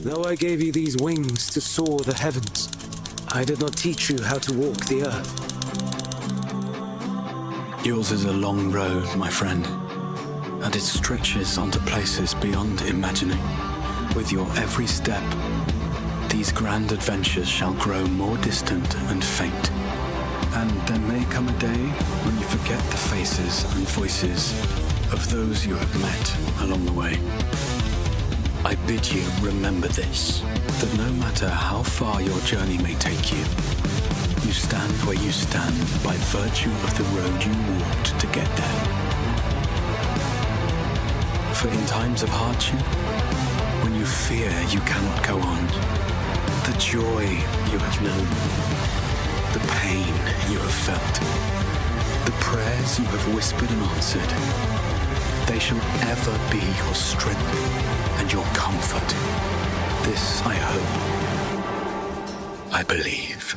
Though I gave you these wings to soar the heavens, I did not teach you how to walk the earth. Yours is a long road, my friend, and it stretches onto places beyond imagining. With your every step, these grand adventures shall grow more distant and faint. And there may come a day when you forget the faces and voices of those you have met along the way. I bid you remember this, that no matter how far your journey may take you, you stand where you stand by virtue of the road you walked to get there. For in times of hardship, when you fear you cannot go on, the joy you have known, the pain you have felt, the prayers you have whispered and answered, they shall ever be your strength and your comfort. This I hope, I believe,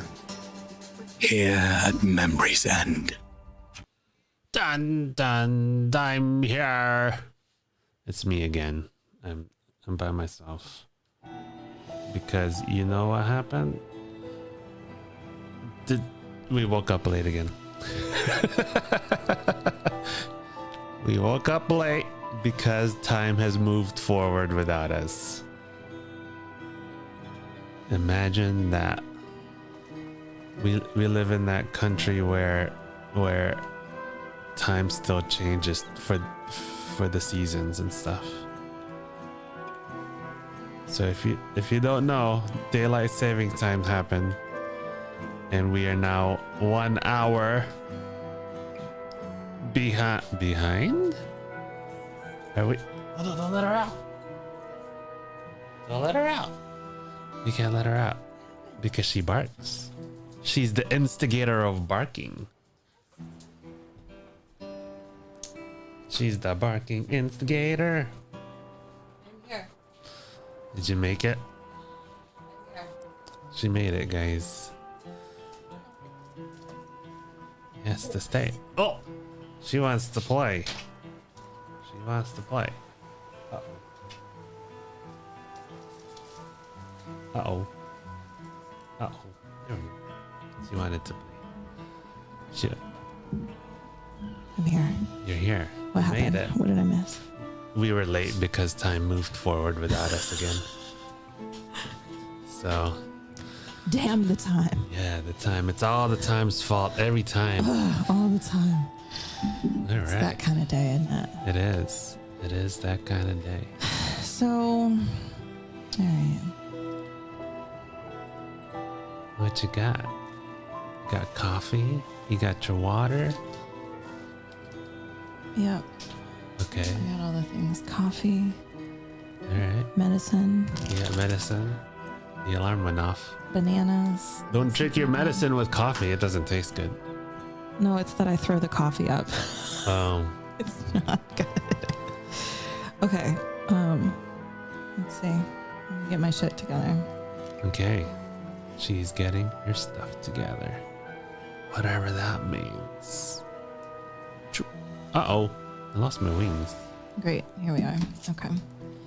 here at memory's end. Dun dun, I'm here. It's me again. I'm by myself. Because you know what happened? We woke up late again. We woke up late because time has moved forward without us. Imagine that. We live in that country where time still changes for the seasons and stuff. So if you don't know, daylight saving time happened, and we are now 1 hour behind. Are we? Oh, no, don't let her out. Don't let her out. You can't let her out because she barks. She's the instigator of barking. She's the barking instigator. I'm here. Did you make it? I'm here. She made it, guys. Yes, to stay. Oh, she wants to play. She wants to play. Uh-oh. Uh-oh. Uh-oh. There we go. She wanted to play. She, I'm here. you're here. What You happened? made it. What did I miss? We were late because time moved forward without us again. So, Damn the time. yeah, the time. It's all the time's fault every time. All the time. All It's right. that kind of day, isn't it? It is. It is that kind of day. So, all right. What you got? You got coffee? You got your water? Yep. Okay. I got all the things. Coffee, All right. medicine, You got medicine. The alarm went off. bananas. Don't drink your medicine with coffee. It doesn't taste good. No, it's that I throw the coffee up. It's not good. Okay. Let's see. Let me get my shit together. Okay. She's getting her stuff together. Whatever that means. Uh-oh. I lost my wings. Great. Here we are. Okay.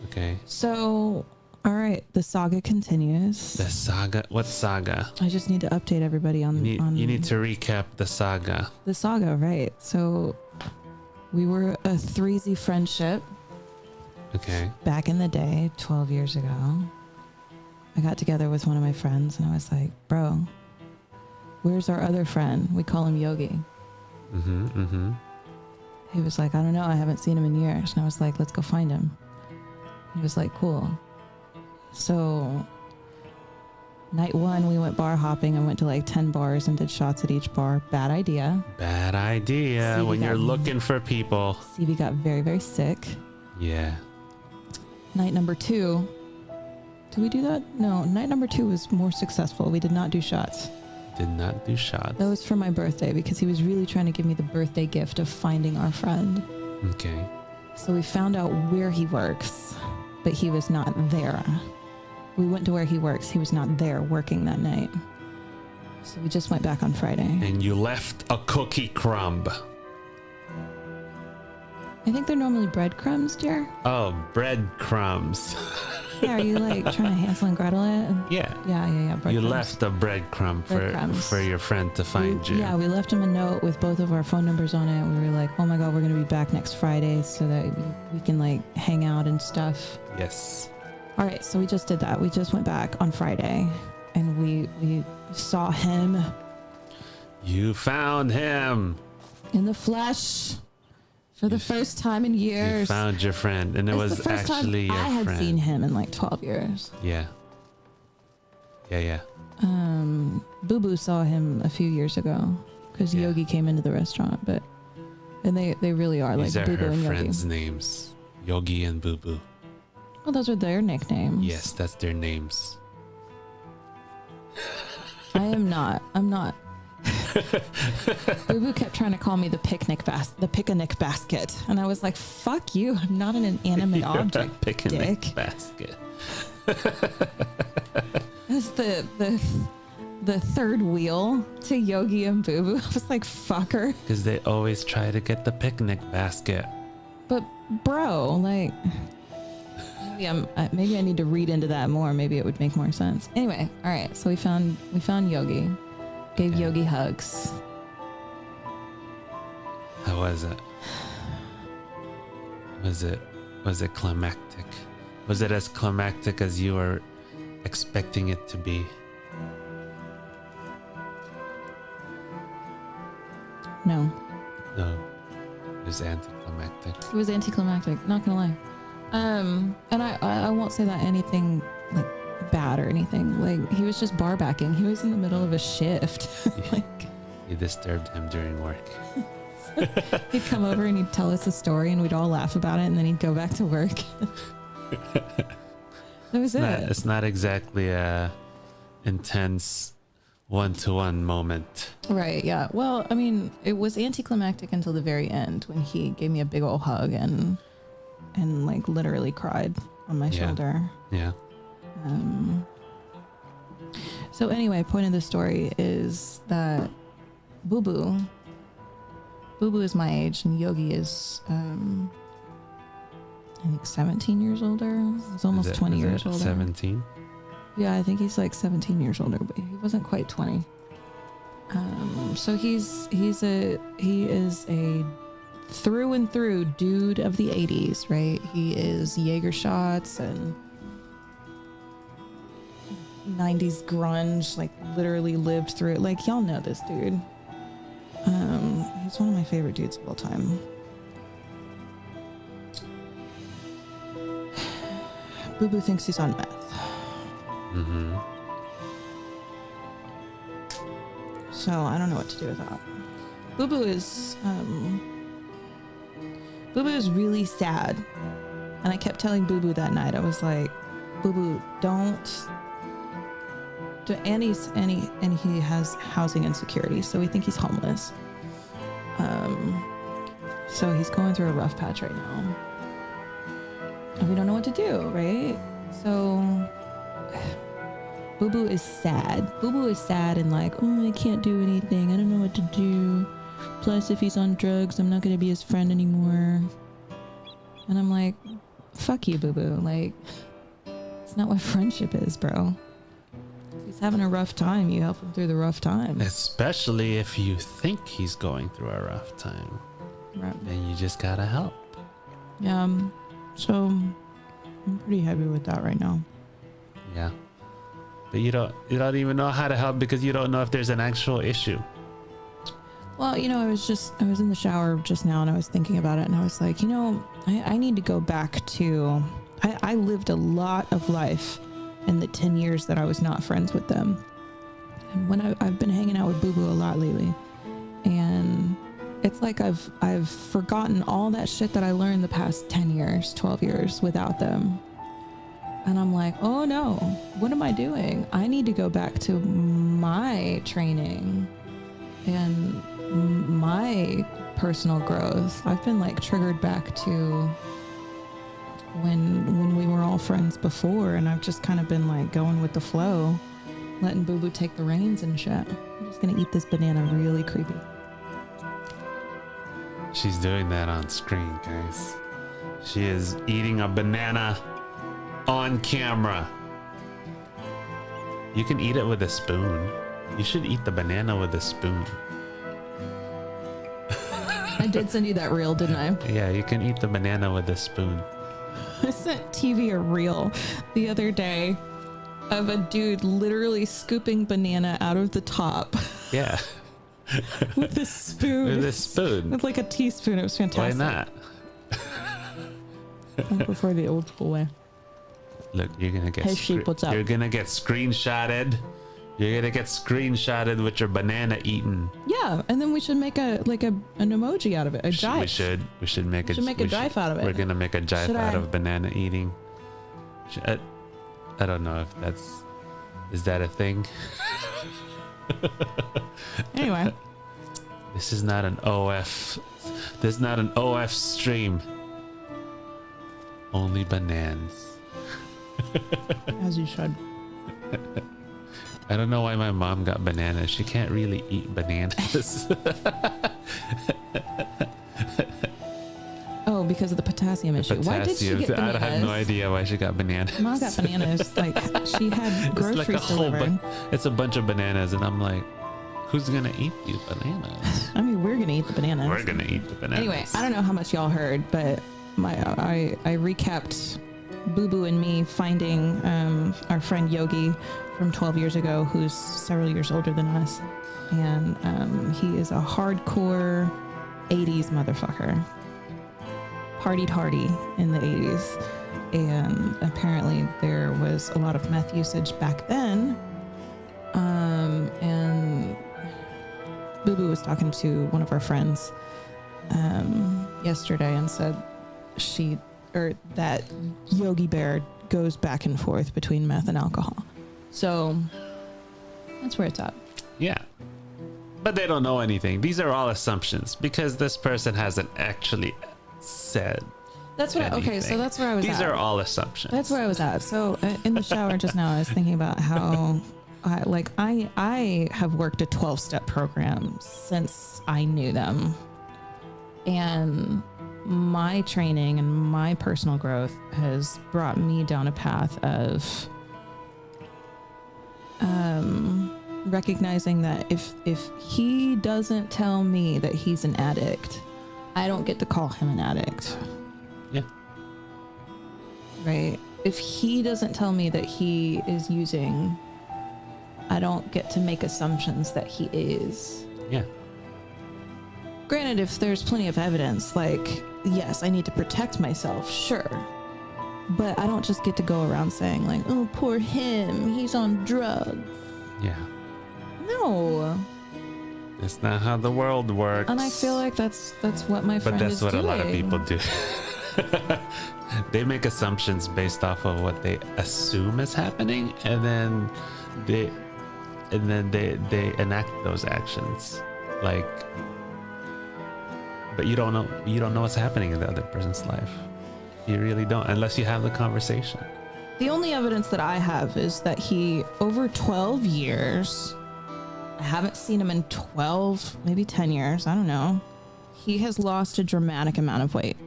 Okay. So, all right. The saga continues. The saga. What saga? I just need to update everybody on You need to recap the saga. the saga, right? So, we were a threesy friendship Okay. back in the day, 12 years ago. I got together with one of my friends and I was like, bro, where's our other friend? We call him Yogi. Mm-hmm. Mm-hmm. He was like, I don't know. I haven't seen him in years. And I was like, let's go find him. He was like, cool. So night one, we went bar hopping and went to like 10 bars and did shots at each bar. Bad idea. Bad idea See, we when you're got- looking for people. CB got very, very sick. Yeah. Night number two. Did we do that? No, night number two was more successful. We did not do shots. Did not do shots. That was for my birthday because he was really trying to give me the birthday gift of finding our friend. Okay. So we found out where he works, but he was not there. We went to where he works. He was not there working that night. So we just went back on Friday. And you left a cookie crumb. I think they're normally breadcrumbs, dear. Oh, breadcrumbs. Yeah, are you like trying to Hansel and Gretel it? Yeah. Yeah. You Breadcrumbs. left a breadcrumb Breadcrumbs. for your friend to find you. Yeah, we left him a note with both of our phone numbers on it. We were like, oh my God, we're going to be back next Friday so that we can like hang out and stuff. Yes. All right, so we just did that. We just went back on Friday and we saw him You found him. in the flesh for the first time in years. You found your friend, and it It's was the first actually time your I had friend. seen him in like 12 years. Yeah. Yeah. Boo Boo saw him a few years ago because Yeah. Yogi came into the restaurant, and they really are These like are Boo Boo her and Yogi. friends' names. Yogi and Boo Boo. Well, those are their nicknames. Yes, that's their names. I'm not. Boo Boo kept trying to call me the picnic basket, and I was like, "Fuck you! I'm not an inanimate object." Picnic dick. basket. It's the third wheel to Yogi and Boo Boo. I was like, "Fucker!" Because they always try to get the picnic basket. But bro, like, maybe I need to read into that more. Maybe it would make more sense. Anyway, all right. So we found Yogi, gave Okay. Yogi hugs. How was it? Was it climactic? Was it as climactic as you were expecting it to be? No, No. It was anticlimactic. it was anticlimactic. Not gonna lie. And I won't say that anything like bad or anything. Like he was just bar backing. He was in the middle of a shift. Like You disturbed him during work. he'd come over and he'd tell us a story and we'd all laugh about it and then he'd go back to work. That was it. It's not exactly a intense one-to-one moment. Right, yeah. Well, I mean, it was anticlimactic until the very end when he gave me a big old hug and like literally cried on my Yeah. shoulder. Yeah. So anyway, point of the story is that Boo Boo is my age and Yogi is I think 17 years older. He's almost 20 years older. 17? Yeah, I think he's like 17 years older, but he wasn't quite 20. So he is a through and through dude of the 80s, right? He is Jaeger shots and 90s grunge, like literally lived through it. Like y'all know this dude. He's one of my favorite dudes of all time. Boo Boo thinks he's on meth. Mm-hmm. So I don't know what to do with that. Boo Boo is really sad. And I kept telling Boo Boo that night, I was like, Boo Boo, don't and he has housing insecurity, so we think he's homeless. So he's going through a rough patch right now. And we don't know what to do, right? So Boo Boo is sad. Boo Boo is sad and like, oh, I can't do anything. I don't know what to do. Plus, if he's on drugs, I'm not going to be his friend anymore. And I'm like, fuck you, Boo Boo. Like, it's not what friendship is, bro. He's having a rough time. You help him through the rough time. Especially if you think he's going through a rough time. Right. Then you just gotta help. Yeah. So I'm pretty happy with that right now. Yeah. But you don't even know how to help because you don't know if there's an actual issue. Well, you know, I was in the shower just now and I was thinking about it and I was like, you know, I need to go back to, I lived a lot of life in the 10 years that I was not friends with them. And when I've been hanging out with Boo Boo a lot lately, and it's like I've forgotten all that shit that I learned the past 10 years, 12 years without them. And I'm like, oh no, what am I doing? I need to go back to my training and my personal growth. I've been like triggered back to when we were all friends before, and I've just kind of been like going with the flow, letting Boo Boo take the reins and shit. I'm just gonna eat this banana really creepy. She's doing that on screen, guys. She is eating a banana on camera. You can eat it with a spoon. You should eat the banana with a spoon. I did send you that reel, didn't I? Yeah, you can eat the banana with a spoon. I sent TV a reel the other day of a dude literally scooping banana out of the top Yeah. with a spoon. With a spoon. With like a teaspoon. It was fantastic. Why not? I prefer the old school way. Look, you're gonna get Hey, sheep, what's up? You're gonna get screenshotted. You're gonna get screenshotted with your banana eating. Yeah, and then we should make an emoji out of it. A jive. We should make a jive out of it. We're gonna make a jive out of banana eating. I don't know if is that a thing? Anyway. This is not an OF. This is not an OF stream. Only bananas. As you should. I don't know why my mom got bananas. She can't really eat bananas. Oh, because of the potassium issue. Why did she get bananas? I have no idea why she got bananas. Mom got bananas. Like, she had groceries delivered. It's a bunch of bananas, and I'm like, who's gonna eat these bananas? I mean, we're gonna eat the bananas. We're gonna eat the bananas. Anyway, I don't know how much y'all heard, but I recapped Boo Boo and me finding our friend Yogi from 12 years ago, who's several years older than us, and he is a hardcore 80s motherfucker. Partied hardy in the 80s, and apparently there was a lot of meth usage back then. And Boo Boo was talking to one of our friends yesterday and said that Yogi Bear goes back and forth between meth and alcohol. So that's where it's at. Yeah. But they don't know anything. These are all assumptions because this person hasn't actually said. That's what. Okay, so that's where I was. These at. are all assumptions. That's where I was at. So in the shower just now, I was thinking about how, I have worked a 12-step program since I knew them, and my training and my personal growth has brought me down a path of recognizing that if he doesn't tell me that he's an addict, I don't get to call him an addict. Yeah. Right? If he doesn't tell me that he is using, I don't get to make assumptions that he is. Yeah. Granted, if there's plenty of evidence, like, yes, I need to protect myself, sure. But I don't just get to go around saying, like, oh, poor him, he's on drugs. Yeah. No. That's not how the world works. And I feel like that's what my friend is doing. But that's what a lot of people do. They make assumptions based off of what they assume is happening, and then they enact those actions. Like, but you don't know what's happening in the other person's life. You really don't, unless you have the conversation. The only evidence that I have is that he, over 12 years, I haven't seen him in 12, maybe 10 years, I don't know. He has lost a dramatic amount of weight.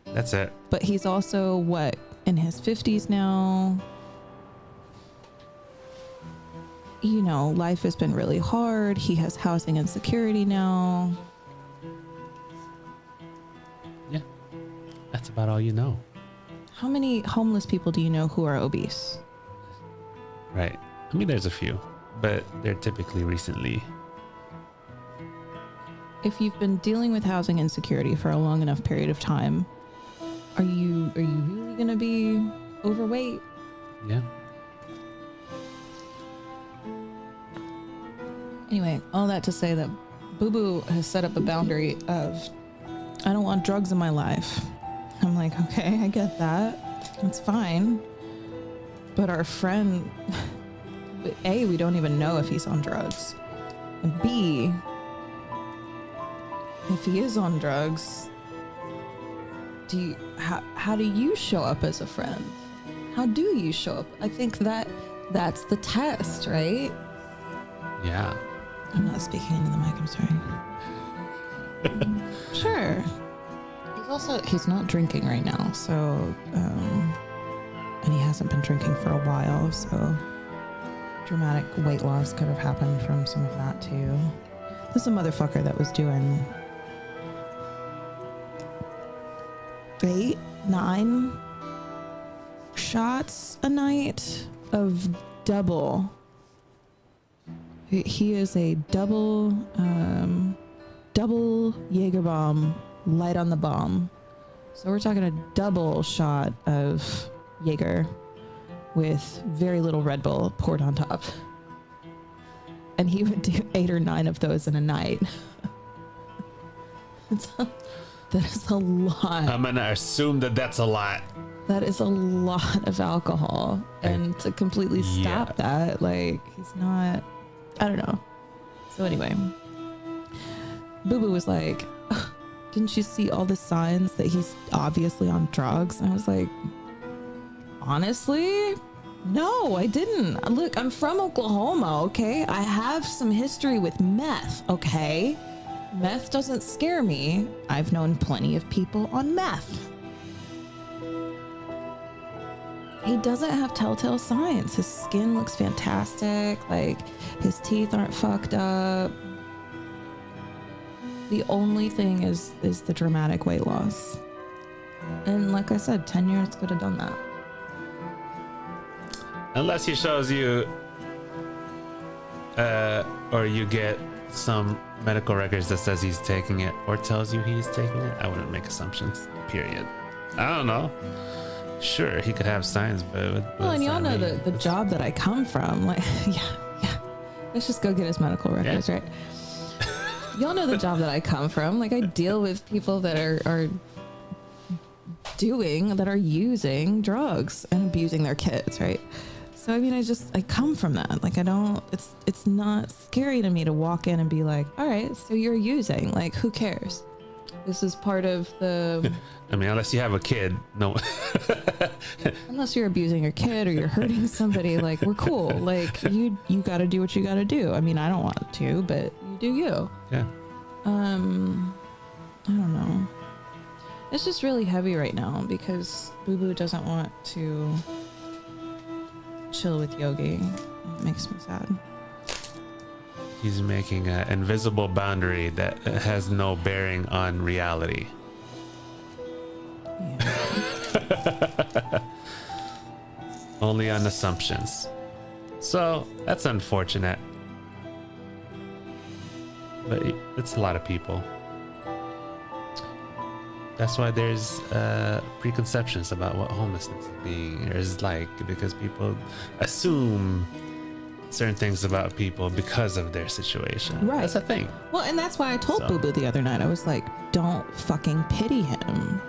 That's it. But he's also, what, in his 50s now? You know, life has been really hard. He has housing insecurity now. Yeah. That's about all you know. How many homeless people do you know who are obese? Right. I mean, there's a few, but they're typically recently. If you've been dealing with housing insecurity for a long enough period of time, are you really gonna be overweight? Yeah. Anyway, all that to say that Boo Boo has set up a boundary of, I don't want drugs in my life. I'm like, okay, I get that. It's fine. But our friend, A, we don't even know if he's on drugs. And B, if he is on drugs, how do you show up as a friend? How do you show up? I think that's the test, right? Yeah. I'm not speaking into the mic, I'm sorry. Sure. He's not drinking right now, so and he hasn't been drinking for a while, so dramatic weight loss could have happened from some of that too. There's a motherfucker that was doing 8, 9 shots a night of double. He is a double Jaeger bomb, light on the bomb. So we're talking a double shot of Jaeger with very little Red Bull poured on top. And he would do 8 or 9 of those in a night. That is a lot. I'm gonna assume that that's a lot. That is a lot of alcohol. And to completely stop that, like, he's not, I don't know. So anyway, Boo Boo was like, didn't you see all the signs that he's obviously on drugs? And I was like, honestly, no, I didn't. Look, I'm from Oklahoma, okay? I have some history with meth, okay? Meth doesn't scare me. I've known plenty of people on meth. He doesn't have telltale signs. His skin looks fantastic. Like, his teeth aren't fucked up. The only thing is the dramatic weight loss. And like I said, 10 years could have done that. Unless he shows you, or you get some medical records that says he's taking it, or tells you he's taking it, I wouldn't make assumptions, period. I don't know. Sure, he could have signs, but... Well, and y'all know the job that I come from. Like, yeah. Let's just go get his medical records, right? Y'all know the job that I come from. Like, I deal with people that are using drugs and abusing their kids, right? So, I mean, I come from that. Like, it's not scary to me to walk in and be like, all right, so you're using. Like, who cares? This is part of the... I mean, unless you have a kid, no. Unless you're abusing your kid or you're hurting somebody, like, we're cool. Like, you got to do what you got to do. I mean, I don't want to, but you do you. Yeah. I don't know. It's just really heavy right now because Boo Boo doesn't want to chill with Yogi. It makes me sad. He's making an invisible boundary that has no bearing on reality. Yeah. Only on assumptions. So that's unfortunate. But it's a lot of people. That's why there's preconceptions about what homelessness is like, because people assume certain things about people because of their situation. Right. That's a thing. Well, and that's why I told Boo Boo the other night, I was like, don't fucking pity him.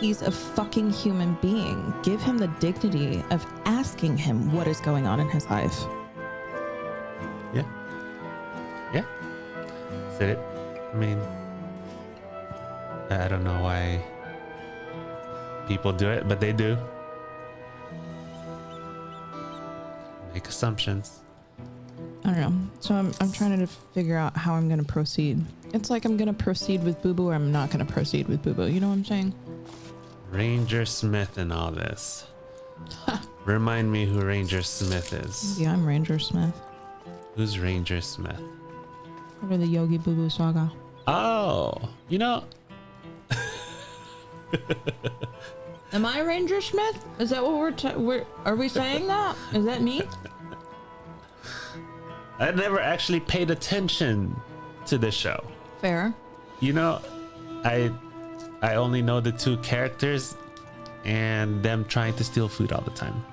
He's a fucking human being. Give him the dignity of asking him what is going on in his life. Yeah. Said it. I mean, I don't know why people do it, but they do. Make assumptions. I don't know. So I'm trying to figure out how I'm going to proceed. It's like I'm going to proceed with Boo Boo or I'm not going to proceed with Boo Boo. You know what I'm saying? Ranger Smith and all this. Remind me who Ranger Smith is. Yeah, I'm Ranger Smith. Who's Ranger Smith? Over the Yogi Boo Boo saga. Oh, you know. Am I Ranger Smith? Is that what are we saying that? Is that me? I never actually paid attention to the show. Fair. You know, I only know the 2 characters and them trying to steal food all the time.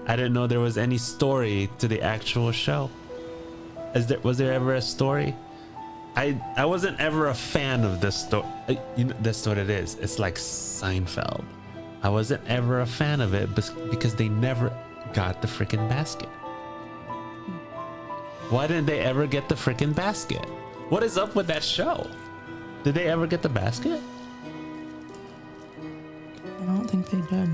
I didn't know there was any story to the actual show. Was there ever a story? I wasn't ever a fan of this story. You know, that's what it is. It's like Seinfeld. I wasn't ever a fan of it because they never got the freaking basket. Why didn't they ever get the freaking basket? What is up with that show? Did they ever get the basket? I don't think they did.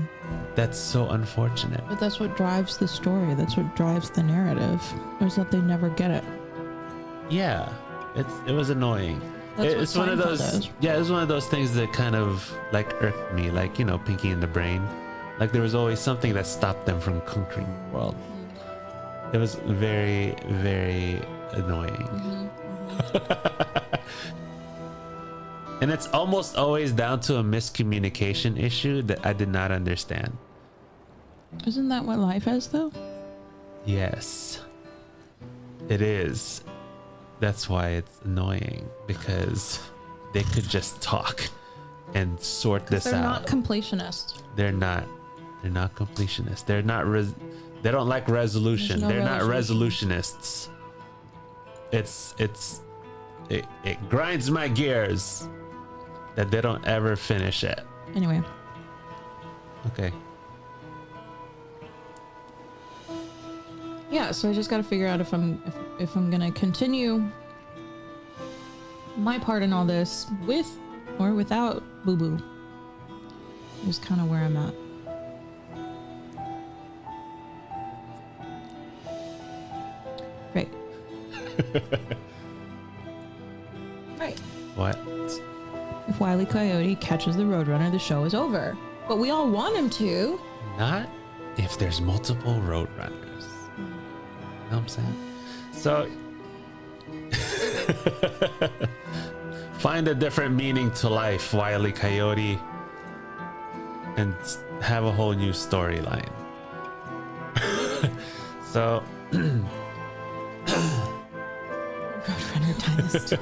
That's so unfortunate. But that's what drives the story. That's what drives the narrative. Is that they never get it. Yeah, It was annoying. That's what It's one of Seinfeld those. does. Yeah, it's one of those things that kind of like irked me, like, you know, Pinky in the Brain. Like there was always something that stopped them from conquering the world. It was very, very annoying. And it's almost always down to a miscommunication issue that I did not understand. Isn't that what life is, though? Yes, it is. That's why it's annoying, because they could just talk and sort this They're out. not completionists. They're not completionists. They're not they don't like resolution. There's no They're not resolution. resolutionists. It grinds my gears that they don't ever finish it. Anyway, Okay. yeah. So I just got to figure out if I'm gonna continue my part in all this with or without Boo Boo. Is kind of where I'm at. Right. Right. What? If Wile E. Coyote catches the Roadrunner, the show is over. But we all want him to. Not if there's multiple Roadrunners. You know what I'm saying? So find a different meaning to life, Wile E. Coyote, and have a whole new storyline. So Roadrunner Dynasty.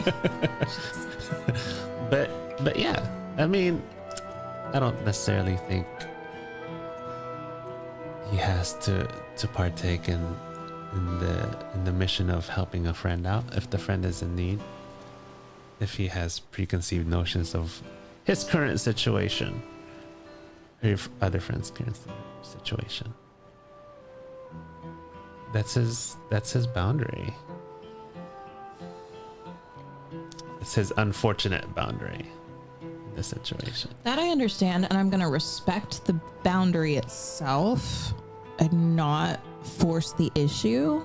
but yeah, I mean, I don't necessarily think he has to partake in the mission of helping a friend out if the friend is in need, if he has preconceived notions of his current situation or if other friends' current situation. That's his boundary. It's his unfortunate boundary in this situation. That I understand, and I'm going to respect the boundary itself and not force the issue.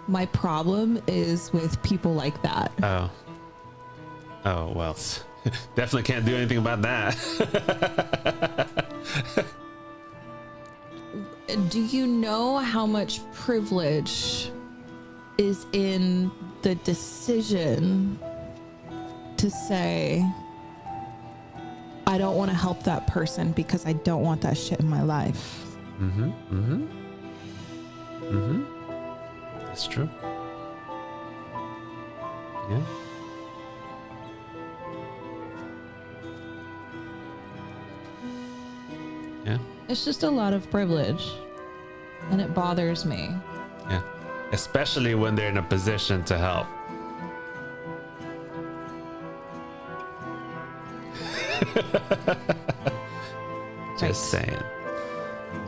My problem is with people like that. Oh, well, definitely can't do anything about that. Do you know how much privilege is in the decision to say, I don't want to help that person because I don't want that shit in my life? That's true. Yeah. Yeah. It's just a lot of privilege, and it bothers me. Yeah. Especially when they're in a position to help. Just saying.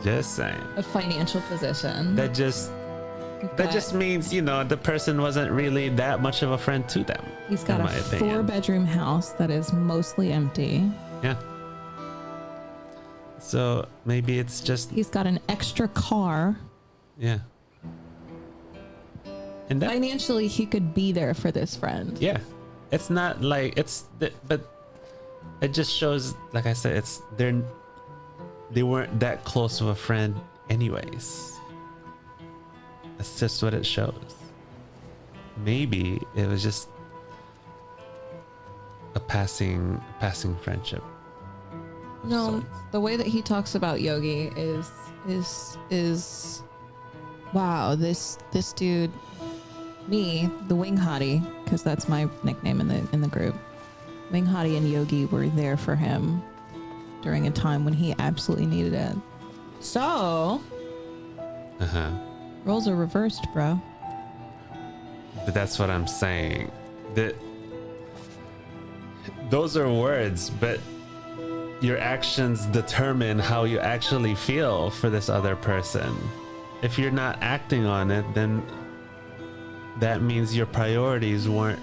Just saying. A financial position. That just means, you know, the person wasn't really that much of a friend to them. He's got in a my opinion. 4-bedroom house that is mostly empty. Yeah. So maybe it's just, He's got an extra car. yeah. And that, Financially, he could be there for this friend. yeah, it's not like but it just shows, like I said, they weren't that close of a friend anyways. That's just what it shows. Maybe it was just a passing friendship. of No, sorts. the way that he talks about Yogi is wow, this dude, me, the wing hottie, because that's my nickname in the group. Wing hottie and Yogi were there for him during a time when he absolutely needed it. So roles are reversed, bro. But that's what I'm saying. That those are words, but your actions determine how you actually feel for this other person. If you're not acting on it, then that means your priorities weren't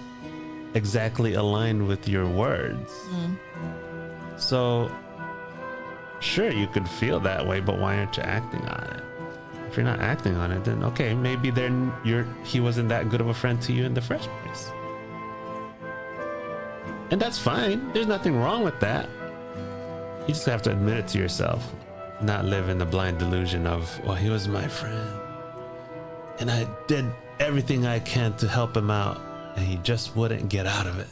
exactly aligned with your words. So sure, you could feel that way, but why aren't you acting on it? If you're not acting on it, then okay, maybe he wasn't that good of a friend to you in the first place. And that's fine. There's nothing wrong with that. You just have to admit it to yourself. Not live in the blind delusion of, well, he was my friend. And I did everything I can to help him out. And he just wouldn't get out of it.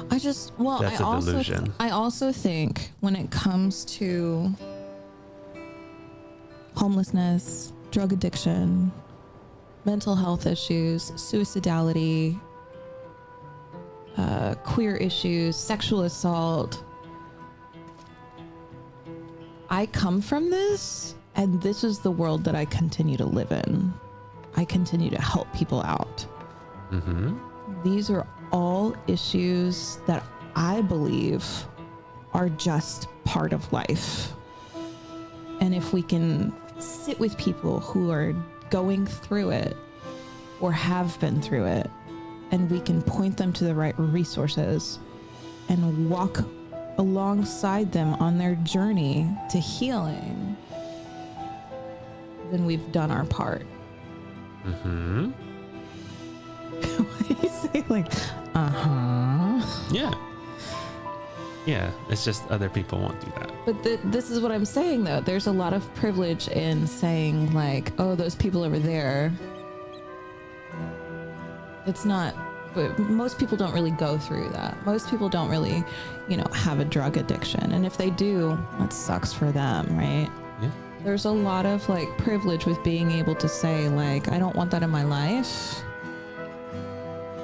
That's a delusion. I also think when it comes to homelessness, drug addiction, mental health issues, suicidality, queer issues, sexual assault, I come from this, and this is the world that I continue to live in. I continue to help people out. Mm-hmm. These are all issues that I believe are just part of life. And if we can sit with people who are going through it or have been through it, and we can point them to the right resources and walk alongside them on their journey to healing, then we've done our part. Mm-hmm. Why do you say like, Yeah. Yeah, it's just other people won't do that. But this is what I'm saying, though. There's a lot of privilege in saying, like, oh, those people over there. It's not, but most people don't really go through that. Most people don't really, have a drug addiction. And if they do, that sucks for them, right? Yeah. There's a lot of, like, privilege with being able to say, like, I don't want that in my life.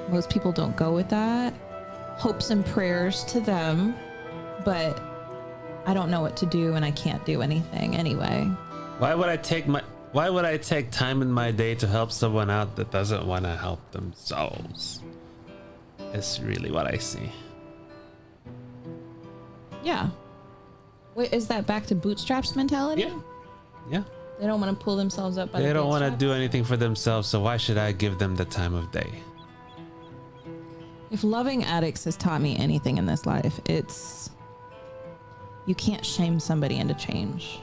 Most people don't go with that. Hopes and prayers to them, but I don't know what to do and I can't do anything anyway. Why would I take time in my day to help someone out that doesn't want to help themselves? It's really what I see. Yeah. Wait, is that back to bootstraps mentality? Yeah. Yeah. They don't want to pull themselves up by They the don't want to bootstraps? do anything for themselves, so why should I give them the time of day? If loving addicts has taught me anything in this life, it's you can't shame somebody into change.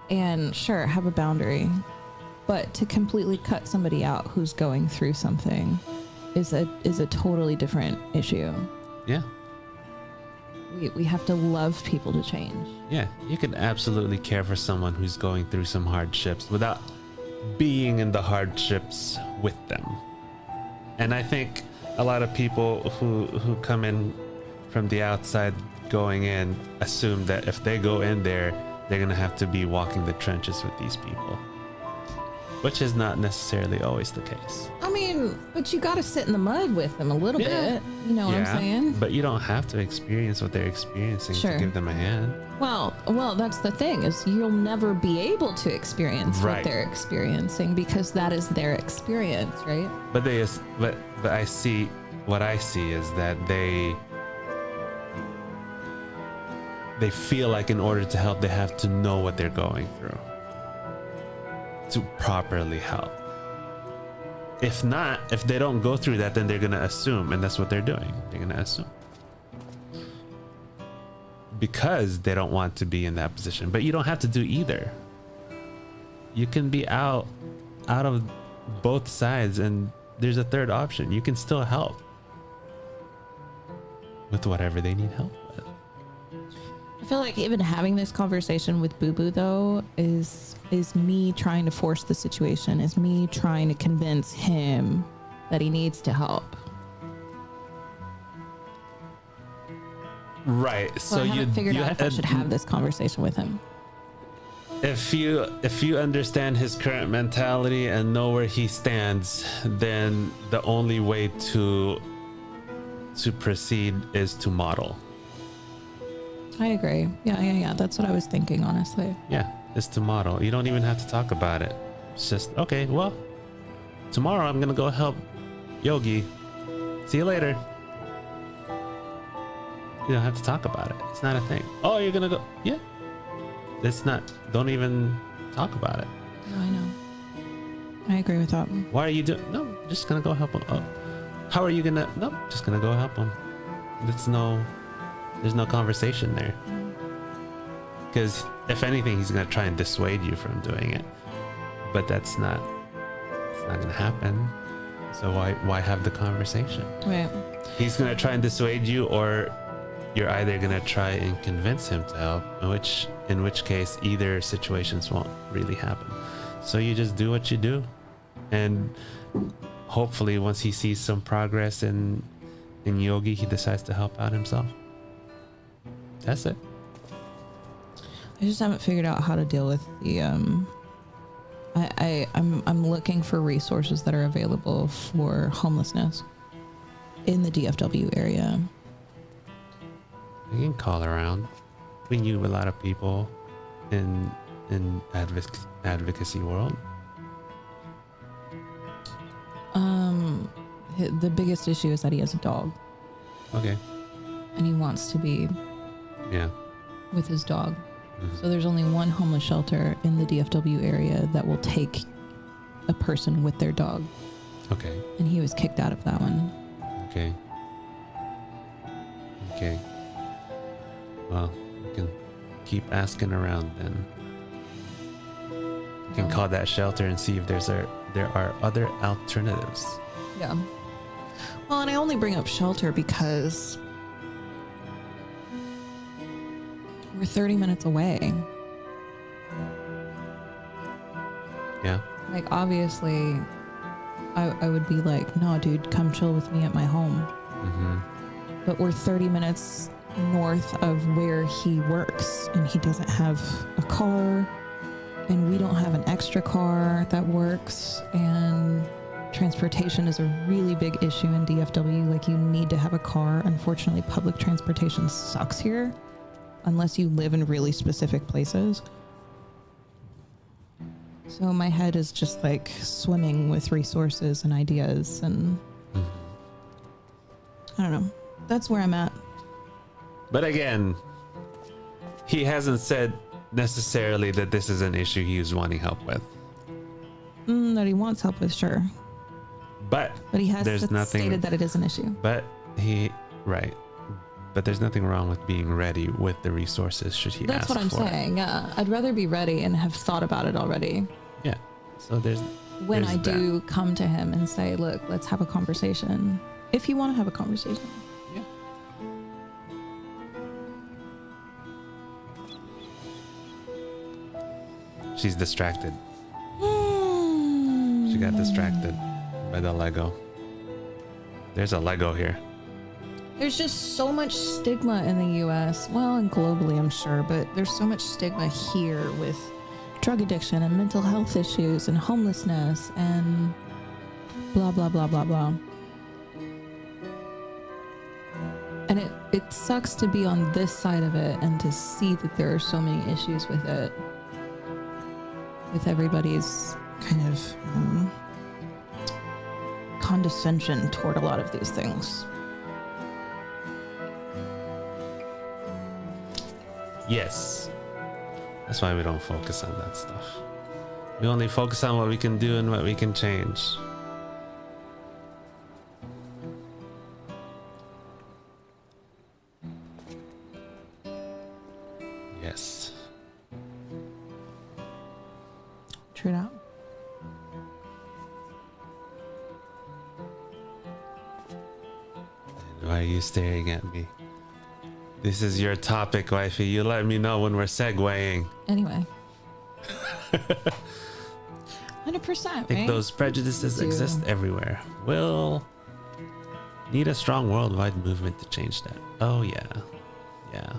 And sure, have a boundary, but to completely cut somebody out who's going through something is a totally different issue. Yeah. We have to love people to change. Yeah, you can absolutely care for someone who's going through some hardships without being in the hardships with them. And I think a lot of people who come in from the outside going in assume that if they go in there, they're going to have to be walking the trenches with these people, which is not necessarily always the case. I mean, but you got to sit in the mud with them a little bit. You know what I'm saying? But you don't have to experience what they're experiencing to give them a hand. Well, that's the thing is you'll never be able to experience what they're experiencing because that is their experience, right? But I see what I see is that they feel like in order to help, they have to know what they're going through to properly help. If not, if they don't go through that, then they're going to assume, and that's what they're doing. They're going to assume. Because they don't want to be in that position. But you don't have to do either. You can be out of both sides, and there's a third option. You can still help with whatever they need help with. I feel like even having this conversation with Boo Boo though is me trying to force the situation, is me trying to convince him that he needs to help. Right. So I haven't figured out if I should have this conversation with him. If you understand his current mentality and know where he stands, then the only way to proceed is to model. I agree. Yeah. That's what I was thinking, honestly. Yeah, is to model. You don't even have to talk about it. It's just, okay, well, tomorrow I'm gonna go help Yogi. See you later. You don't have to talk about it. It's not a thing. Oh, you're gonna go? Yeah. It's not. Don't even talk about it. No, I know. I agree with that. Why are you doing? No, just gonna go help him. Oh, how are you gonna? No, just gonna go help him. There's no conversation there. Because if anything, he's gonna try and dissuade you from doing it. But it's not gonna happen. So why have the conversation? Right. He's gonna try and dissuade you, or you're either gonna try and convince him to help, in which case either situations won't really happen. So you just do what you do, and hopefully once he sees some progress in Yogi, he decides to help out himself. That's it. I just haven't figured out how to deal with the I'm looking for resources that are available for homelessness in the DFW area. You can call around. We knew a lot of people in advocacy world. The biggest issue is that he has a dog. Okay. And he wants to be with his dog. Mm-hmm. So there's only one homeless shelter in the DFW area that will take a person with their dog. Okay. And he was kicked out of that one. Okay. Okay. Well, we can keep asking around then. You can call that shelter and see if there are other alternatives. Yeah. Well, and I only bring up shelter because we're 30 minutes away. Yeah. Like, obviously, I would be like, no, dude, come chill with me at my home. Mm-hmm. But we're 30 minutes north of where he works, and he doesn't have a car, and we don't have an extra car that works, and transportation is a really big issue in DFW. Like, you need to have a car. Unfortunately, public transportation sucks here unless you live in really specific places. So my head is just like swimming with resources and ideas, and I don't know. That's where I'm at. But again, he hasn't said necessarily that this is an issue he was wanting help with. That he wants help with, sure. But he has nothing, stated that it is an issue. But But there's nothing wrong with being ready with the resources should he ask for. That's what I'm saying. Yeah, I'd rather be ready and have thought about it already. Yeah. So there's when I do come to him and say, look, let's have a conversation. If you want to have a conversation. Yeah. She's distracted. She got distracted by the Lego. There's a Lego here. There's just so much stigma in the US. Well, and globally, I'm sure, but there's so much stigma here with drug addiction and mental health issues and homelessness and blah, blah, blah, blah, blah. And it sucks to be on this side of it and to see that there are so many issues with it. With everybody's kind of condescension toward a lot of these things. Yes. That's why we don't focus on that stuff. We only focus on what we can do and what we can change. Yes. True that. Why are you staring at me? This is your topic, wifey. You let me know when we're segueing. Anyway. 100%, I think right? those prejudices exist everywhere. We'll need a strong worldwide movement to change that. Oh, yeah. Yeah.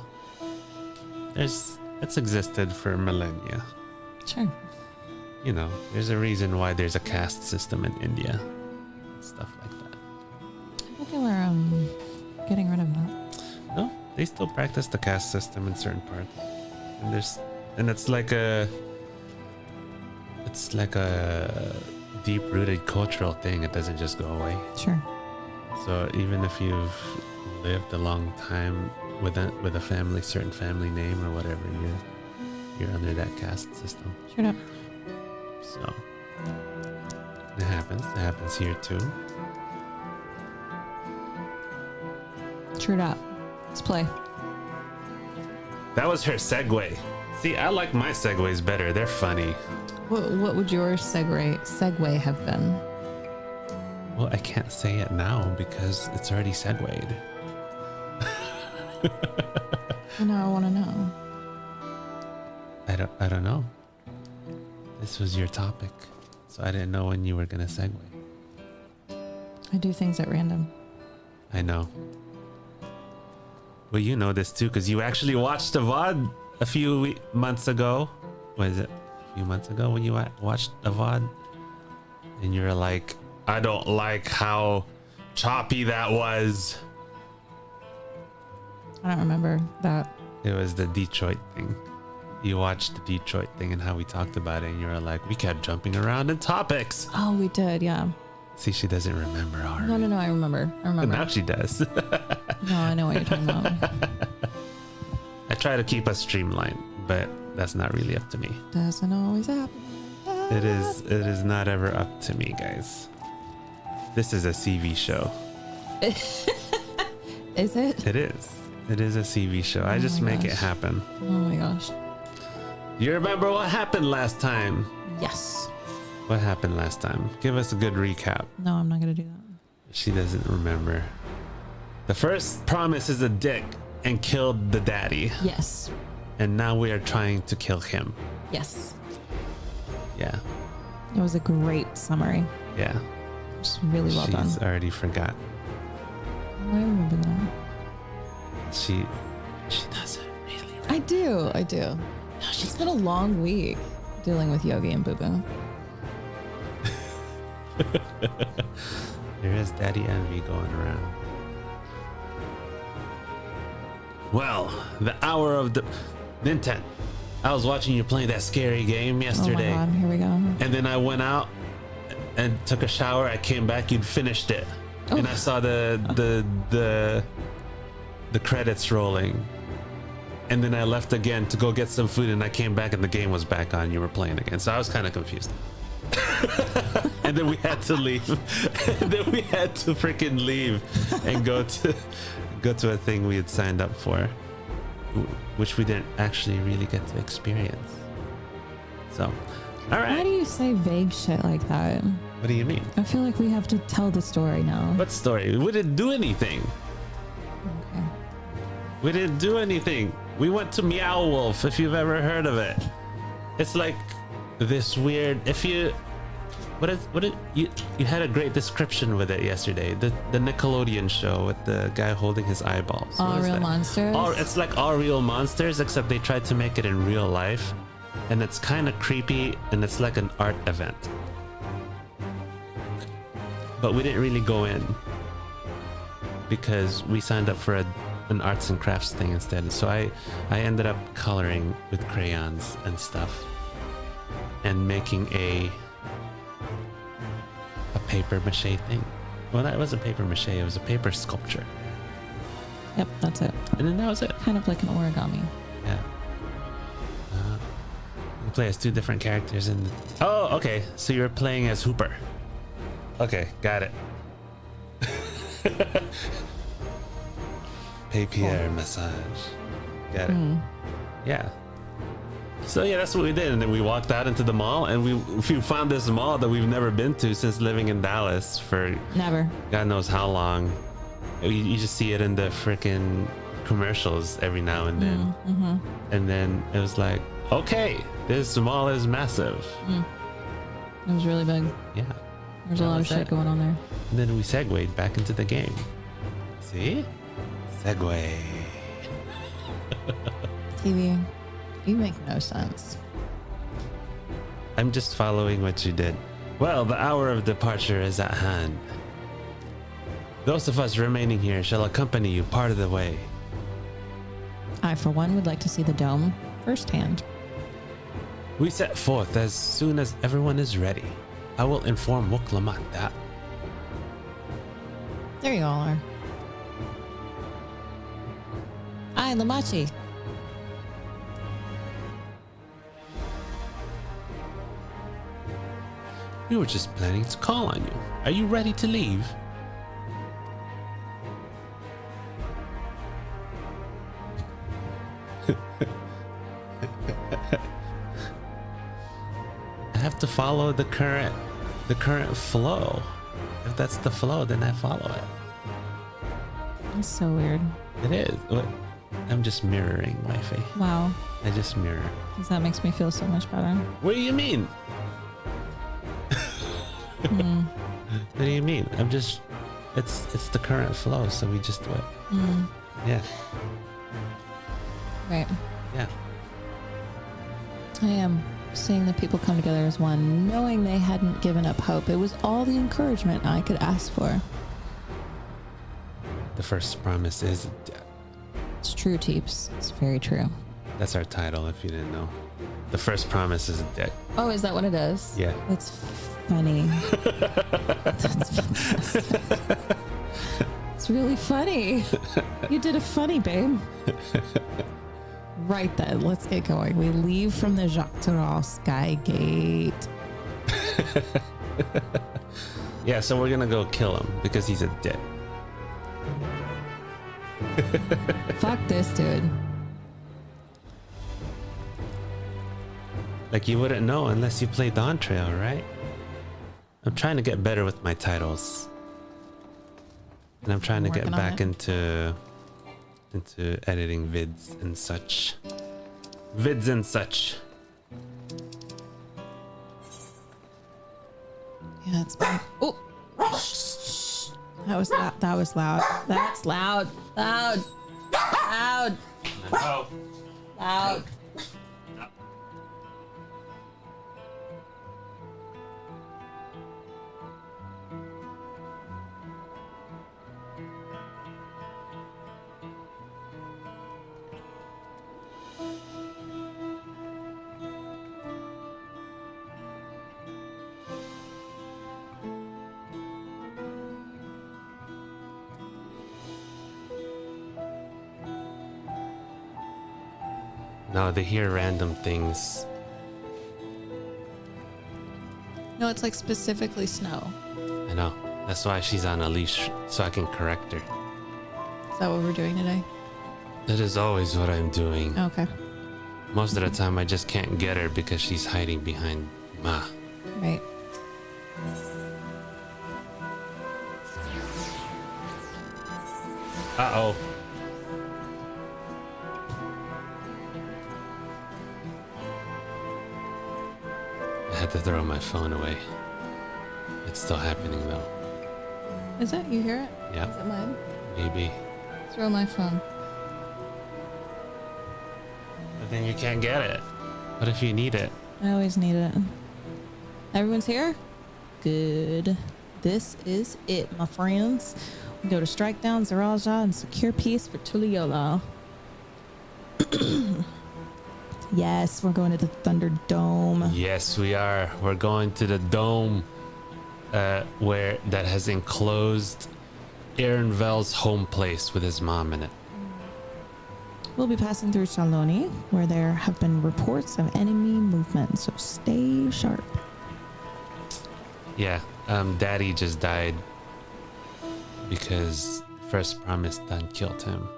It's existed for millennia. Sure. You know, there's a reason why there's a caste system in India. Stuff like that. I thought they were getting rid of that. No, they still practice the caste system in certain parts. And it's like a deep-rooted cultural thing. It doesn't just go away. Sure. So even if you've lived a long time with a family, certain family name or whatever, you're under that caste system. Sure up. So it happens. It happens here too. True up. Let's play. That was her segue. See, I like my segues better. They're funny. What would your segue have been? Well, I can't say it now because it's already segued. I know. I want to know. I don't know. This was your topic, so I didn't know when you were gonna segue. I do things at random. I know. Well, you know this too, because you actually watched a VOD a few months ago. Was it a few months ago when you watched a VOD? And you're like, I don't like how choppy that was. I don't remember that. It was the Detroit thing. You watched the Detroit thing and how we talked about it, and you were like, we kept jumping around in topics. Oh, we did, yeah. See, she doesn't remember already. No, I remember. And now she does. No, I know what you're talking about. I try to keep us streamlined, but that's not really up to me. Doesn't always happen. It is not ever up to me, guys. This is a CV show. Is it? It is. It is a CV show. I just make it happen. Oh my gosh. You remember what happened last time? Yes. What happened last time? Give us a good recap. No, I'm not gonna do that. She doesn't remember. The first promise is a dick and killed the daddy. Yes. And now we are trying to kill him. Yes. Yeah. It was a great summary. Yeah. Just really well done. She's already forgot. I remember that. She doesn't really remember. I do. No, she's been a long week dealing with Yogi and Boo Boo. There is daddy envy going around. Well, the hour of the Nintendo. I was watching you playing that scary game yesterday. Oh my god, here we go. And then I went out and took a shower. I came back, you'd finished it. Oh. And I saw the credits rolling. And then I left again to go get some food, and I came back and the game was back on. You were playing again. So I was kind of confused. And then we had to leave. And then we had to freaking leave and go to a thing we had signed up for, which we didn't actually really get to experience. So, all right. Why do you say vague shit like that? What do you mean? I feel like we have to tell the story now. What story? We didn't do anything. Okay. We didn't do anything. We went to Meow Wolf, if you've ever heard of it. It's like this weird, you had a great description with it yesterday. The Nickelodeon show with the guy holding his eyeballs. All What is Real that? Monsters? It's like All Real Monsters, except they tried to make it in real life. And it's kind of creepy, and it's like an art event. But we didn't really go in because we signed up for an arts and crafts thing instead. So I ended up coloring with crayons and stuff and making a paper mache thing. Well, that wasn't paper mache, it was a paper sculpture. Yep, that's it. And then that was it. Kind of like an origami. Yeah. You play as two different characters in. Oh, okay. So you're playing as Hooper. Okay, got it. Papier massage. Got it. Yeah. So yeah, that's what we did, and then we walked out into the mall, and we found this mall that we've never been to since living in Dallas for Never. God knows how long. You just see it in the freaking commercials every now and then. And then it was like, okay, this mall is massive. It was really big. Yeah. There's a lot of shit going on there. And then we segued back into the game. See? Segue. TV, you make no sense. I'm just following what you did. Well, the hour of departure is at hand. Those of us remaining here shall accompany you part of the way. I, for one, would like to see the dome firsthand. We set forth as soon as everyone is ready. I will inform Wuklamat that. There you all are. Hi, Lamachi. We were just planning to call on you. Are you ready to leave? I have to follow the current flow. If that's the flow, then I follow it. That's so weird. It is. What? I'm just mirroring my face. Wow. I just mirror. 'Cause that makes me feel so much better. What do you mean? Mm. What do you mean? I'm just. It's the current flow, so we just do it. Mm. Yeah. Right. Yeah. I am seeing the people come together as one, knowing they hadn't given up hope. It was all the encouragement I could ask for. The first promise is death. It's true, Teeps. It's very true. That's our title, if you didn't know. The first promise is death. Oh, is that what it is? Yeah. That's funny. That's fantastic. It's really funny. You did a funny, babe. Right then, let's get going. We leave from the Jacques Tarot Sky Gate. Yeah, so we're gonna go kill him because he's a dick. Fuck this, dude. Like, you wouldn't know unless you play Dawntrail, right? I'm trying to get better with my titles. And I'm trying to get Working on back it. into editing vids and such. Vids and such. Yeah, it's been. Oh, that was loud. That was loud. That's loud. Loud. Loud. Oh. Loud. No, they hear random things. No, it's like specifically snow. I know. That's why she's on a leash, so I can correct her. Is that what we're doing today? That is always what I'm doing. Okay. Most of the time I just can't get her because she's hiding behind Ma. Right. Uh-oh. I had to throw my phone away. It's still happening though. Is it? You hear it? Yeah, Is it mine? maybe. Throw my phone. But then you can't get it. What if you need it? I always need it. Everyone's here? Good. This is it, my friends. We go to strike down Zaraja and secure peace for Tuliyola. Yes, we're going to the Thunderdome. Yes, we are. We're going to the dome where that has enclosed Ehrenvel's home place with his mom in it. We'll be passing through Shaloni, where there have been reports of enemy movement, so stay sharp. Yeah, Daddy just died because First Promise done killed him.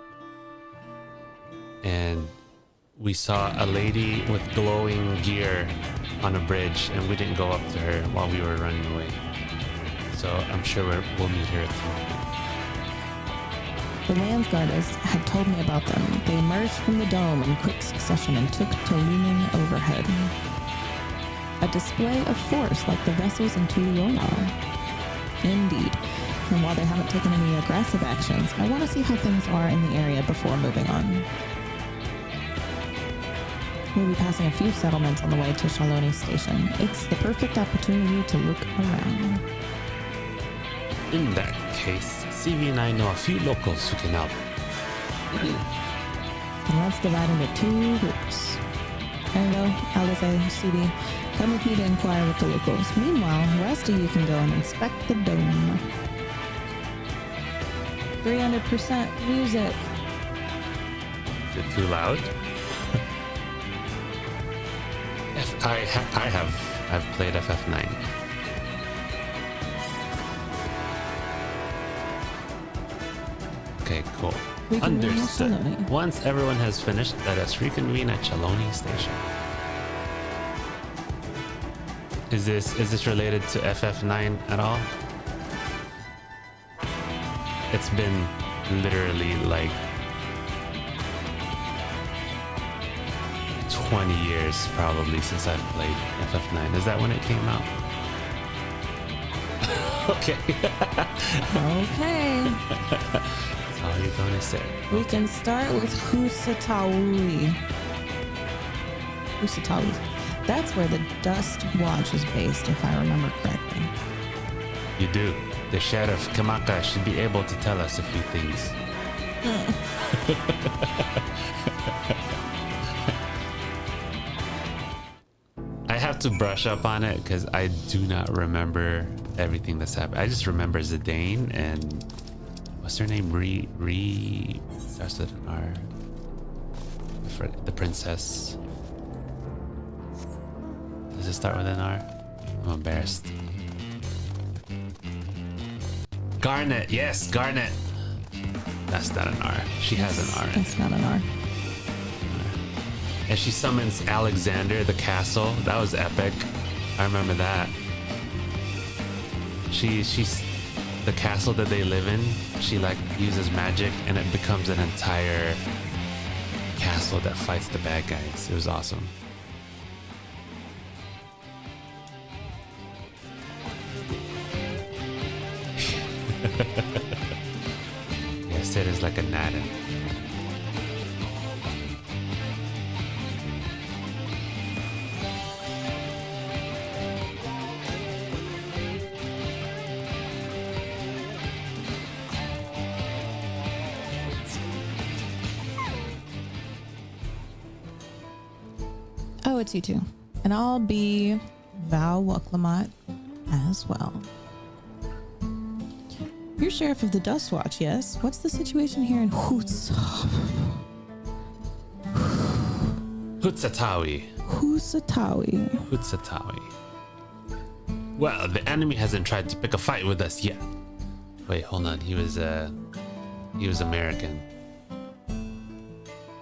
And we saw a lady with glowing gear on a bridge, and we didn't go up to her while we were running away. So I'm sure we'll meet her tomorrow. The Landsguarders had told me about them. They emerged from the dome in quick succession and took to looming overhead. A display of force like the vessels in Tuliyola. Indeed. And while they haven't taken any aggressive actions, I want to see how things are in the area before moving on. We'll be passing a few settlements on the way to Shaloni Station. It's the perfect opportunity to look around. In that case, CV and I know a few locals who can help. And let's divide into two groups. Ergo, Alize, CD, come with me to inquire with the locals. Meanwhile, the rest of you can go and inspect the dome. 300% music. Is it too loud? I've played FF9. Okay, cool. Reconvene at Understood. Shaloni. Once everyone has finished, let us reconvene at Shaloni Station. Is this related to FF9 at all? It's been literally like 20 years probably since I've played FF9. Is that when it came out? Okay. Okay. That's all you're gonna say. We can start with Husatawi. Husatawi. That's where the Dust Watch is based, if I remember correctly. You do. The Sheriff Kamaka should be able to tell us a few things. I have to brush up on it because I do not remember everything that's happened. I just remember Zidane and what's her name? Starts with an R. The princess. Does it start with an R? I'm embarrassed. Garnet, yes, Garnet. That's not an R. She has an R. That's not an R. And she summons Alexander, the castle. That was epic. I remember that. She's the castle that they live in. She like uses magic and it becomes an entire castle that fights the bad guys. It was awesome. Yeah, Sid is like a Nadan. Oh, it's you two. And I'll be Val Wuklamat as well. You're Sheriff of the Dust Watch, yes? What's the situation here in Hutsatawi. Husatawi? Well, the enemy hasn't tried to pick a fight with us yet. Wait, hold on. He was American.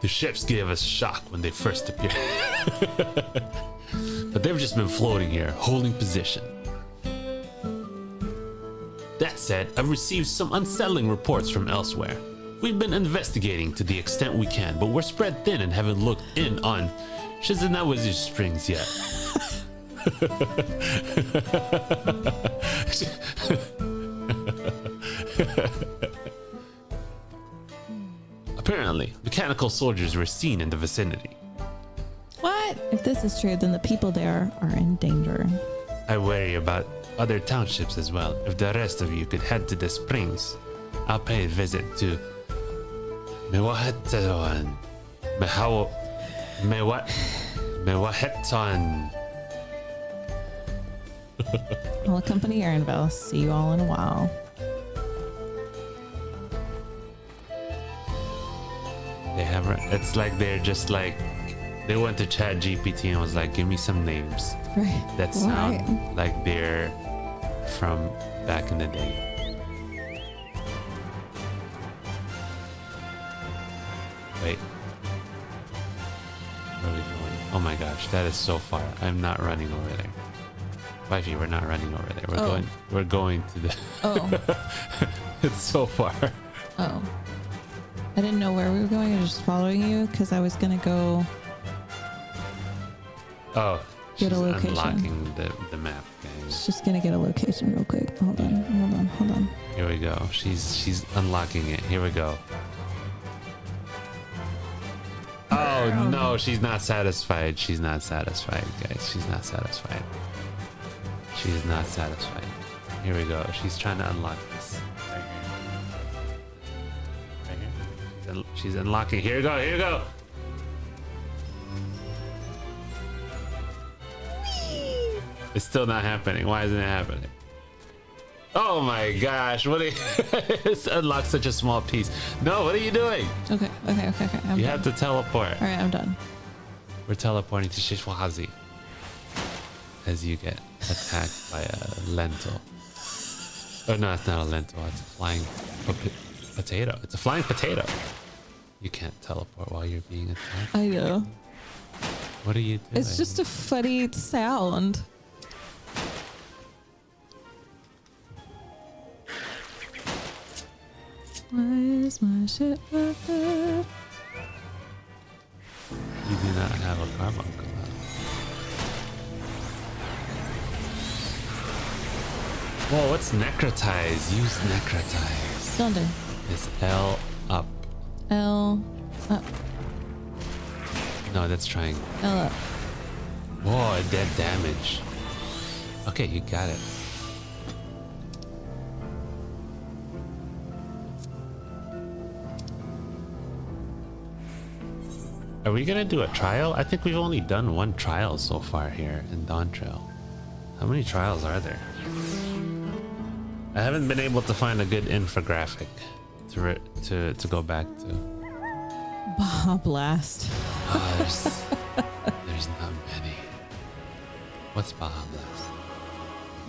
The ships gave us shock when they first appeared. But they've just been floating here, holding position. That said, I've received some unsettling reports from elsewhere. We've been investigating to the extent we can, but we're spread thin and haven't looked in on Shizunawa's Springs yet. Apparently, mechanical soldiers were seen in the vicinity. What? If this is true, then the people there are in danger. I worry about other townships as well. If the rest of you could head to the springs, I'll pay a visit to Mewahetan. Mewahetan. I'll accompany Aaronville. See you all in a while. They haven't. It's like they're just like they went to Chat GPT and was like, "Give me some names Right. that sound like they're from back in the day." Wait, where are we going? Oh my gosh, that is so far. I'm not running over there. Wifey, we're not running over there. We're going to the. Oh. It's so far. Oh. I didn't know where we were going. I was just following you because I was going to go Oh, get she's a location. unlocking the map, guys. Just going to get a location real quick. Hold on. Here we go. She's unlocking it. Here we go. Oh no, she's not satisfied. She's not satisfied, guys. She's not satisfied. She's not satisfied. Here we go. She's trying to unlock this. Right here. She's unlocking. Here we go. Here we go. It's still not happening. Why isn't it happening? Oh my gosh. What are you... It's unlocked such a small piece. No, what are you doing? Okay. You have to teleport. All right, I'm done. We're teleporting to Shishwahazi as you get attacked by a lentil. Oh no, it's not a lentil. It's a flying potato. It's a flying potato. You can't teleport while you're being attacked. I know. What are you doing? It's just a funny sound. Why is my shit fucked up? You do not have a carbuncle. Whoa, what's necrotize? Use necrotize. Donde? It's L up. L up. No, that's trying. L up. Whoa, dead damage. Okay, you got it. Are we gonna do a trial? I think we've only done one trial so far here in Dawntrail. How many trials are there? I haven't been able to find a good infographic to go back to. Baja Blast. Oh, there's not many. What's Baja Blast?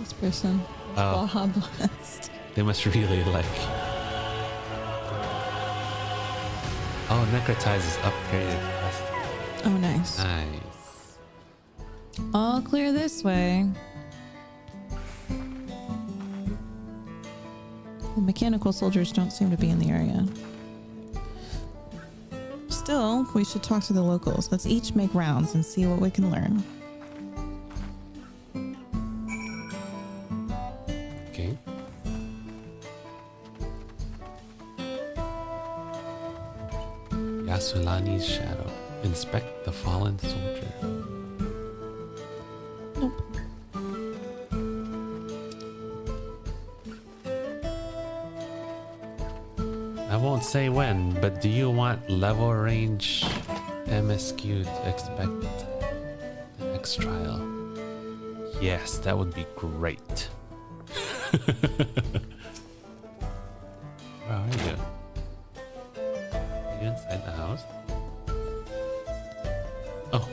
This person. Oh. Baja Blast. They must really like. Oh, necrotize is upgraded. Oh, nice. Nice. All clear this way. The mechanical soldiers don't seem to be in the area. Still, we should talk to the locals. Let's each make rounds and see what we can learn. Okay. Yasulani's shadow. Inspect the fallen soldier. Nope. I won't say when, but do you want level range MSQ to expect the next trial? Yes, that would be great. Where are you? Are you inside the house? Oh.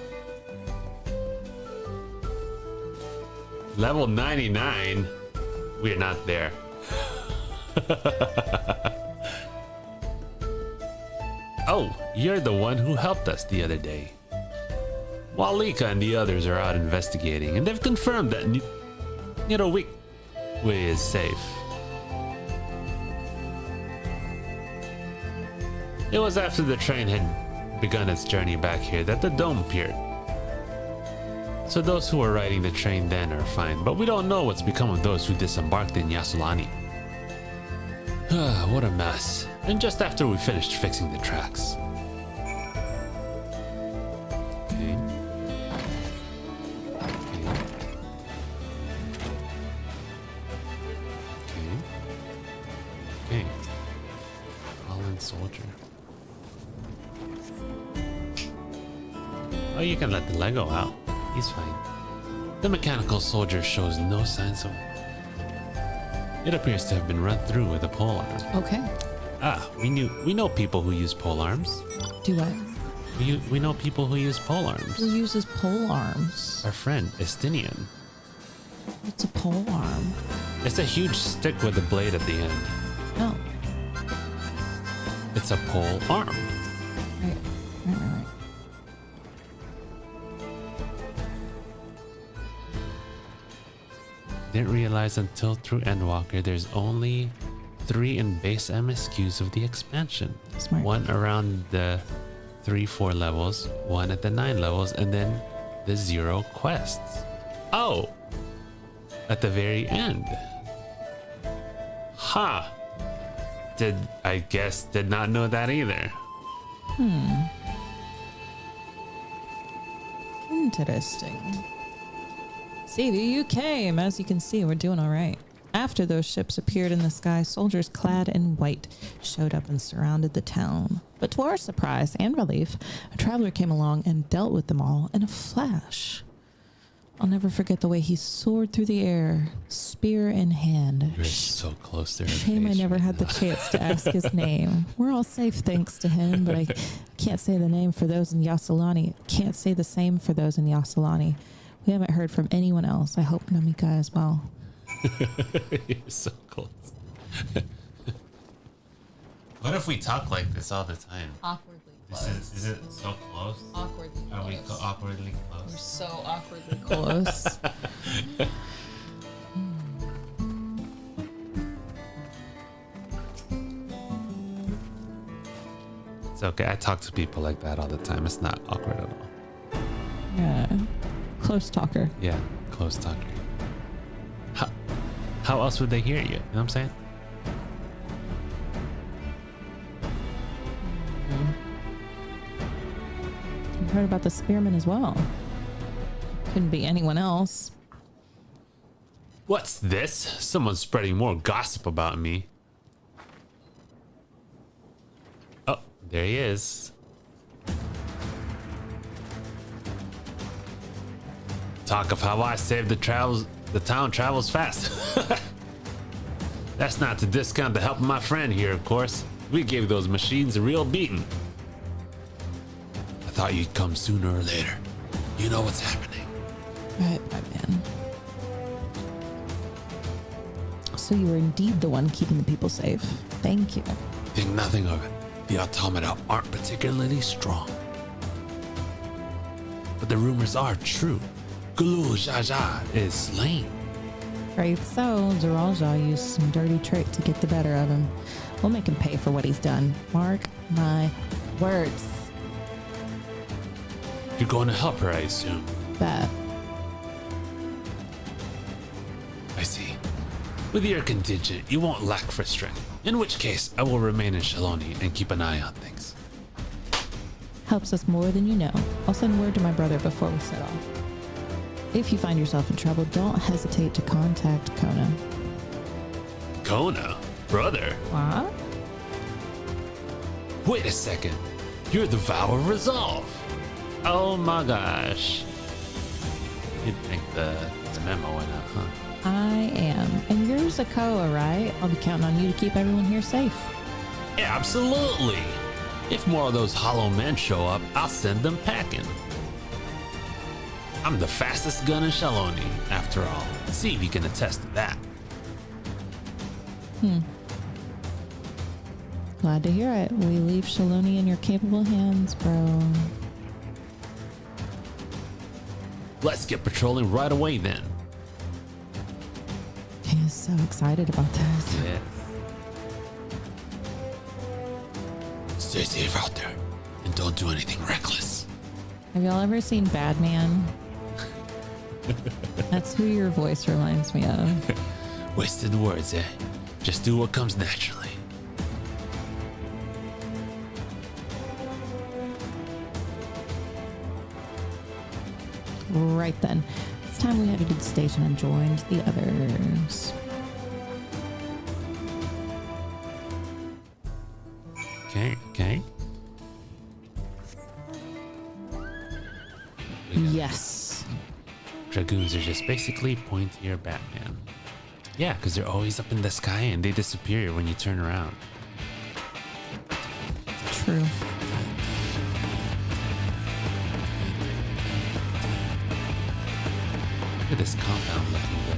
Level 99? We're not there. Oh, you're the one who helped us the other day. Walika and the others are out investigating, and they've confirmed that Nirowik is safe. It was after the train had begun its journey back here that the dome appeared. So those who were riding the train then are fine, but we don't know what's become of those who disembarked in Yasulani. What a mess. And just after we finished fixing the tracks. Okay. Okay. Fallen soldier. Oh, you can let the Lego out. He's fine. The mechanical soldier shows no signs of... It appears to have been run through with a polearm. Okay. Ah, we know people who use polearms. Do what? We know people who use polearms. Who uses pole arms? Our friend Estinian. What's a pole arm? It's a huge stick with a blade at the end. Oh. It's a pole arm. Right. Didn't realize until through Endwalker there's only 3 in base MSQs of the expansion. Smart. 1 around the 3-4 levels, 1 at the 9 levels, and then the 0 quests. Oh! At the very end. Ha! Did not know that either. Interesting. CV, you came. As you can see, we're doing all right. After those ships appeared in the sky, soldiers clad in white showed up and surrounded the town. But to our surprise and relief, a traveler came along and dealt with them all in a flash. I'll never forget the way he soared through the air, spear in hand. You're so close to her Shame I face never right had the now. chance to ask his name. We're all safe thanks to him, but I can't say the name for those in Yasulani. Can't say the same for those in Yasulani. We haven't heard from anyone else. I hope Namika as well. You're so close. What if we talk like this all the time? Awkwardly Is it so close? Awkwardly Are we awkwardly We're close? so awkwardly close. It's okay. I talk to people like that all the time. It's not awkward at all. Yeah. Close talker. Yeah, close talking. How else would they hear you? You know what I'm saying? I've heard about the spearman as well. Couldn't be anyone else. What's this? Someone's spreading more gossip about me. Oh, there he is. Talk of how I saved the town travels fast. That's not to discount the help of my friend here, of course. We gave those machines a real beating. I thought you'd come sooner or later. You know what's happening. Right, my man. So you were indeed the one keeping the people safe. Thank you. Think nothing of it. The automata aren't particularly strong. But the rumors are true. Gulu Jaja is slain. Right, so Zeralja used some dirty trick to get the better of him. We'll make him pay for what he's done. Mark my words. You're going to help her, I assume. Bet. I see. With your contingent, you won't lack for strength. In which case, I will remain in Shaloni and keep an eye on things. Helps us more than you know. I'll send word to my brother before we set off. If you find yourself in trouble, don't hesitate to contact Kona. Kona? Brother? What? Wait a second. You're the Vow of Resolve. Oh my gosh. You'd think the memo went out, huh? I am. And you're Zakoa, right? I'll be counting on you to keep everyone here safe. Absolutely. If more of those hollow men show up, I'll send them packing. I'm the fastest gun in Shaloni, after all. See if you can attest to that. Glad to hear it. We leave Shaloni in your capable hands, bro. Let's get patrolling right away then. He is so excited about this. Yeah. Stay safe out there and don't do anything reckless. Have y'all ever seen Bad Man? That's who your voice reminds me of. Wasted words, eh? Just do what comes naturally. Right then. It's time we headed to the station and joined the others. Okay. Yes. Dragoons are just basically pointier Batman. Yeah, because they're always up in the sky and they disappear when you turn around. True. Look at this compound looking good.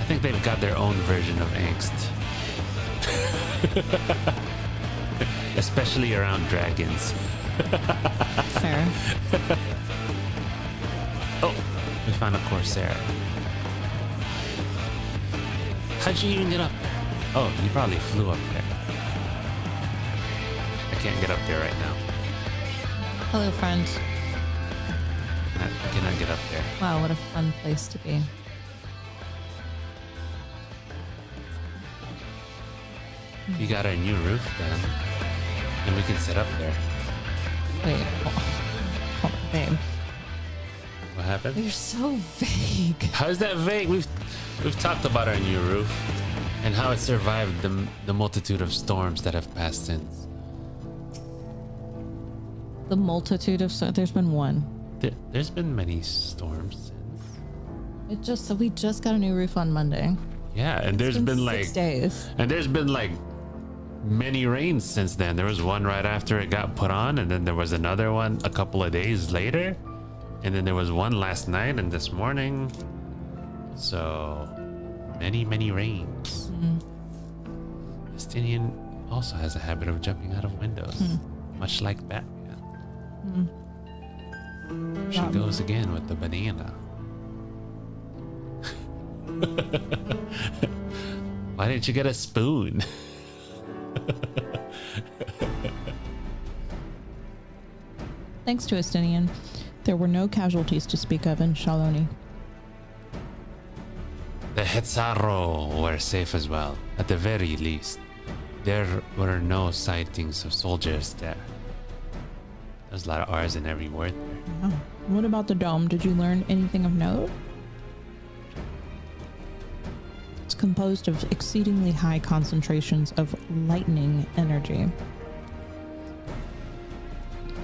I think they've got their own version of angst. Especially around dragons. Fair. Oh, we found a Corsair. How'd you even get up there? Oh, you probably flew up there. I can't get up there right now. Hello, friend. I cannot get up there. Wow, what a fun place to be. You got a new roof then, and we can set up there. Wait. Hold on, babe. What happened? You're so vague. How is that vague? We've talked about our new roof and how it survived the multitude of storms that have passed since. The multitude of... there's been one. There's been many storms since. We just got a new roof on Monday. Yeah, and there's been like 6 days. And there's been like many rains since then. There was one right after it got put on, and then there was another one a couple of days later, and then there was one last night and this morning. So many rains. Justinian also has a habit of jumping out of windows, much like Batman. She goes again with the banana. Why didn't you get a spoon? Thanks to Estinian, there were no casualties to speak of in Shaloni. The Hetzaro were safe as well, at the very least. There were no sightings of soldiers there. There's a lot of R's in every word there. Oh. What about the dome? Did you learn anything of note? It's composed of exceedingly high concentrations of lightning energy.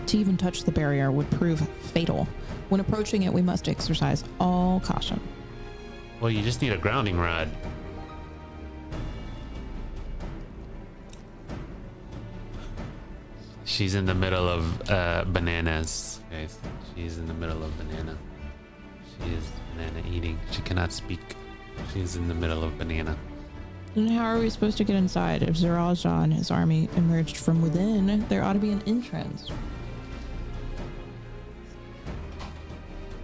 To even touch the barrier would prove fatal. When approaching it, we must exercise all caution. Well, you just need a grounding rod. She's in the middle of bananas, guys. She's in the middle of banana. She is banana eating. She cannot speak. She's in the middle of banana. And how are we supposed to get inside? If Zaraja and his army emerged from within, there ought to be an entrance.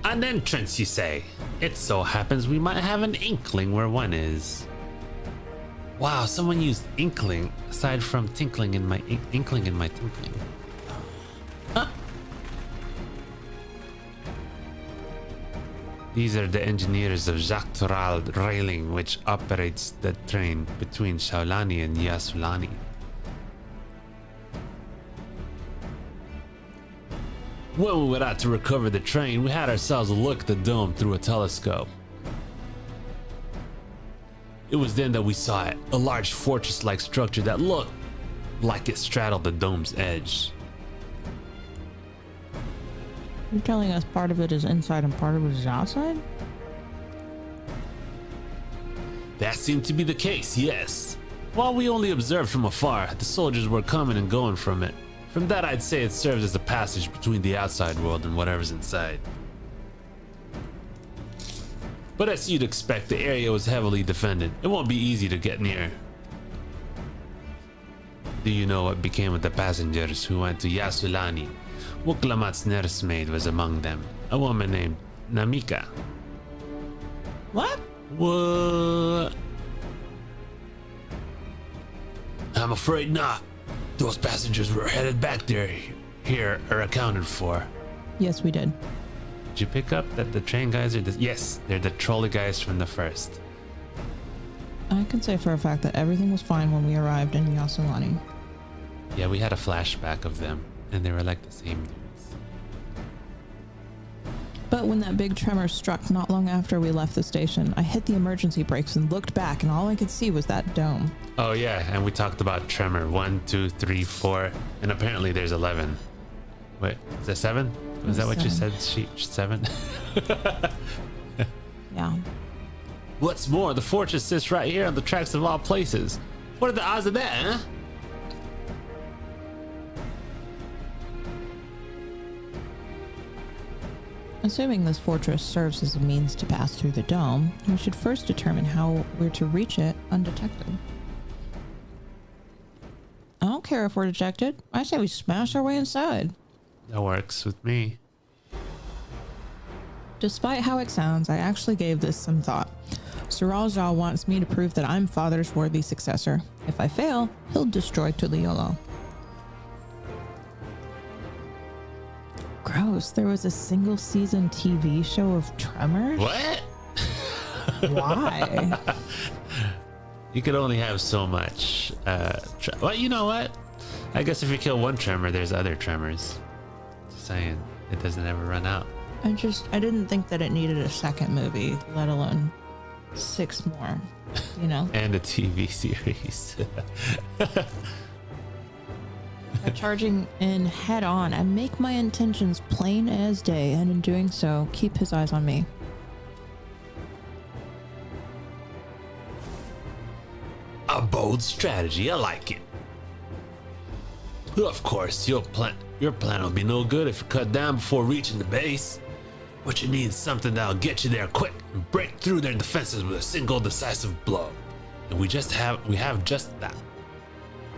An entrance, you say? It so happens we might have an inkling where one is. Wow, someone used inkling aside from tinkling in my inkling in my tinkling. Huh? These are the engineers of Dawntrail railing, which operates the train between Shaolani and Yasulani. When we went out to recover the train, we had ourselves a look at the dome through a telescope. It was then that we saw it, a large fortress-like structure that looked like it straddled the dome's edge. You're telling us part of it is inside and part of it is outside? That seemed to be the case, yes. While we only observed from afar, the soldiers were coming and going from it. From that, I'd say it serves as a passage between the outside world and whatever's inside. But as you'd expect, the area was heavily defended. It won't be easy to get near. Do you know what became of the passengers who went to Yasulani? Wuklamat's nursemaid was among them, a woman named Namika. What? What? I'm afraid not. Those passengers were headed back there. Here are accounted for. Yes, we did. Did you pick up that the train guys are yes, they're the trolley guys from the first. I can say for a fact that everything was fine when we arrived in Yasulani. Yeah, we had a flashback of them, and they were like the same dudes. But when that big tremor struck not long after we left the station, I hit the emergency brakes and looked back, and all I could see was that dome. Oh yeah, and we talked about tremor 1, 2, 3, 4, and apparently there's 11. Wait, is that 7? Was that what you said? 7? Yeah. What's more, the fortress sits right here on the tracks of all places. What are the odds of that, huh? Assuming this fortress serves as a means to pass through the dome, we should first determine how we're to reach it undetected. I don't care if we're detected. I say we smash our way inside. That works with me. Despite how it sounds, I actually gave this some thought. Sirajah wants me to prove that I'm Father's worthy successor. If I fail, he'll destroy Tuliolo. Gross, there was a single season TV show of Tremors? What? Why? You could only have so much. Well, you know what? I guess if you kill one tremor, there's other tremors. Just saying, it doesn't ever run out. I didn't think that it needed a second movie, let alone 6 more, you know? And a TV series. By charging in head on, I make my intentions plain as day, and in doing so, keep his eyes on me. A bold strategy, I like it. Of course, your plan will be no good if you're cut down before reaching the base. What you need is something that'll get you there quick and break through their defenses with a single decisive blow. And we have just that.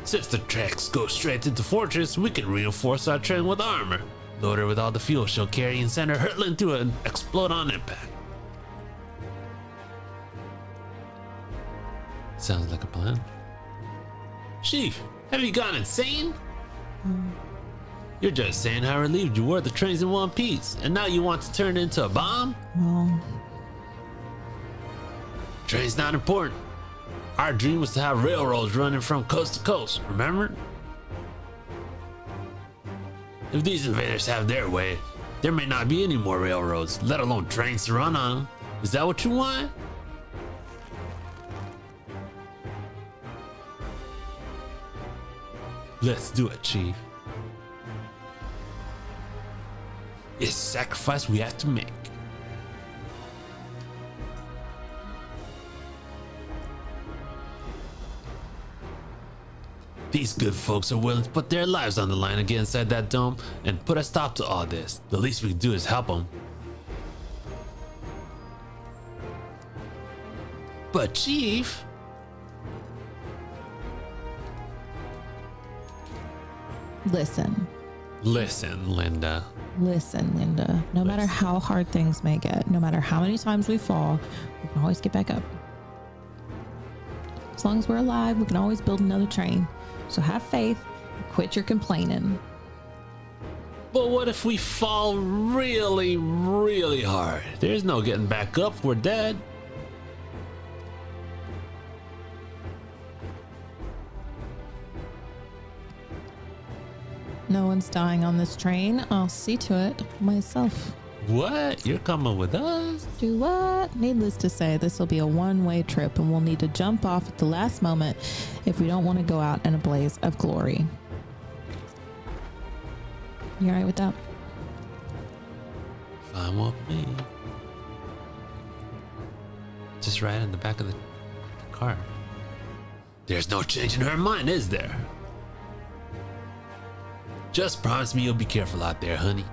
Since the tracks go straight into the fortress, we can reinforce our train with armor, load her with all the fuel she'll carry and send her hurtling through it and explode on impact. Sounds like a plan. Chief, have you gone insane? You're just saying how relieved you were the train's in one piece, and now you want to turn it into a bomb? Well, Train's not important. Our dream was to have railroads running from coast to coast, remember? If these invaders have their way, there may not be any more railroads, let alone trains to run on them. Is that what you want? Let's do it, Chief. It's a sacrifice we have to make. These good folks are willing to put their lives on the line to get inside that dome and put a stop to all this. The least we can do is help them. But Chief... listen. Listen, Linda. Listen, Linda. No matter how hard things may get, no matter how many times we fall, we can always get back up. As long as we're alive, we can always build another train. So have faith and quit your complaining. But what if we fall really, really hard? There's no getting back up if we're dead. No one's dying on this train. I'll see to it myself. What? You're coming with us? Do what? Needless to say, this will be a one-way trip and we'll need to jump off at the last moment if we don't want to go out in a blaze of glory. You alright with that? Fine with me. Just right in the back of the car. There's no changing her mind, is there? Just promise me you'll be careful out there, honey.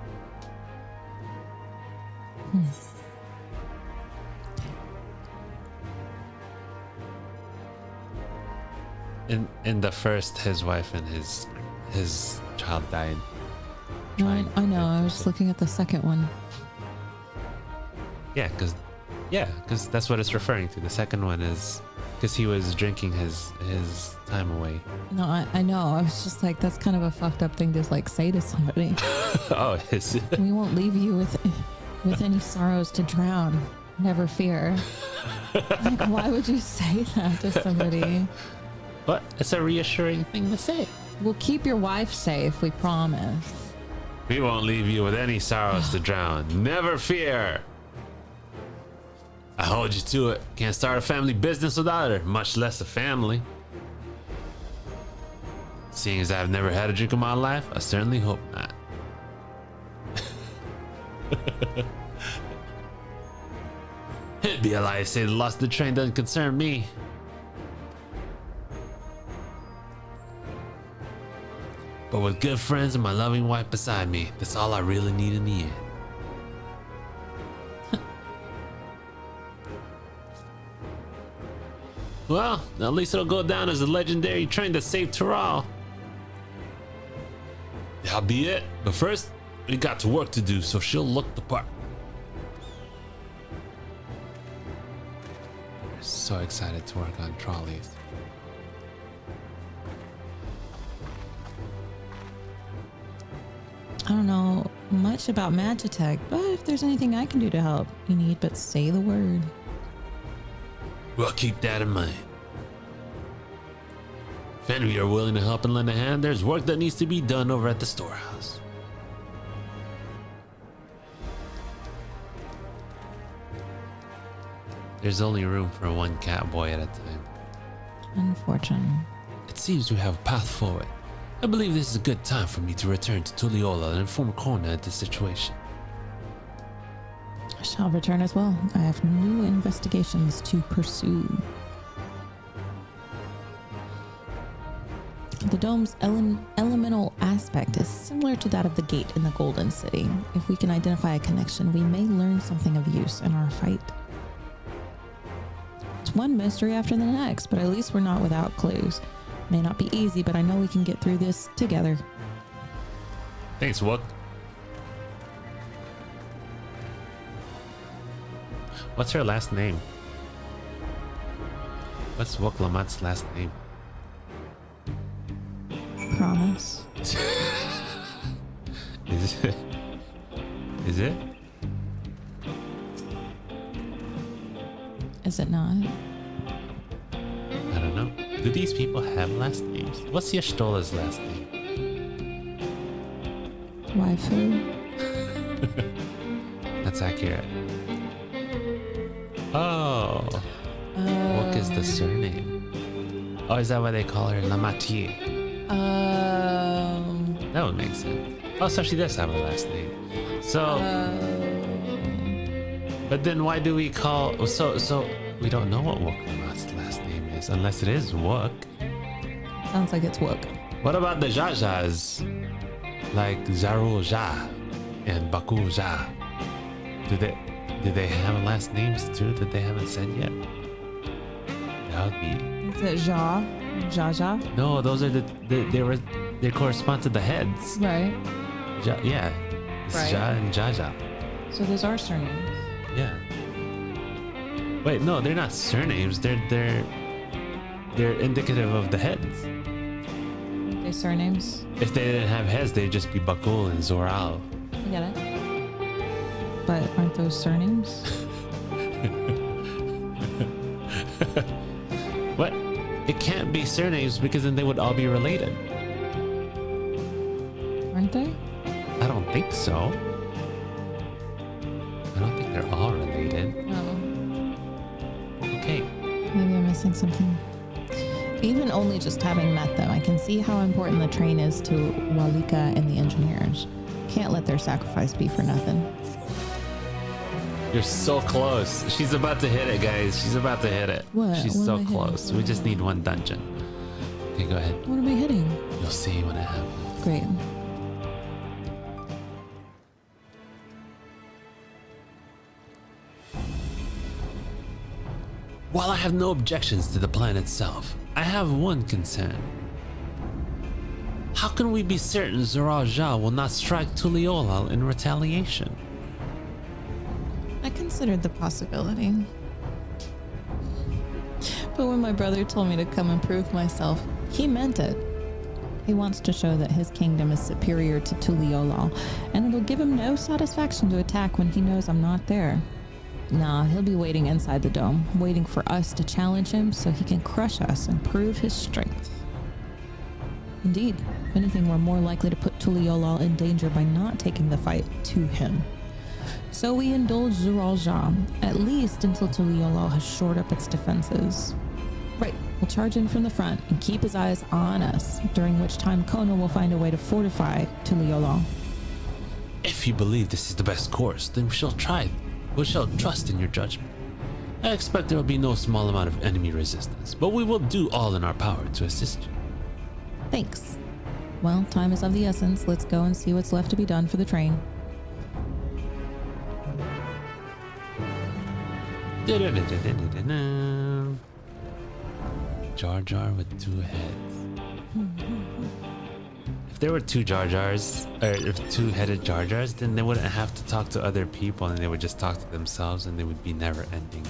In the first, his wife and his child died. No, I know. I was looking at the second one. Yeah, because that's what it's referring to. The second one is because he was drinking his time away. No, I know. I was just like, that's kind of a fucked up thing to like say to somebody. Oh, is it? We won't leave you with any sorrows to drown. Never fear. Like, why would you say that to somebody? But it's a reassuring thing to say. We'll keep your wife safe, we promise. We won't leave you with any sorrows to drown. Never fear. I hold you to it. Can't start a family business without her, much less a family. Seeing as I've never had a drink in my life, I certainly hope not. It'd be a lie to say the loss of the train doesn't concern me. But with good friends and my loving wife beside me, that's all I really need in the end. Well, at least it'll go down as a legendary train that saved Terral. That'll be it. But first, we got to work to do, so she'll look the part. We're so excited to work on trolleys. I don't know much about Magitech, but if there's anything I can do to help, you need but say the word. We'll keep that in mind. If any of you are willing to help and lend a hand, there's work that needs to be done over at the storehouse. There's only room for one cat boy at a time. Unfortunate. It seems we have a path forward. I believe this is a good time for me to return to Tuliola and inform Corna of the situation. I shall return as well. I have new investigations to pursue. The dome's elemental aspect is similar to that of the gate in the Golden City. If we can identify a connection, we may learn something of use in our fight. It's one mystery after the next, but at least we're not without clues. May not be easy, but I know we can get through this together. Thanks, Wook. What's her last name? What's Woklamat's last name? Promise. Is it? Is it? Is it not? I don't know. Do these people have last names? What's Yashtola's last name? Waifu? That's accurate. Oh. What is the surname? Oh, is that why they call her La Matier? That would make sense. Oh, so she does have a last name. So, but then why do we call? So we don't know what Woklamat's last name is, unless it is Wook. Sounds like it's Wook. What about the Jajas? Like Zaru Ja and Baku Ja. Do they have last names too that they haven't said yet? That would be. Is it Ja? Jaja? No, those are they correspond to the heads. Right. Yeah. It's Right. Ja and Jaja. So those are surnames. Yeah. Wait, no, they're not surnames. They're indicative of the heads. They surnames? If they didn't have heads, they'd just be Bakul and Zoral. I get it. But aren't those surnames? What? It can't be surnames because then they would all be related. Aren't they? I don't think so. I don't think they're all related. No. Okay. Maybe I'm missing something. Even only just having met them, I can see how important the train is to Walika and the engineers. Can't let their sacrifice be for nothing. You're so close. She's about to hit it, guys. She's about to hit it. What? She's What so am I hitting? close. We just need one dungeon. Okay, go ahead. What am I hitting? You'll see when it happens. Great. While I have no objections to the plan itself, I have one concern. How can we be certain Zaraja will not strike Tuliolal in retaliation? I considered the possibility. But when my brother told me to come and prove myself, he meant it. He wants to show that his kingdom is superior to Tuliolal, and it'll give him no satisfaction to attack when he knows I'm not there. Nah, he'll be waiting inside the dome, waiting for us to challenge him so he can crush us and prove his strength. Indeed, if anything, we're more likely to put Tuliolal in danger by not taking the fight to him. So we indulge Zuralja, at least until Tuliolal has shored up its defenses. Right, we'll charge in from the front and keep his eyes on us, during which time Kona will find a way to fortify Tuliolal. If you believe this is the best course, then we shall try. We shall trust in your judgment. I expect there will be no small amount of enemy resistance, but we will do all in our power to assist you. Thanks. Well, time is of the essence. Let's go and see what's left to be done for the train. Jar Jar with two heads. If there were two Jar Jars, or if two-headed Jar Jars, then they wouldn't have to talk to other people and they would just talk to themselves and they would be never ending.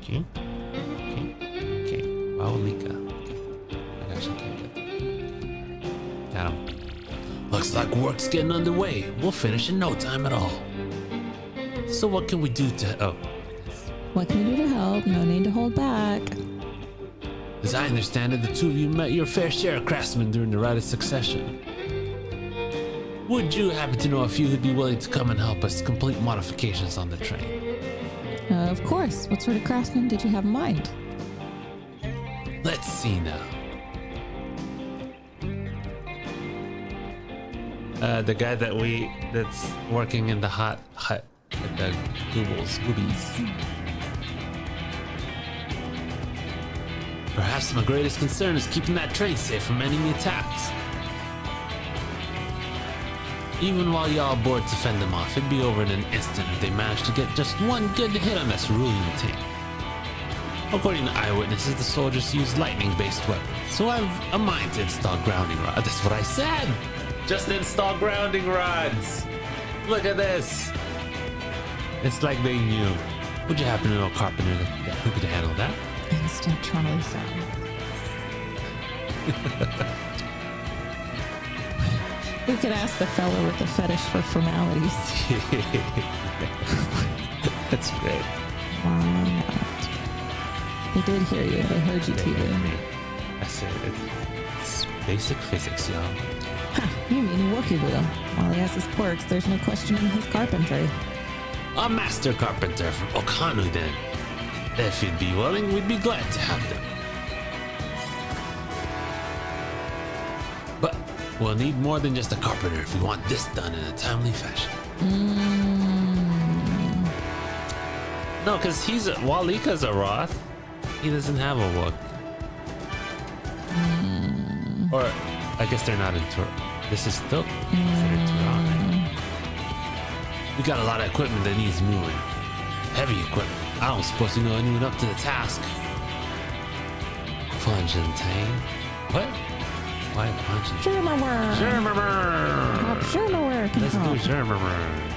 Okay. Waolika. Okay. I actually can't get that. Got him. Looks like work's getting underway. We'll finish in no time at all. So what can we do to... Oh. What can we do to help? No need to hold back. As I understand it, the two of you met your fair share of craftsmen during the Rite of Succession. Would you happen to know a few who'd be willing to come and help us complete modifications on the train? Of course. What sort of craftsman did you have in mind? Let's see now. The guy that's working in the hot hut with the goobies. Perhaps my greatest concern is keeping that train safe from enemy attacks. Even while y'all board to fend them off, it'd be over in an instant if they managed to get just one good hit on this ruling tank. According to eyewitnesses, the soldiers used lightning-based weapons, so I've a mind to install grounding rods. That's what I said! Just install grounding rods! Look at this! It's like they knew. Would you happen to know a carpenter who could handle that? Instant Charlie sound. We could ask the fella with the fetish for formalities. That's great. Why not? They did hear you. They heard you, TV. I said it's basic physics, y'all. Ha, you mean Wookie Wheel. While he has his quirks, there's no questioning his carpentry. A master carpenter from Okanu, then. If you'd be willing, we'd be glad to have them. But we'll need more than just a carpenter if we want this done in a timely fashion. No, because Walika's a Roth. He doesn't have a Wook. Or, I guess they're not in Tur. This is still considered Turan. We got a lot of equipment that needs moving. Heavy equipment. I don't suppose you know anyone up to the task. Fontaine. What? Why Fontaine? Shermerwer. Shermerwer. Shermerwer can Let's help. do Shermerwer.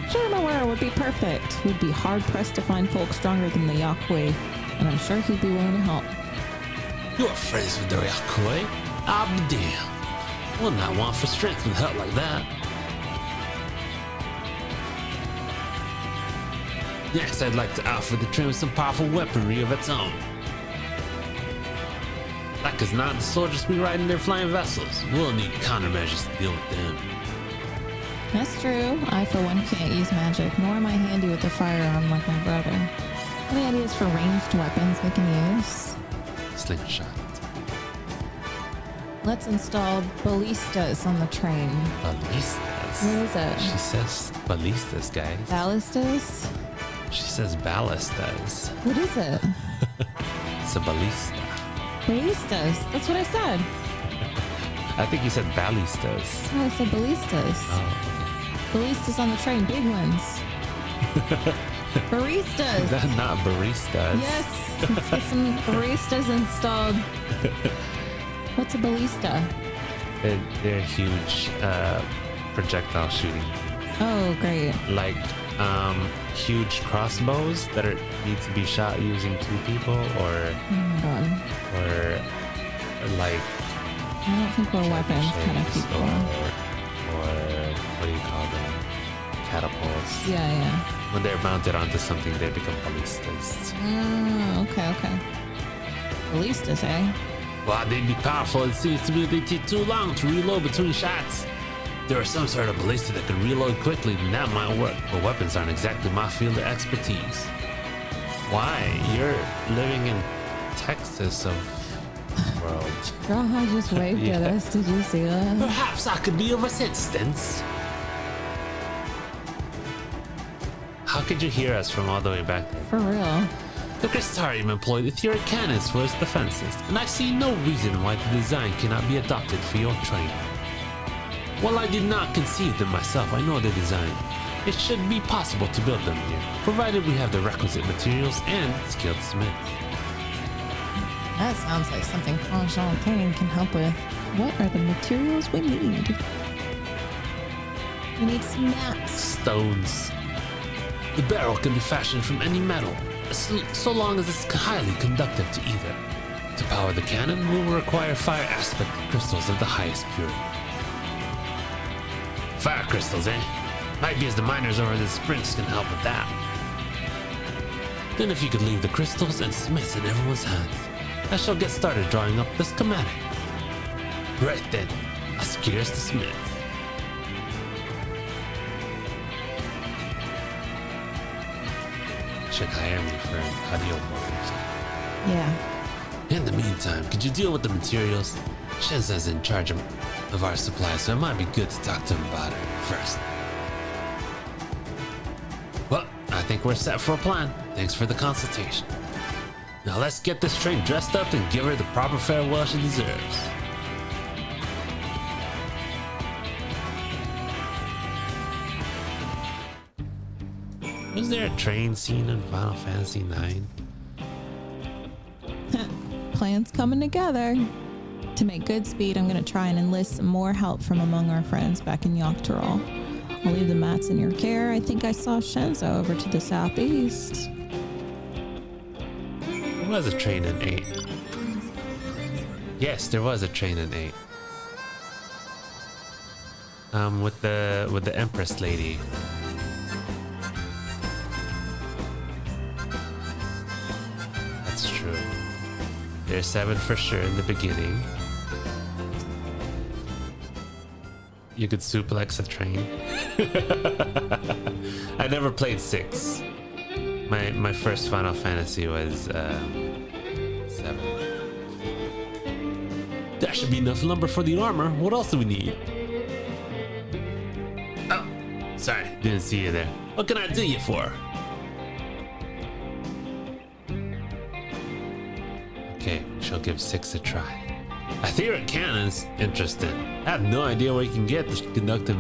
Shermerwer would be perfect. We'd be hard pressed to find folk stronger than the Yakwe, and I'm sure he'd be willing to help. You're friends with the Yakoi? I'll be damned. We'll not want for strength with help like that. Next, I'd like to offer the train with some powerful weaponry of its own. Like as not, the soldiers be riding their flying vessels. We'll need countermeasures to deal with them. That's true. I, for one, can't use magic, nor am I handy with a firearm like my brother. Any ideas for ranged weapons we can use? Slingshot. Let's install ballistas on the train. Ballistas? What is it? She says ballistas, guys. Ballistas? She says ballistas. What is it? It's a ballista. Ballistas. That's what I said. I think you said ballistas. No, I said ballistas. Oh, Ballistas on the train. Big ones. Baristas. not baristas. Yes. Let's get some baristas installed. What's a ballista? They're huge projectile shooting. Oh, great. Like huge crossbows that need to be shot using two people, or Oh my god. like I don't think we're weapons kind of shapes, people. or what do you call them? Catapults. Yeah. When they're mounted onto something, they become ballistas. Okay. Ballistas, eh? While they'd be powerful, it seems to me they take too long to reload between shots. If there was some sort of ballista that could reload quickly, then that might work, but weapons aren't exactly my field of expertise. Why? You're living in Texas of the world. Raha just waved at us. Did you see that? Perhaps I could be of assistance. How could you hear us from all the way back there? For real. The Crystarium employed etheric cannons for its defenses, and I see no reason why the design cannot be adopted for your train. While I did not conceive them myself, I know the design. It should be possible to build them here, provided we have the requisite materials and skilled smiths. That sounds like something Fontaine can help with. What are the materials we need? We need some mats. Stones. The barrel can be fashioned from any metal, so long as it's highly conductive to either. To power the cannon, we will require fire aspect crystals of the highest purity. Fire crystals, eh? Might be as the miners over the springs can help with that. Then if you could leave the crystals and smiths in everyone's hands, I shall get started drawing up the schematic. Right then, I'll secure us the smiths. Should hire me for an audio book or something. Yeah. In the meantime, could you deal with the materials? Shensen's in charge of our supplies, so it might be good to talk to him about it first. Well, I think we're set for a plan. Thanks for the consultation. Now let's get this train dressed up and give her the proper farewell she deserves. Was there a train scene in Final Fantasy IX? Plans coming together. To make good speed, I'm going to try and enlist some more help from among our friends back in Dawntrail. I'll leave the mats in your care. I think I saw Shenzo over to the southeast. There was a train in 8. Yes, there was a train in 8. With the Empress lady. That's true. There's 7 for sure in the beginning. You could suplex a train. I never played 6. My first Final Fantasy was 7. That should be enough lumber for the armor. What else do we need? Oh, sorry, didn't see you there. What can I do you for? Okay, she'll give 6 a try. Etheric cannon's interesting. I have no idea where you can get this conductive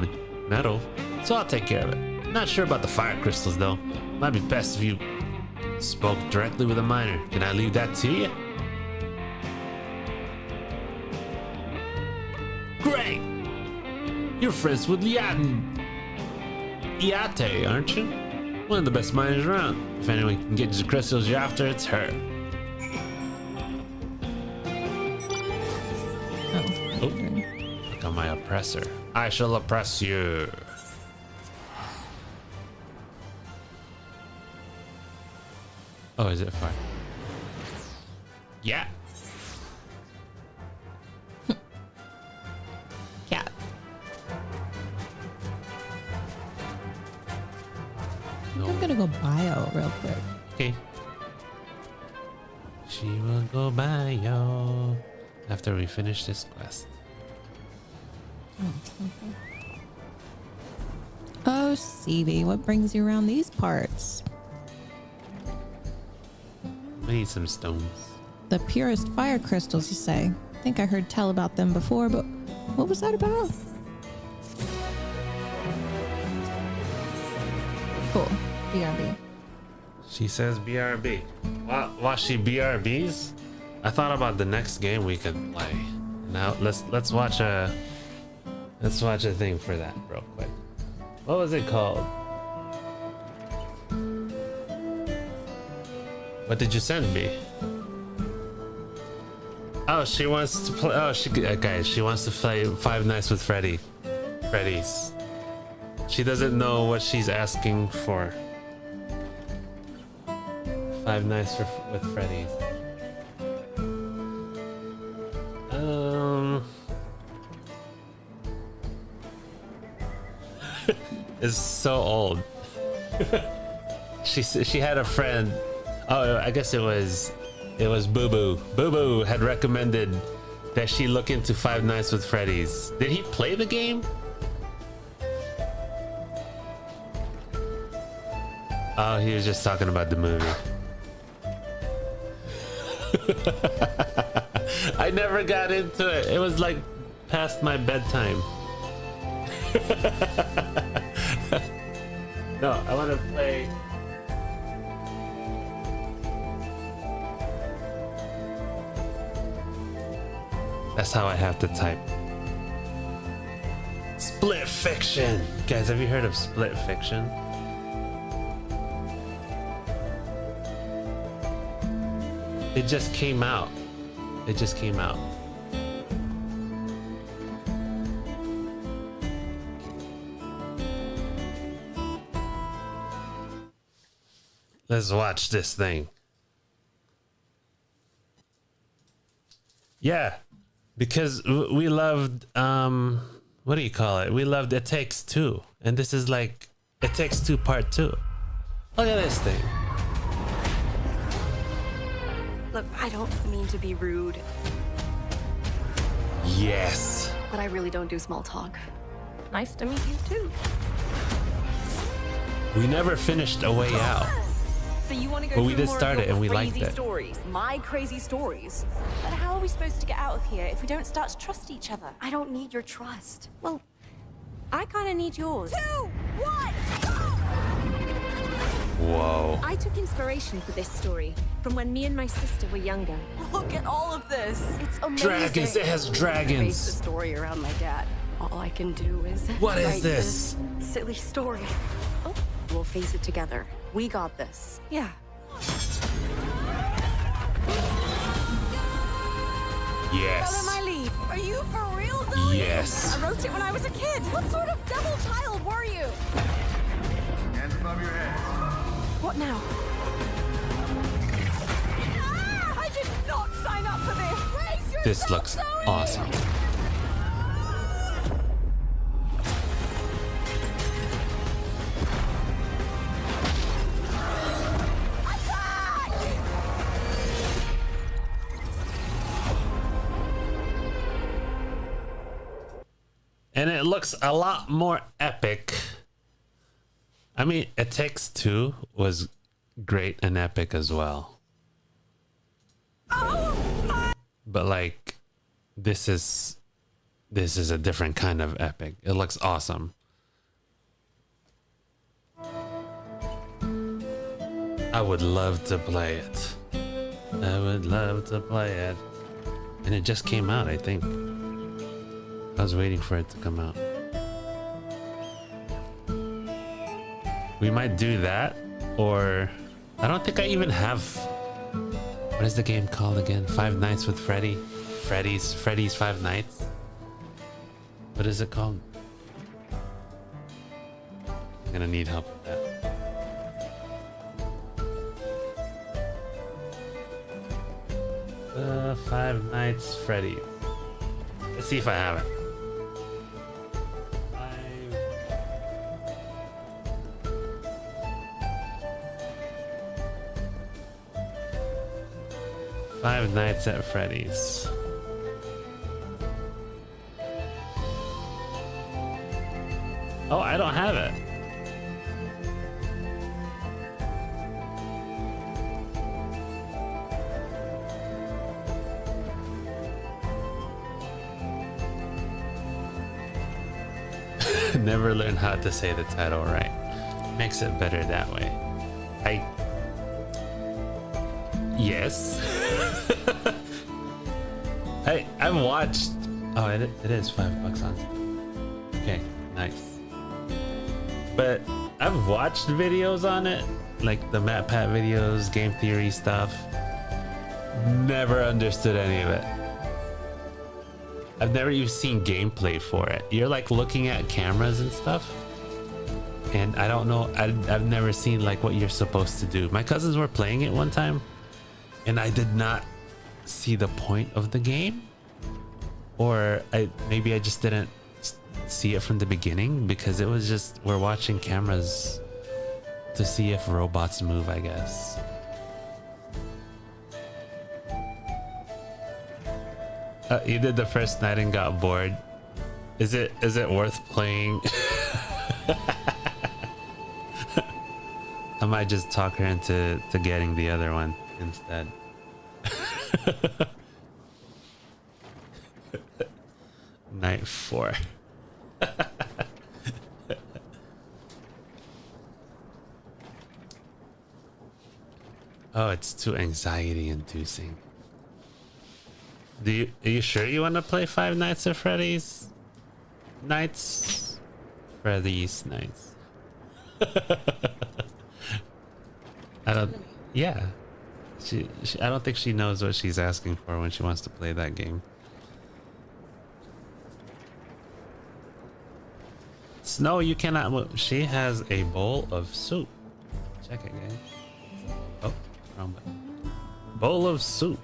metal, so I'll take care of it. Not sure about the fire crystals though. Might be best if you spoke directly with a miner. Can I leave that to you? Great! You're friends with Iate, aren't you? One of the best miners around. If anyone can get you the crystals you're after, it's her. Oh, look on my oppressor. I shall oppress you. Oh, is it fire? Yeah. Cat. No. I'm gonna go bio real quick. Okay. She will go bio after we finish this quest. Oh, Stevie, what brings you around these parts? I need some stones. The purest fire crystals, you say? I think I heard tell about them before, but what was that about? Cool. BRB. She says BRB. While she BRBs, I thought about the next game we could play. Now let's watch a thing for that real quick. What was it called? What did you send me? Oh, she wants to play. Oh, she wants to play Five Nights with Freddy's. She doesn't know what she's asking for. Five Nights with Freddy's. It's so old. She had a friend. Oh, I guess it was Boo Boo. Boo Boo had recommended that she look into Five Nights with Freddy's. Did he play the game? Oh, he was just talking about the movie. I never got into it. It was like past my bedtime. No, I want to play. That's how I have to type. Split Fiction. Guys, have you heard of Split Fiction? It just came out. It just came out. Let's watch this thing. Yeah, because we loved, what do you call it? We loved It Takes Two. And this is like It Takes Two Part 2. Look at this thing. Look, I don't mean to be rude, Yes. but I really don't do small talk. Nice to meet you too. We never finished A Way Out. So you want to go But we through did more start of it your and we liked crazy it. stories, my crazy stories. But how are we supposed to get out of here if we don't start to trust each other? I don't need your trust. Well, I kind of need yours. 2, 1, go! Whoa. I took inspiration for this story from when me and my sister were younger. Look at all of this. It's amazing. Dragons. It has Base the dragons. story around my dad. All I can do is What is write this? silly story. Oh, we'll face it together. We got this. Yeah. Follow Yes. my lead. Are you for real, Zoe? Yes. I wrote it when I was a kid. What sort of double child were you? Hands above your head. What now? Ah, I did not sign up for this. Brace yourself, This looks Zoe. awesome. And it looks a lot more epic. I mean, It Takes Two was great and epic as well. But like, this is a different kind of epic. It looks awesome. I would love to play it. I would love to play it. And it just came out, I think. I was waiting for it to come out. We might do that, or I don't think I even have. What is the game called again? Five Nights with Freddy? Freddy's Five Nights? What is it called? I'm gonna need help with that. Five Nights Freddy. Let's see if I have it. Five Nights at Freddy's. Oh, I don't have it. Never learn how to say the title right. Makes it better that way. Yes. I've watched. Oh, it is $5 on. Okay, nice. But I've watched videos on it, like the Matt Pat videos, game theory stuff. Never understood any of it. I've never even seen gameplay for it. You're like looking at cameras and stuff, and I don't know. I've never seen like what you're supposed to do. My cousins were playing it one time, and I did not see the point of the game, or maybe I just didn't see it from the beginning, because it was just we're watching cameras to see if robots move, I guess. You did the first night and got bored. Is it worth playing? I might just talk her into getting the other one instead. Night 4. Oh, it's too anxiety inducing. Are you sure you want to play Five Nights at Freddy's Nights? Freddy's Nights. Yeah. She I don't think she knows what she's asking for when she wants to play that game. Snow, you cannot move. She has a bowl of soup. Check it, guys. Oh, wrong button. Bowl of soup.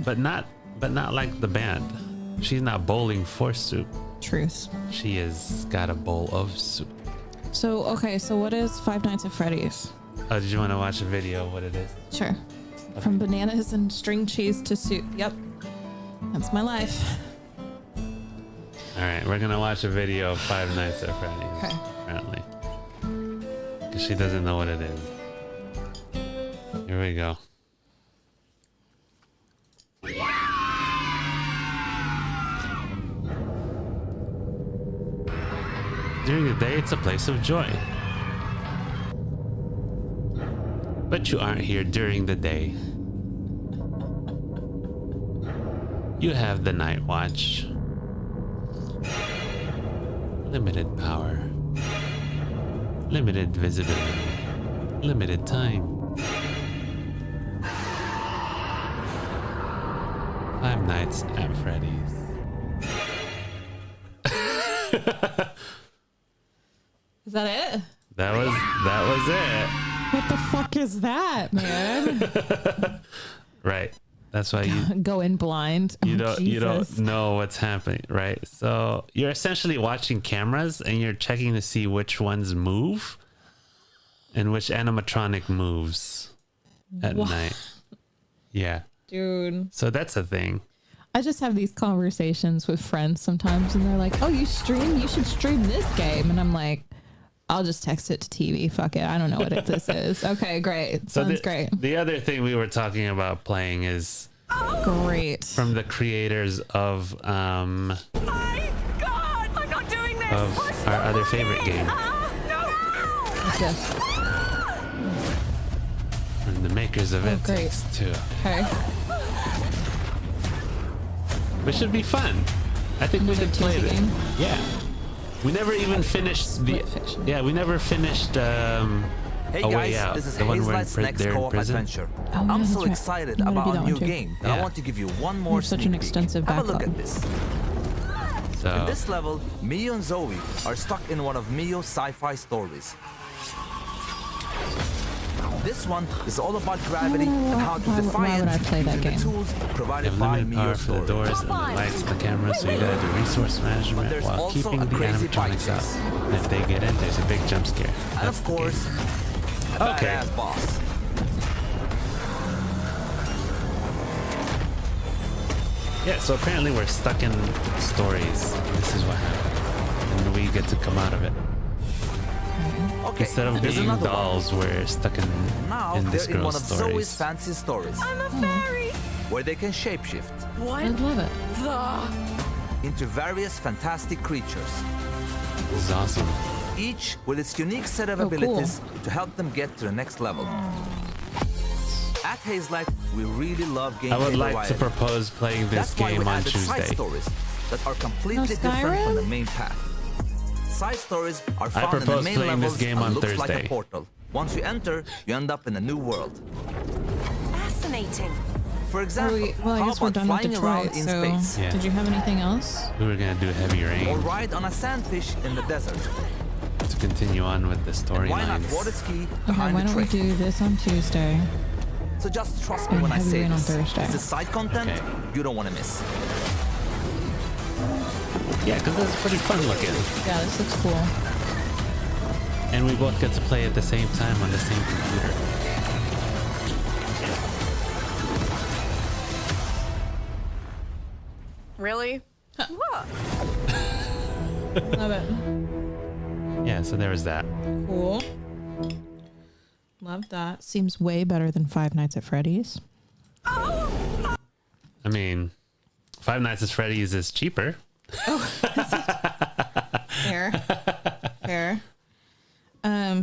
But not like the band. She's not bowling for soup. Truth. She has got a bowl of soup. So, okay, so what is Five Nights at Freddy's? Oh, did you want to watch a video of what it is? Sure. From bananas and string cheese to soup. Yep. That's my life. All right, we're gonna watch a video of Five Nights at Freddy's. Okay. Apparently, because she doesn't know what it is. Here we go. During the day, it's a place of joy. But you aren't here during the day. You have the night watch. Limited power. Limited visibility. Limited time. 5 Nights at Freddy's. Is that it? That was it. What the fuck is that, man? Right. That's why you Go in blind. you Oh, don't know what's happening, right? So you're essentially watching cameras and you're checking to see which ones move and which animatronic moves at What? night. Yeah. Dude. So that's a thing. I just have these conversations with friends sometimes and they're like, oh, you stream? You should stream this game. And I'm like, I'll just text it to TV. Fuck it. I don't know what this is. Okay, great. Sounds great. The other thing we were talking about playing is Great. from the creators of My God! I'm not doing this! of our other favorite game, What's this? from the makers of It great. Takes Two, Okay. which should be fun. I think we Another should play cheesy this. game? Yeah, we never even finished the. Split fiction. Yeah, we never finished. Hey A Way guys, Out, this is the one where Hazelight's next they're in co-op prison. adventure. Oh, yeah, I'm that's so right. excited I'm gonna about do that our new one too. game that Yeah. I want to give you one more have such sneak an peek. extensive Have a look backlog. at this. In So this level, Mio and Zoe are stuck in one of Mio's sci-fi stories. This one is all about gravity and how to Why defy would I it play that using game? the tools you provided have by limited power Mio's for the story. doors and the lights and the cameras, so you gotta do resource management But there's while also keeping a the crazy animatronics bike out. chase. And if they get in, there's a big jump scare. And That's of the game. course, a Okay. badass boss. Yeah, so apparently we're stuck in stories. This is what happened. And we get to come out of it. Okay, Instead of there's being another one. dolls, we're stuck Now in this they're in one girl's of Zoe's stories. fancy stories, I'm a fairy! where they can shapeshift I love it. into various fantastic creatures, This is awesome. each with its unique set of Oh, abilities to help them get to the next level. At Hazelight, we really love gameplay I would like to variety. propose playing this That's why game we on added side Tuesday. stories that are completely No different from Skyrim? the main path. Side stories are found in the propose main playing this levels game and on looks like Thursday. a portal. Once you enter, you end up in a new world. Fascinating. For example, Well, I how guess we're about done with flying Detroit, around in so space? Yeah. did you have anything else? We were gonna do Heavy Or Rain ride on a sandfish in the desert? to continue on with the Why not water storylines. ski Okay, behind why the don't we train? do this on Tuesday? So just trust me and when I Heavy say Rain on this. Thursday? This is side content Okay. you don't want to miss. Yeah, because it's pretty fun looking. Yeah, this looks cool. And we both get to play at the same time on the same computer. Really? What? Love it. Yeah, so there was that. Cool. Love that. Seems way better than Five Nights at Freddy's. I mean, Five Nights at Freddy's is cheaper. Fair. Fair.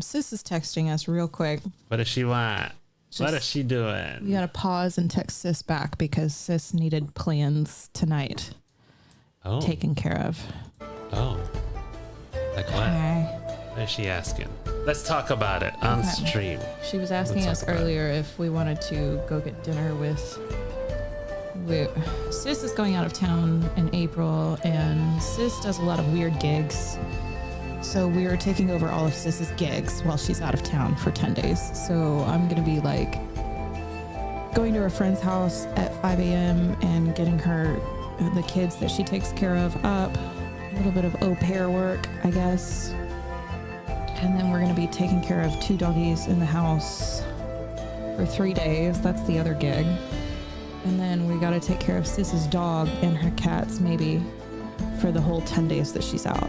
Sis is texting us real quick. What does she want? What is she We doing? gotta pause and text Sis back because Sis needed plans tonight Oh, taken care of. oh. Like what? Okay. What is she asking? Let's talk about it on Okay. stream. She was asking Let's us talk about it. earlier if we wanted to go get dinner with. Sis is going out of town in April, and Sis does a lot of weird gigs. So we are taking over all of Sis's gigs while she's out of town for 10 days. So I'm gonna be like going to her friend's house at 5 a.m. and getting her the kids that she takes care of up. A little bit of au pair work, I guess. And then we're going to be taking care of 2 doggies in the house for 3 days. That's the other gig. And then we got to take care of Sis's dog and her cats maybe for the whole 10 days that she's out.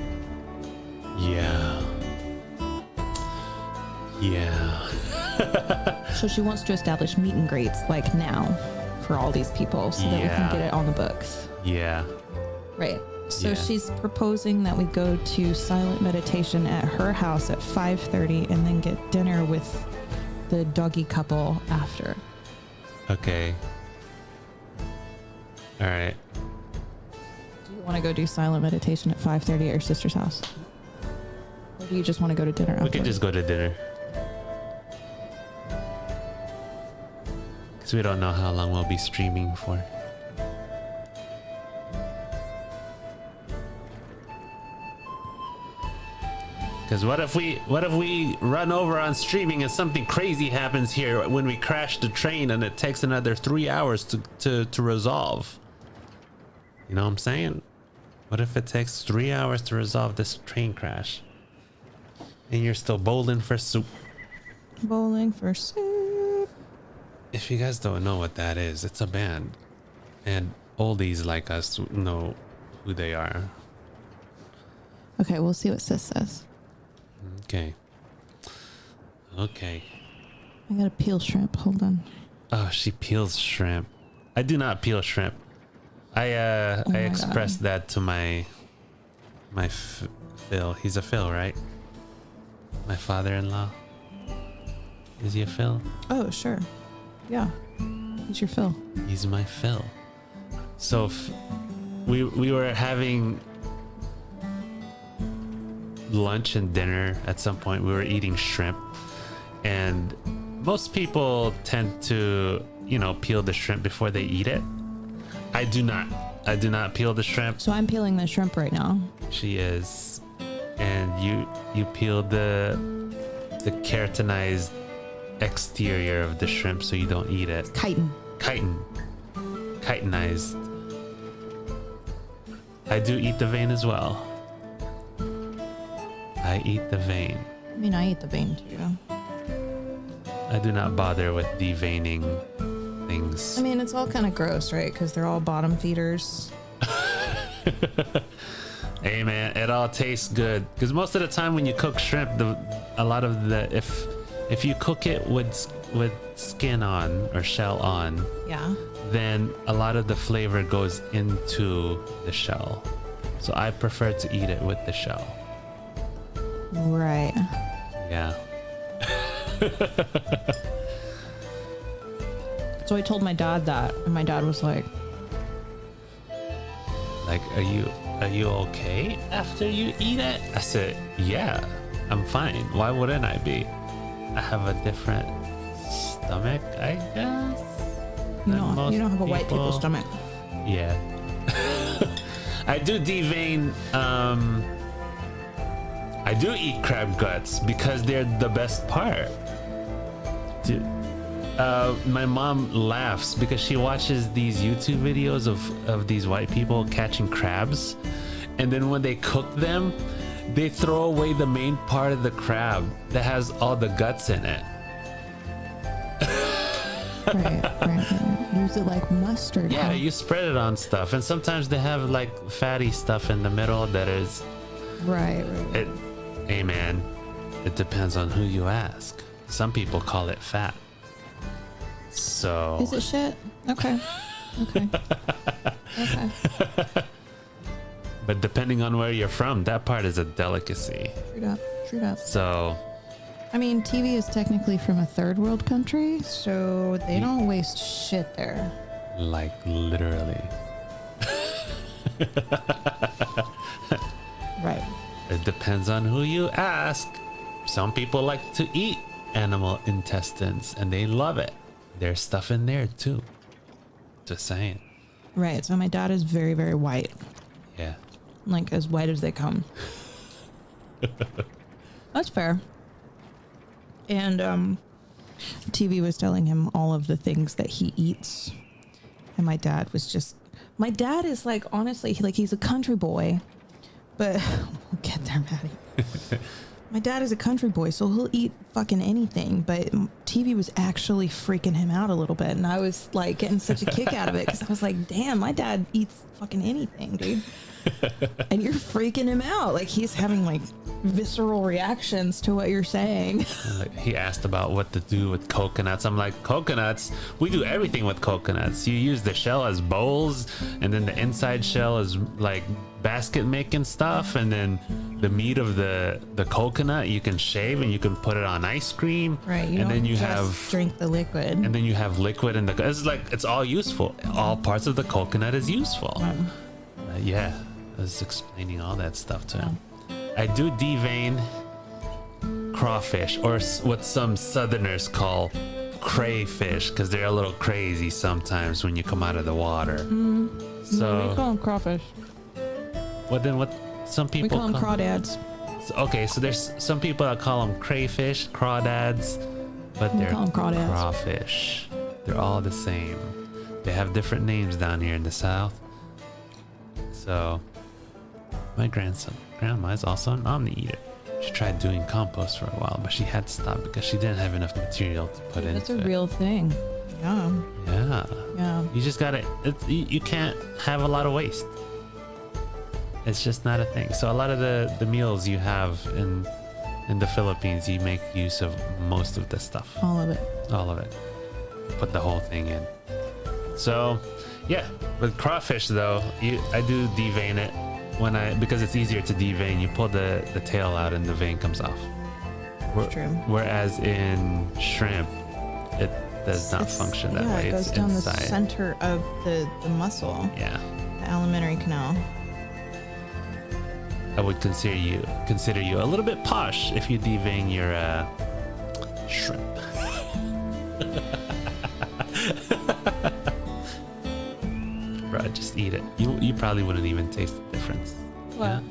Yeah. Yeah. So she wants to establish meet and greets like now for all these people so that we Yeah. can get it on the books. Yeah. Right. So Yeah. she's proposing that we go to silent meditation at her house at 5:30 and then get dinner with the doggy couple after. Okay. All right. Do you want to go do silent meditation at 5:30 at your sister's house? Or do you just want to go to dinner We could afterwards? just go to dinner. Because we don't know how long we'll be streaming for. Because what if we run over on streaming and something crazy happens here when we crash the train and it takes another 3 hours to resolve? You know what I'm saying? What if it takes 3 hours to resolve this train crash? And you're still bowling for soup. Bowling for soup. If you guys don't know what that is, it's a band. And oldies like us know who they are. Okay, we'll see what Sis says. Okay. Okay. I gotta peel shrimp. Hold on. Oh, she peels shrimp. I do not peel shrimp. I my expressed that to my Phil. He's a Phil, right? My father-in-law. Is he a Phil? Oh, sure. Yeah. He's your Phil. He's my Phil. So we were having lunch and dinner at some point. We were eating shrimp, and most people tend to, you know, peel the shrimp before they eat it. I do not peel the shrimp. So I'm peeling the shrimp right now. She is. And you peel the keratinized exterior of the shrimp so you don't eat it. Chitinized. I do eat the vein as well. I eat the vein. I mean, I eat the vein too. I do not bother with deveining things. I mean, it's all kind of gross, right? Because they're all bottom feeders. Hey man, it all tastes good. Because most of the time when you cook shrimp, a lot of the if you cook it with skin on or shell on, Yeah. then a lot of the flavor goes into the shell. So I prefer to eat it with the shell. Right. Yeah. So I told my dad that, and my dad was like, Are you okay after you eat it? I said, yeah, I'm fine. Why wouldn't I be? I have a different stomach, I guess. you than most don't have a white people. people stomach. Yeah. I do devein. I do eat crab guts because they're the best part. Dude, my mom laughs because she watches these YouTube videos of these white people catching crabs, and then when they cook them, they throw away the main part of the crab that has all the guts in it. Right. Use it like mustard. Yeah, huh? you spread it on stuff, and sometimes they have like fatty stuff in the middle that is Right. it. Hey man, it depends on who you ask. Some people call it fat. So Is it shit? Okay. Okay. but depending on where you're from, that part is a delicacy. True that. So I mean, TV is technically from a third world country, so they don't waste shit there. like literally. Right. It depends on who you ask. Some people like to eat animal intestines and they love it. There's stuff in there too. Just saying. Right. So my dad is very, very white. Yeah. Like as white as they come. That's fair. And TV was telling him all of the things that he eats. And my dad is like, honestly, he's a country boy. But we'll get there, Maddie. My dad is a country boy, so he'll eat fucking anything. But TV was actually freaking him out a little bit. And I was like getting such a kick out of it because I was like, damn, my dad eats fucking anything, dude. And you're freaking him out. Like he's having like visceral reactions to what you're saying. Like, he asked about what to do with coconuts. I'm like, coconuts? We do everything with coconuts. You use the shell as bowls, and then the inside shell is like basket making stuff, and then the meat of the coconut you can shave and you can put it on ice cream. Right. And then you have drink the liquid. and then you have liquid in the. It's like it's all useful. All parts of the coconut is useful. Yeah, I was explaining all that stuff to him. I do devein crawfish, or what some Southerners call crayfish, because they're a little crazy sometimes when you come out of the water. So we call them crawfish. what some people We call them crawdads. Okay, so there's some people that call them crayfish, crawdads, but they're call 'em crawdads. crawfish. They're all the same. They have different names down here in the South. So my grandma's also an omni-eater. She tried doing compost for a while, but she had to stop because she didn't have enough material to put into it. That's a real thing. Yeah. Yeah. Yeah. You just gotta, you can't have a lot of waste. It's just not a thing. So a lot of the meals you have in the Philippines, you make use of most of the stuff. All of it. All of it. Put the whole thing in. So yeah, with crawfish though, I do devein it because it's easier to devein. You pull the tail out and the vein comes off. True. Whereas in shrimp, it does not function that way. It goes it's down inside. the center of the muscle, Yeah. the alimentary canal. I would consider you a little bit posh if you devein your shrimp. Bro, just eat it. You probably wouldn't even taste the difference. What?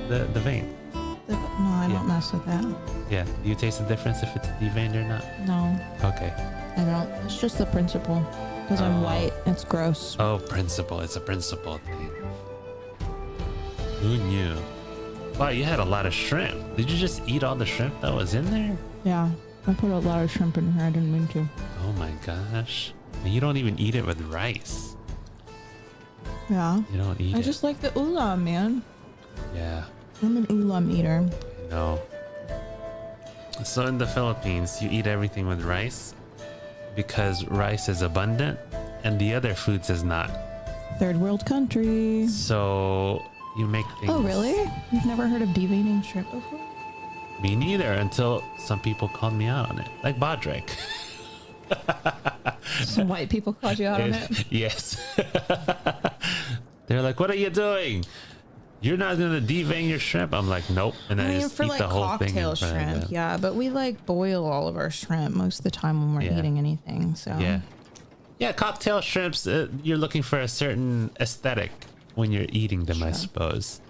Yeah. The vein. No, I don't mess with that. Yeah. Do you taste the difference if it's deveined or not? No, Okay. I don't. It's just the principle. Because I'm white. It's gross. Oh, principle. It's a principle thing. Who knew? Wow, you had a lot of shrimp. Did you just eat all the shrimp that was in there? Yeah. I put a lot of shrimp in here. I didn't mean to. Oh my gosh. And you don't even eat it with rice. Yeah. You don't eat it. I just like the ulam, man. Yeah. I'm an ulam eater. No. So in the Philippines, you eat everything with rice because rice is abundant and the other foods is not. Third world country. So you make things. Oh, really? You've never heard of deveining shrimp before? Me neither, until some people called me out on it, like Bodrick. Some white people called you out on it? Yes. They're like, "What are you doing? You're not gonna devein your shrimp." I'm like, "Nope," and then I just for eat like the whole thing. cocktail in front of shrimp, them. yeah, but we like boil all of our shrimp most of the time when we're Yeah. eating anything. So Yeah, cocktail shrimps. You're looking for a certain aesthetic when you're eating them, I suppose.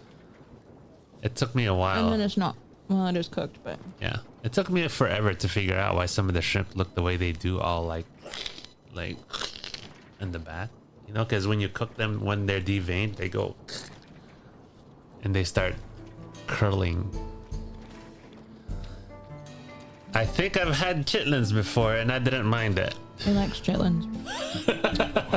It took me a while. and then it's not. Well, it is cooked, but Yeah, it took me forever to figure out why some of the shrimp look the way they do, all like in the back. You know, because when you cook them, when they're deveined, they go and they start curling. I think I've had chitlins before, and I didn't mind it. he likes chitlins.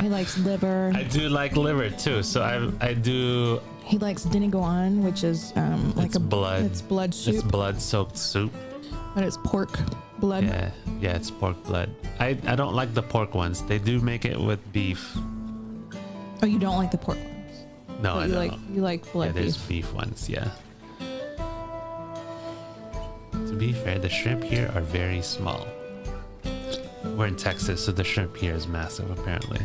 He likes liver. I do like liver too, so I do. He likes dinigoan, which is like It's a blood. It's blood soup, It's blood-soaked soup. but it's pork blood. Yeah, it's pork blood. I don't like the pork ones. They do make it with beef. Oh, you don't like the pork ones? No, I you don't. you like Yeah, blood there's beef. beef ones, yeah. To be fair, the shrimp here are very small. We're in Texas, so the shrimp here is massive, apparently.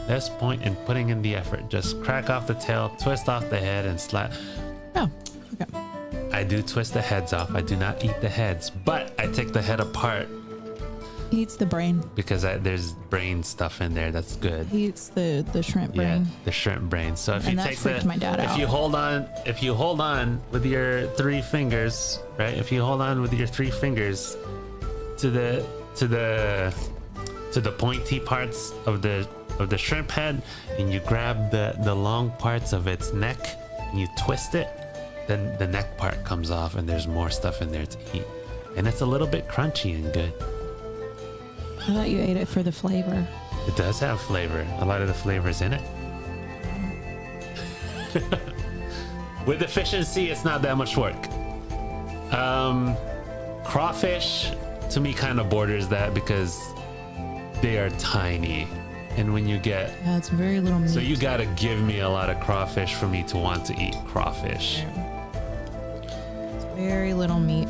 Best point in putting in the effort. Just crack off the tail, twist off the head, and slap. Oh, okay. I do twist the heads off. I do not eat the heads, but I take the head apart He eats the brain. because there's brain stuff in there that's good. He eats the shrimp brain. Yeah, the shrimp brain. So if And you that take freaked my dad if out. you hold on with your 3 fingers, right? If you hold on with your 3 fingers to the pointy parts of the shrimp head, and you grab the long parts of its neck and you twist it, then the neck part comes off and there's more stuff in there to eat. And it's a little bit crunchy and good. I thought you ate it for the flavor. It does have flavor. A lot of the flavor's in it. With efficiency, it's not that much work. Crawfish, to me, kind of borders that because they are tiny. And when you get, Yeah, it's very little meat. so you gotta give me a lot of crawfish for me to want to eat crawfish. It's very little meat.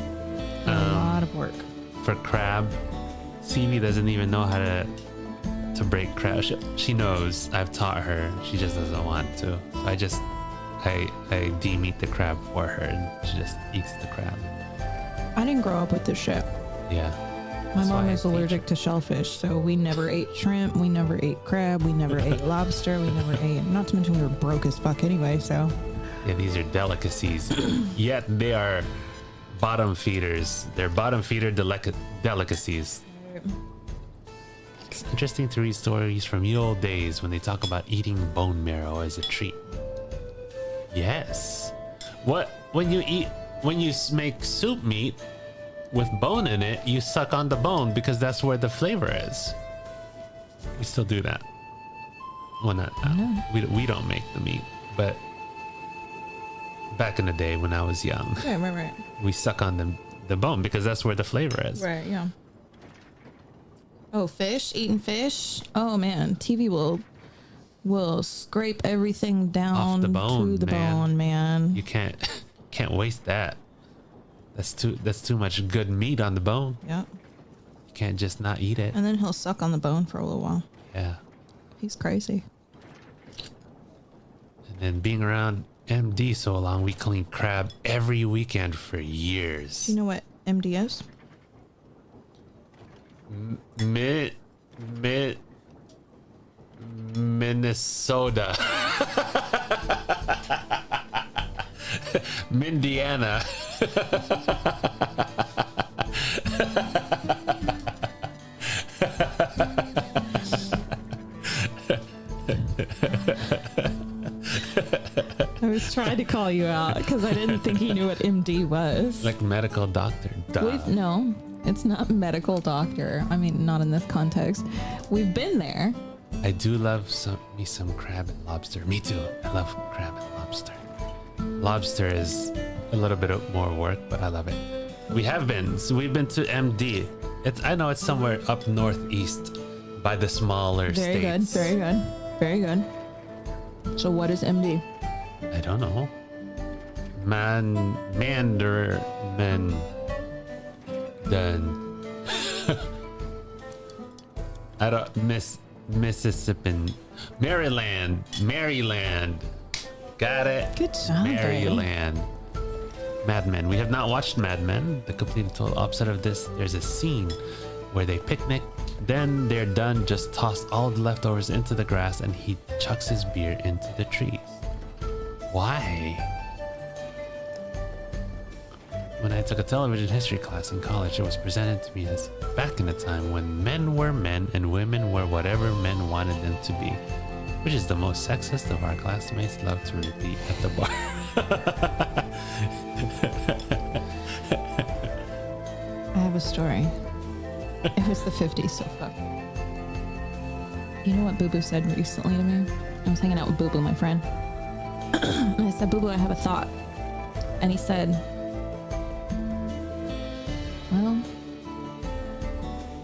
And a lot of work. For crab, CV doesn't even know how to break crab. She knows. I've taught her. She just doesn't want to. So I de-meat the crab for her, and she just eats the crab. I didn't grow up with this shit. Yeah. My That's why mom I is teach allergic to shellfish, so we never ate shrimp, we never ate crab, we never ate lobster, we never ate, not to mention we were broke as fuck anyway, so. Yeah, these are delicacies. Yet they are bottom feeders. They're bottom feeder delicacies. It's interesting to read stories from the old days when they talk about eating bone marrow as a treat. Yes. When you make soup meat with bone in it, you suck on the bone because that's where the flavor is. We still do that. Well, not now. We don't make the meat, but back in the day when I was young, Right. we suck on the bone because that's where the flavor is. Right, yeah. Oh, eating fish. Oh man, TV will scrape everything down Off the bone, to the bone, man. You can't waste that. That's too much good meat on the bone. Yeah. You can't just not eat it. And then he'll suck on the bone for a little while. Yeah. He's crazy. And then being around MD so long, we clean crab every weekend for years. Do you know what MD is? Minnesota. Mindiana. I was trying to call you out because I didn't think he knew what MD was. Like medical doctor. Duh. No, it's not medical doctor. I mean, not in this context. We've been there. I do love some crab and lobster. Me too. I love crab and lobster. Lobster is a little bit more work, but I love it. We have been. So we've been to MD. I know it's somewhere up northeast by the smaller states. Very good. So what is MD? I don't know. I don't Mississippi, Maryland. Got it. Good job, Maryland. Mad Men. We have not watched Mad Men. The complete and total opposite of this. There's a scene where they picnic, then they're done, just toss all the leftovers into the grass, and he chucks his beer into the trees. Why? When I took a television history class in college, it was presented to me as back in the time when men were men and women were whatever men wanted them to be, which is the most sexist of our classmates love to repeat at the bar. I have a story. It was the 50s, so fuck. You know what Boo Boo said recently to me? I was hanging out with Boo Boo, my friend. And I said, Boo Boo, I have a thought. And he said, well,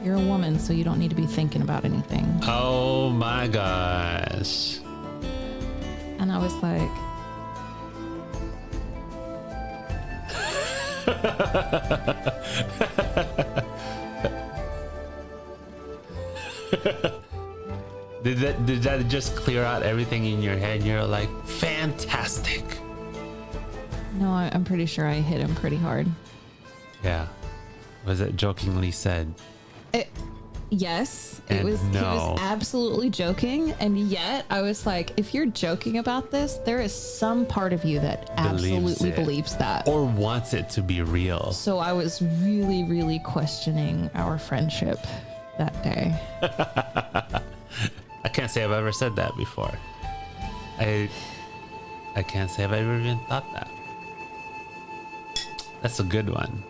you're a woman, so you don't need to be thinking about anything. Oh my gosh. And I was like, Did that just clear out everything in your head? You're like, fantastic. no, I'm pretty sure I hit him pretty hard. Yeah. Was it jokingly said? Yes, And he was no. absolutely joking, and yet I was like, if you're joking about this, there is some part of you that absolutely it. believes that. Or wants it to be real. So I was really, really questioning our friendship that day. I can't say I've ever said that before. I can't say I've ever even thought that. That's a good one.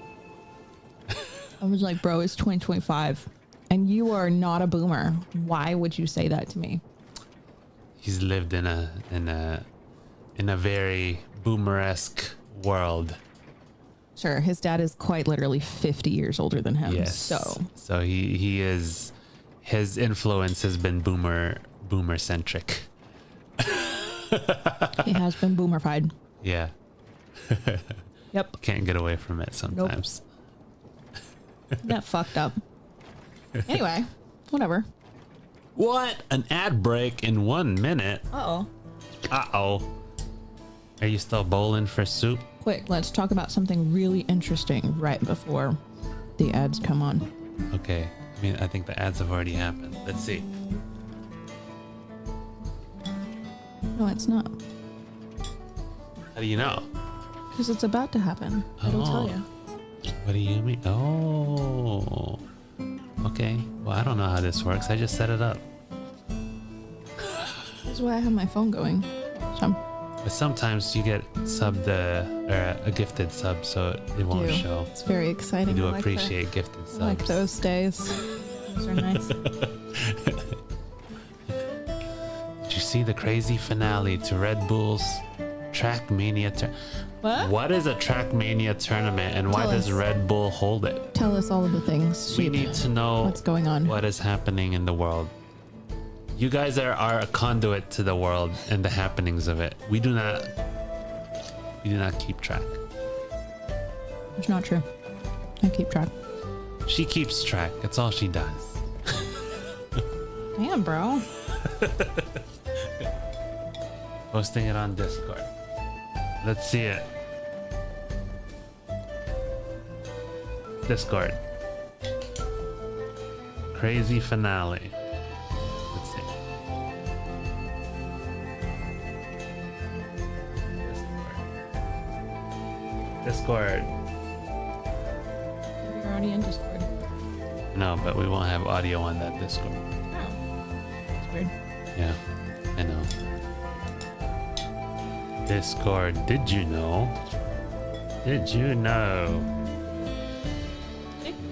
I was like, bro, it's 2025 and you are not a boomer. Why would you say that to me? He's lived in a very boomer-esque world. Sure, his dad is quite literally 50 years older than him. Yes. So he his influence has been boomer centric. He has been boomerfied. Yeah. Yep. Can't get away from it sometimes. That fucked up. Anyway, whatever. What? An ad break in 1 minute? Uh-oh. Uh-oh. Are you still bowling for soup? Quick, let's talk about something really interesting right before the ads come on. Okay. I mean, I think the ads have already happened. Let's see. No, it's not. How do you know? Because it's about to happen. It'll tell you. What do you mean? Oh. Okay. Well, I don't know how this works. I just set it up. That's why I have my phone going. So, But sometimes you get subbed or a gifted sub, so it won't show. it's very exciting. We do I like appreciate gifted I subs. like those days. Those are nice. Did you see the crazy finale to Red Bull's Trackmania? What is a Trackmania tournament, and why Tell does us. Red Bull hold it? Tell us all of the things. We Sheep. need to know what's going on. what is happening in the world. You guys are a conduit to the world and the happenings of it. We do not keep track. It's not true. I keep track. She keeps track. That's all she does. Damn, bro. Posting it on Discord. Let's see it. Discord. Crazy finale. Let's see. Discord. You're already in Discord. No, but we won't have audio on that Discord. Oh. That's weird. Yeah, I know. Discord, did you know? Did you know?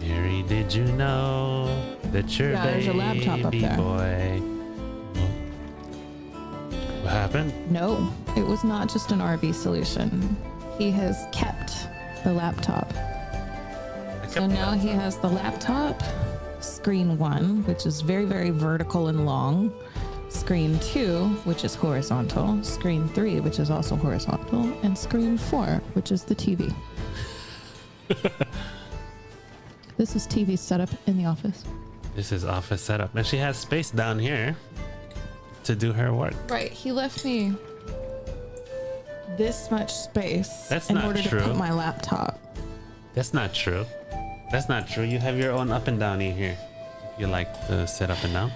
Mary, did you know that your Yeah, there's a laptop up baby there. boy? What happened? No, it was not just an RV solution. He has kept the laptop. So now he has the laptop, screen 1, which is very, very vertical and long, screen 2, which is horizontal, screen 3, which is also horizontal, and screen 4, which is the TV. This is TV setup in the office. This is office setup, and she has space down here to do her work. Right, he left me this much space That's in not order true. to put my laptop. That's not true. That's not true. You have your own up and down here. If you like to sit up and down.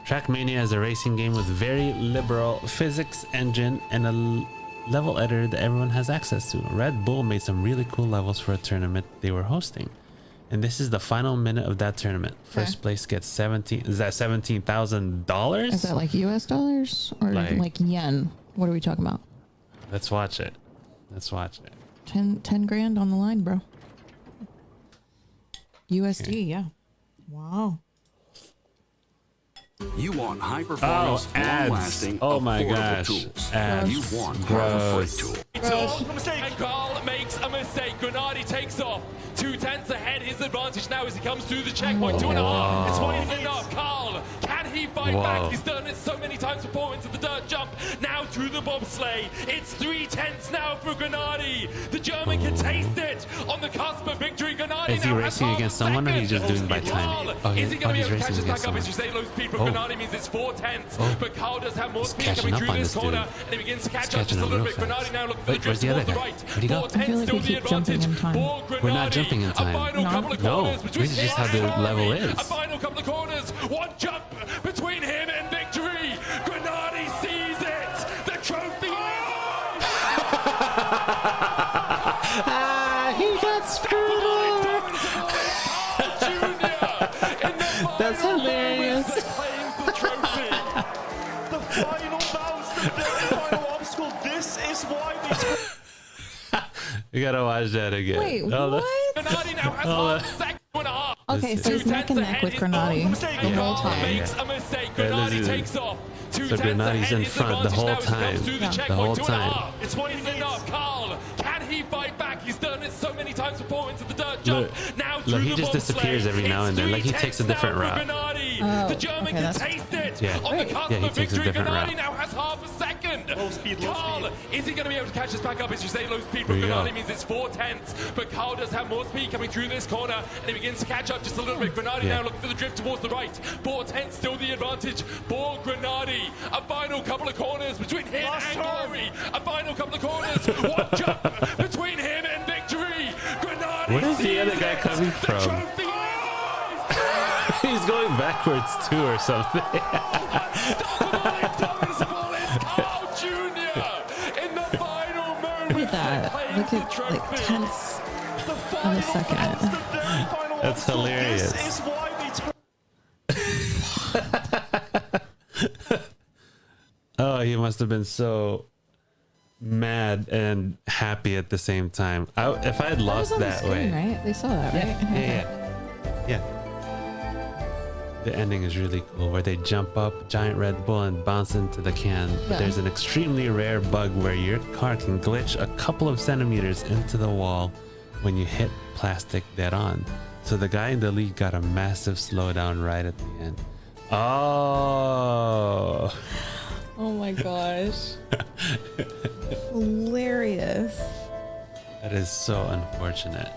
Trackmania is a racing game with very liberal physics engine and a level editor that everyone has access to. Red Bull made some really cool levels for a tournament they were hosting. And this is the final minute of that tournament. First place gets $17,000? Is that like US dollars or like yen? What are we talking about? Let's watch it. Let's watch it. 10 grand on the line, bro. USD, yeah. Wow. You want high performance, ads. long-lasting, Oh my affordable gosh. tools. Ads. You want Gross. free tools. And Carl makes a mistake. Granadi takes off. 2/10 ahead. His advantage now as he comes through the checkpoint. 2.5. It's not even enough. Carl, can he fight back? He's done it so many times before into the dirt jump. Now through the bobsleigh. It's 3/10 now for Granadi. The German can taste it on the cusp of victory. Granadi Is he now racing has against half a someone or he's second. just doing by time? Carl, Oh, is he going to be able to racing catch us against back up? As someone. you say, low speed for Oh. Granadi means it's 4/10. Oh. But Carl does have more He's speed catching coming up through on this this corner. dude. And he begins to catch He's up just catching a up little real bit. Granadi fast. now looking for Wait, the where's drift the other towards the guy? right. Where'd he go? 4/10 I feel like still we the keep jumping advantage in time. for We're not Granadi. jumping in time. A final couple of No, corners between this is just him how the and level Granadi. is. A final couple of corners. One jump between him and victory. Granadi sees it. The trophy He got screwed up. That's hilarious. The final bounce, the final obstacle. This is why You gotta watch that again. Wait, Hold on. what? Granadi now has Hold on. half a second and a half. Okay, so he's neck and neck with Granadi the whole time. Makes a mistake. Yeah, Granadi this is- takes off. So Granadi's in front the whole time. The whole time. It's 20 enough. Carl, can he fight back? He's done it so many times before into the dirt jump. Look, Now look, through he the just bobsleigh. disappears every now and then. Like he takes a different route. Oh, The German okay, can that's- taste it. Yeah. On the cusp Yeah, he of takes a victory, different Gennady route. now has half a second. Low speed, low Carl, speed. is he going to be able to catch us back up? As you say, low speed Here from you go. Gennady means it's 4/10. But Carl does have more speed coming through this corner, and he begins to catch up just a little bit. Gennady Yeah. now looking for the drift towards the right. 4/10 still the advantage for Gennady. A final couple of corners between him and Glory. A final couple of corners. One jump between him and victory. Gennady. Where is the sees other guy it. coming The from? trophy in his eyes. He's going backwards too, or something. Invincible is Carl Jr. in the final moment. Look at that. Look at like tenths of a second. That's hilarious. This is why we Oh, he must have been so mad and happy at the same time. If I had That was lost on the that screen, way, right? They saw that, right? yeah. The ending is really cool, where they jump up Giant Red Bull and bounce into the can. But Yeah. there's an extremely rare bug where your car can glitch a couple of centimeters into the wall when you hit plastic dead on. So the guy in the lead got a massive slowdown right at the end. Oh. Oh my gosh. Hilarious. That is so unfortunate.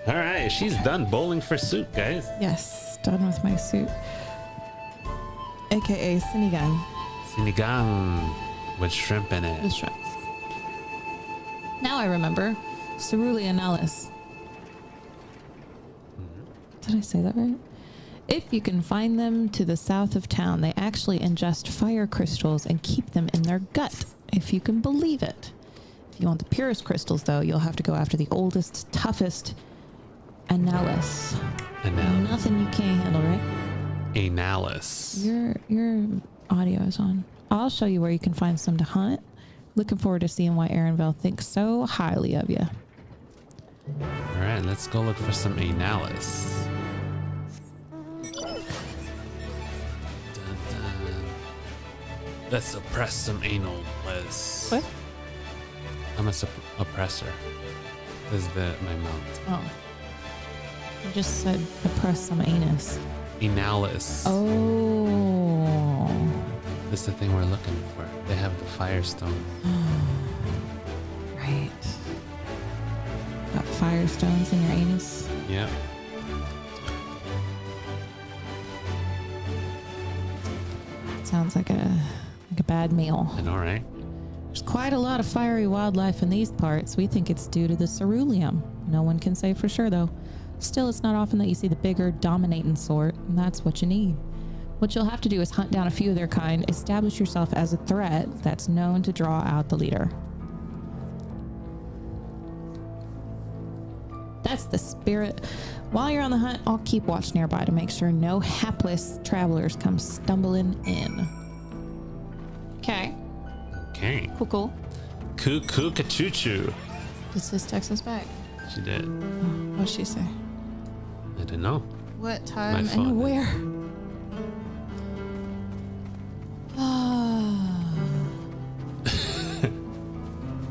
All right, she's done bowling for soup, guys. Yes, done with my suit. AKA Sinigang. Sinigang with shrimp in it. With shrimps. Now I remember. Cerulean Alice. Did I say that right? If you can find them to the south of town, they actually ingest fire crystals and keep them in their gut, if you can believe it. If you want the purest crystals, though, you'll have to go after the oldest, toughest Analis. Nothing you can't handle, right? Analis. Your audio is on. I'll show you where you can find some to hunt. Looking forward to seeing why Aaronville thinks so highly of you. All right, let's go look for some Analis. Dun, dun. Let's suppress some anal, Liz. What? I'm a oppressor. This is my mount. Oh. You just said oppress some anus. Analis. Oh. This is the thing we're looking for. They have the Firestone. Right. Got firestones in your anus. Yep. Sounds like a bad meal. I know, right? There's quite a lot of fiery wildlife in these parts. We think it's due to the ceruleum. No one can say for sure, though. Still, it's not often that you see the bigger, dominating sort, and that's what you need. What you'll have to do is hunt down a few of their kind, establish yourself as a threat that's known to draw out the leader. That's the spirit. While you're on the hunt, I'll keep watch nearby to make sure no hapless travelers come stumbling in. Okay. Okay. Cool. Cuckoo choo. Did sis text us back? She did. What'd she say? I don't know. What time phone. and where?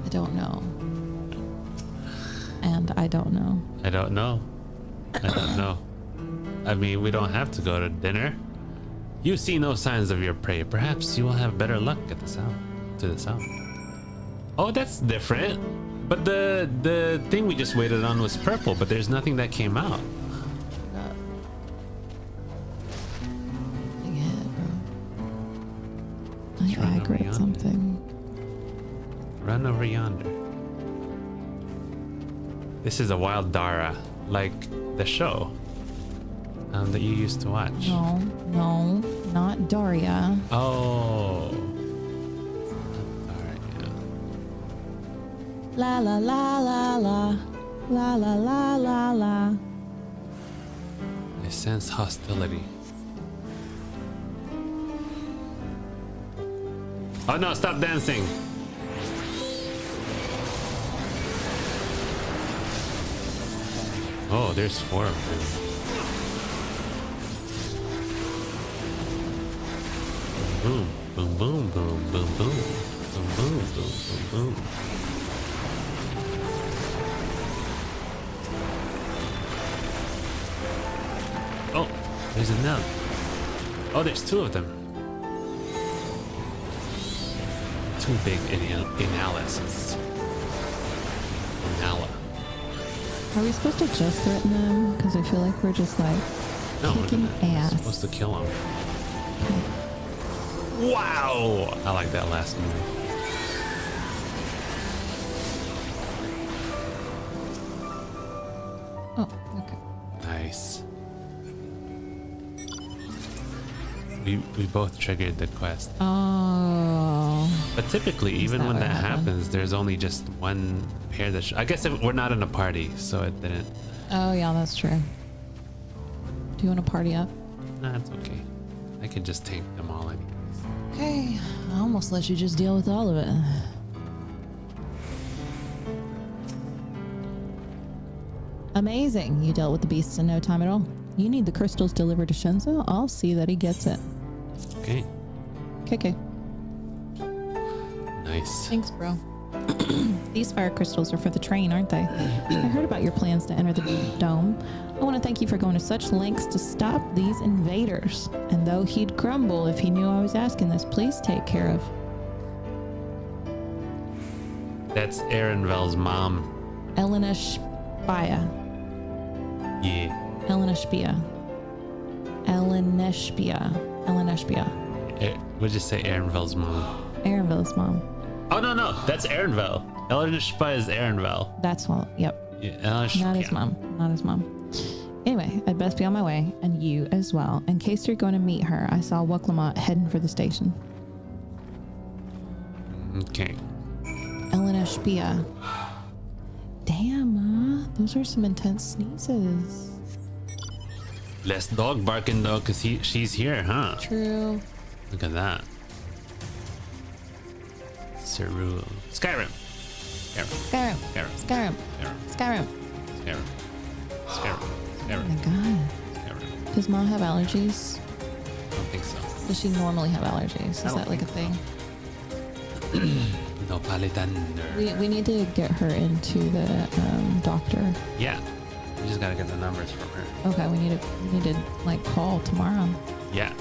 I don't know. And I don't know. I don't know. I don't know. I mean, we don't have to go to dinner. You see no signs of your prey. Perhaps you will have better luck at the south. To the south. Oh, that's different. But the thing we just waited on was purple, but there's nothing that came out. I aggravated something. Run over yonder. This is a wild Dara, like the show that you used to watch. No, not Daria. Oh. La la la la la. La la la la la. I sense hostility. Oh no, stop dancing. Oh, there's 4 of them. Boom, boom, boom, boom, boom, boom, boom, boom, boom, boom, boom. There's another. Oh, there's two of them. Two big analysis. Inala. Are we supposed to just threaten them? Because I feel like we're just like No, kicking we're ass. supposed to kill him. Wow! I like that last move. Oh, okay. Nice. We both triggered the quest. Oh. But typically, even that when what that happened? happens, there's only just one pair that. I guess we're not in a party, so it didn't. Oh yeah, that's true. Do you want to party up? Nah, it's okay. I could just tank them all anyways. Okay. I almost let you just deal with all of it. Amazing. You dealt with the beasts in no time at all. You need the crystals delivered to Shenzo? I'll see that he gets it. Okay. Okay. Nice. Thanks, bro. These fire crystals are for the train, aren't they? I heard about your plans to enter the dome. I want to thank you for going to such lengths to stop these invaders. And though he'd grumble if he knew I was asking this, please take care of. That's Aaronvel's mom. Elena Spia. Yeah. Elena Spia. Elena Spia. Elena Spia. Would you say Aaronvel's mom? Aaronville's mom. Oh no, that's Aaronvel. Eleanor Spy is Aaronvel. That's all. Yep. Yeah, Not his mom. Not his mom. Anyway, I'd best be on my way, and you as well. In case you're going to meet her, I saw Wuklamont heading for the station. Okay. Elena Spia. Damn, those are some intense sneezes. Less dog barking though, cause she's here, huh? True. Look at that. Cerule. Skyrim. Skyrim. Skyrim. Skyrim. Skyrim. Oh my god. Does Mom have allergies? I don't think so. Does she normally have allergies? Is that like a thing? No palitander. We need to get her into the doctor. Yeah. We just gotta get the numbers from her. Okay, we need to like call tomorrow. Yeah.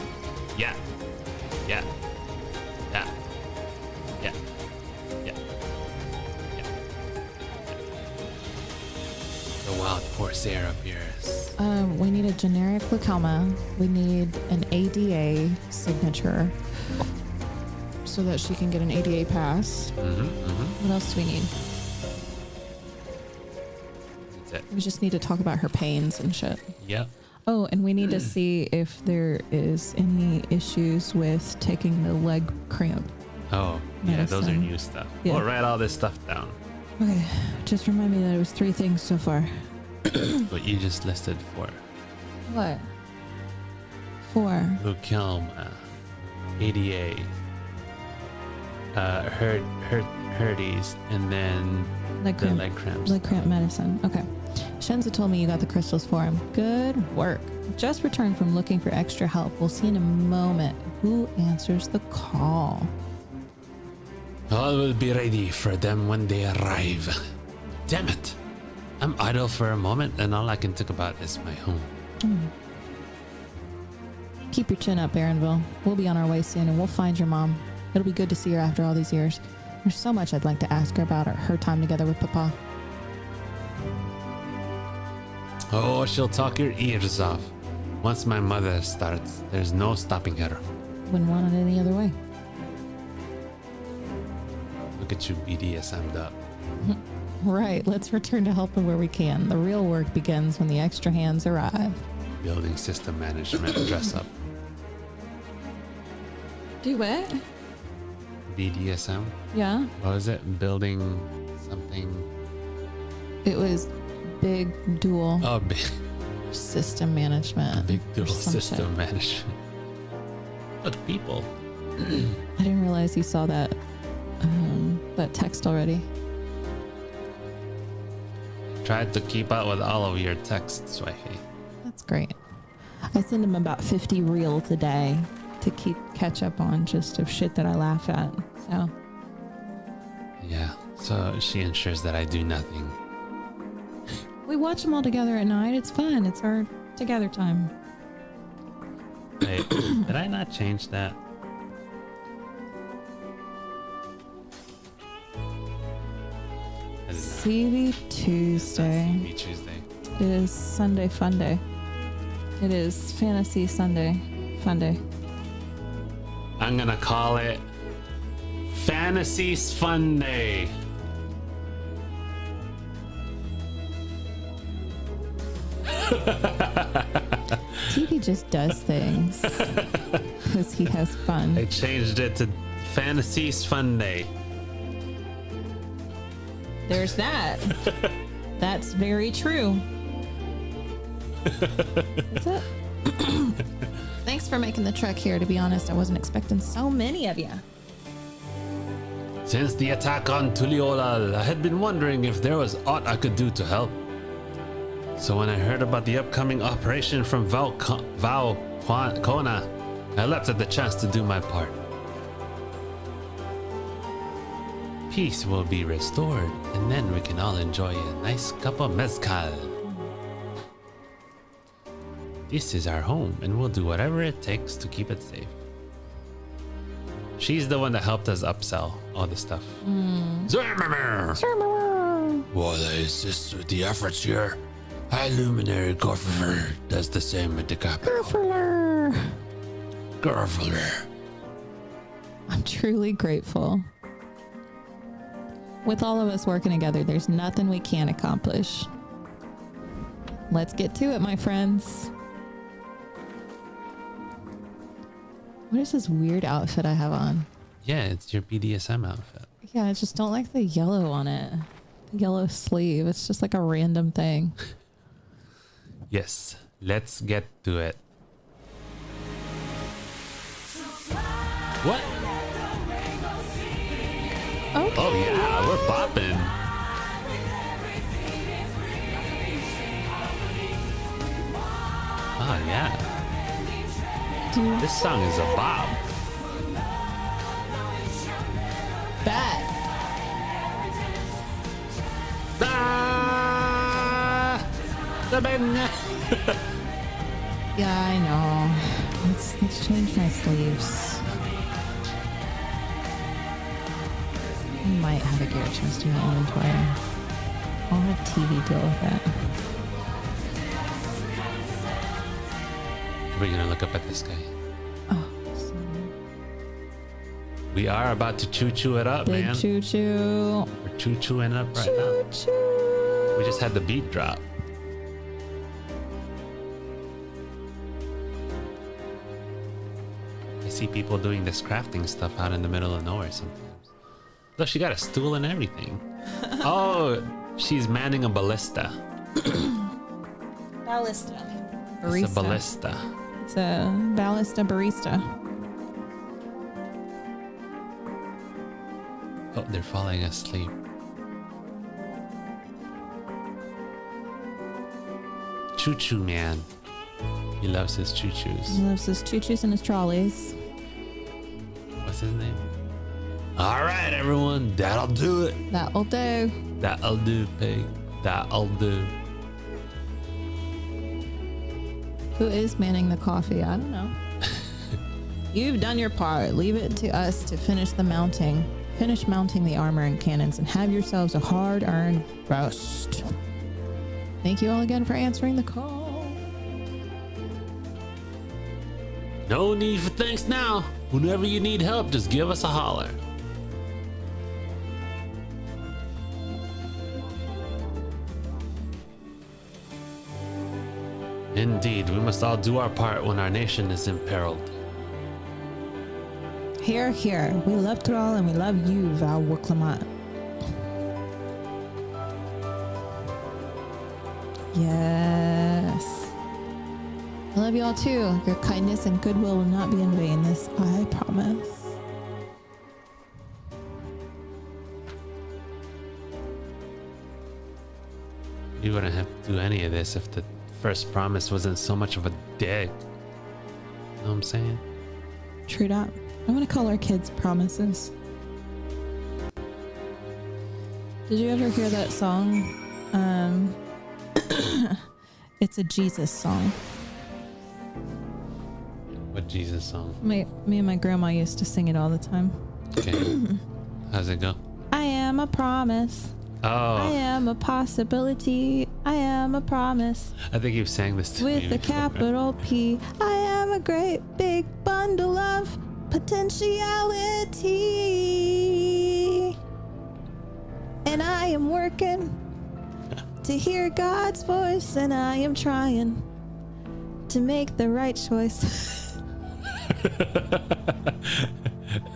Yeah. Yeah. Yeah. Yeah. Yeah. Yeah. The wild corsair appears. We need a generic glaucoma. We need an ADA signature so that she can get an ADA pass. What else do we need? That's it. We just need to talk about her pains and shit. Yep. Oh, and we need to see if there is any issues with taking the leg cramp. Oh, yeah, those are Medicine. new stuff. Yeah. We'll write all this stuff down. Okay, just remind me that it was 3 things so far. But you just listed 4. What? 4. Glaucoma, ADA, Herdes, and then Leg the cramp. leg cramps. Leg cramp medicine. Okay. Shenza told me you got the crystals for him. Good work. Just returned from looking for extra help. We'll see in a moment who answers the call. I will be ready for them when they arrive. Damn it! I'm idle for a moment, and all I can think about is my home. Keep your chin up, Aaronville. We'll be on our way soon, and we'll find your mom. It'll be good to see her after all these years. There's so much I'd like to ask her about her time together with Papa. Oh, she'll talk your ears off. Once my mother starts, there's no stopping her. Wouldn't want it any other way. Look at you, BDSM'd up. Right, let's return to helping where we can. The real work begins when the extra hands arrive. Building system management dress up. Do what? BDSM? Yeah. What was it? Building something? It was big dual Oh, big system management. big or dual some system shit. management. But people. I didn't realize you saw that text already. Tried to keep up with all of your texts, wifey. That's great. I send him about 50 reels a day to catch up on just of shit that I laugh at. So Yeah, so she ensures that I do nothing. we watch them all together at night. It's fun. It's our together time. Wait, did I not change that? I did not. CV Tuesday. Maybe Tuesday. It is Sunday Fun Day. It is Fantasy Sunday Fun Day. I'm gonna call it Fantasy Fun Day. TV just does things because he has fun. I changed it to Fantasy Fun Day. There's that. That's very true. That's it. Thanks for making the trek here. To be honest, I wasn't expecting so many of you. Since the attack on Tuliolal, I had been wondering if there was aught I could do to help. So when I heard about the upcoming operation from Kona, I leapt at the chance to do my part. Peace will be restored, and then we can all enjoy a nice cup of mezcal. This is our home, and we'll do whatever it takes to keep it safe. She's the one that helped us upsell all the stuff. While I assist with the efforts here, High Luminary Gorfler does the same with the capital. Gorfler. I'm truly grateful. With all of us working together, there's nothing we can't accomplish. Let's get to it, my friends. What is this weird outfit I have on? Yeah, it's your BDSM outfit. Yeah, I just don't like the yellow on it. The yellow sleeve. It's just like a random thing. Yes, let's get to it. What? Okay. Oh yeah, we're bopping. Oh yeah. Dude, This song is a bop. bet. Ah! Yeah, I know. Let's change my sleeves. I might have a gear chest in my inventory. I'll have TV deal with that. We're gonna look up at this guy. Oh, sorry. We are about to choo-choo it up, Big man. choo-choo. We're choo-chooing it up right now. Choo-choo. We just had the beat drop. I see people doing this crafting stuff out in the middle of nowhere sometimes. Look, she got a stool and everything. Oh, she's manning a ballista. Ballista. It's Barista. a ballista. It's a ballista barista. Oh, they're falling asleep. Choo-choo man. He loves his choo-choos. He loves his choo-choos and his trolleys. What's his name? All right, everyone. That'll do it. That'll do. That'll do, pig. That'll do. Who is manning the coffee? I don't know. You've done your part. Leave it to us to finish the mounting. Finish mounting the armor and cannons and have yourselves a hard-earned rest. Thank you all again for answering the call. No need for thanks now. Whenever you need help, just give us a holler. Indeed, we must all do our part when our nation is imperiled. Here, here. We love Thrall and we love you, Val Wicklamat. Yes. I love you all too. Your kindness and goodwill will not be in vain. This I promise. You wouldn't have to do any of this if the first promise wasn't so much of a dick. You know what I'm saying? True that. I'm gonna call our kids promises. Did you ever hear that song? It's a Jesus song. Jesus song. Me and my grandma used to sing it all the time. Okay. How's it go? I am a promise. I Oh, am a possibility. I am a promise. I think you've sang this to me With a before. capital P. I am a great big bundle of potentiality. And I am working to hear God's voice, and I am trying to make the right choice.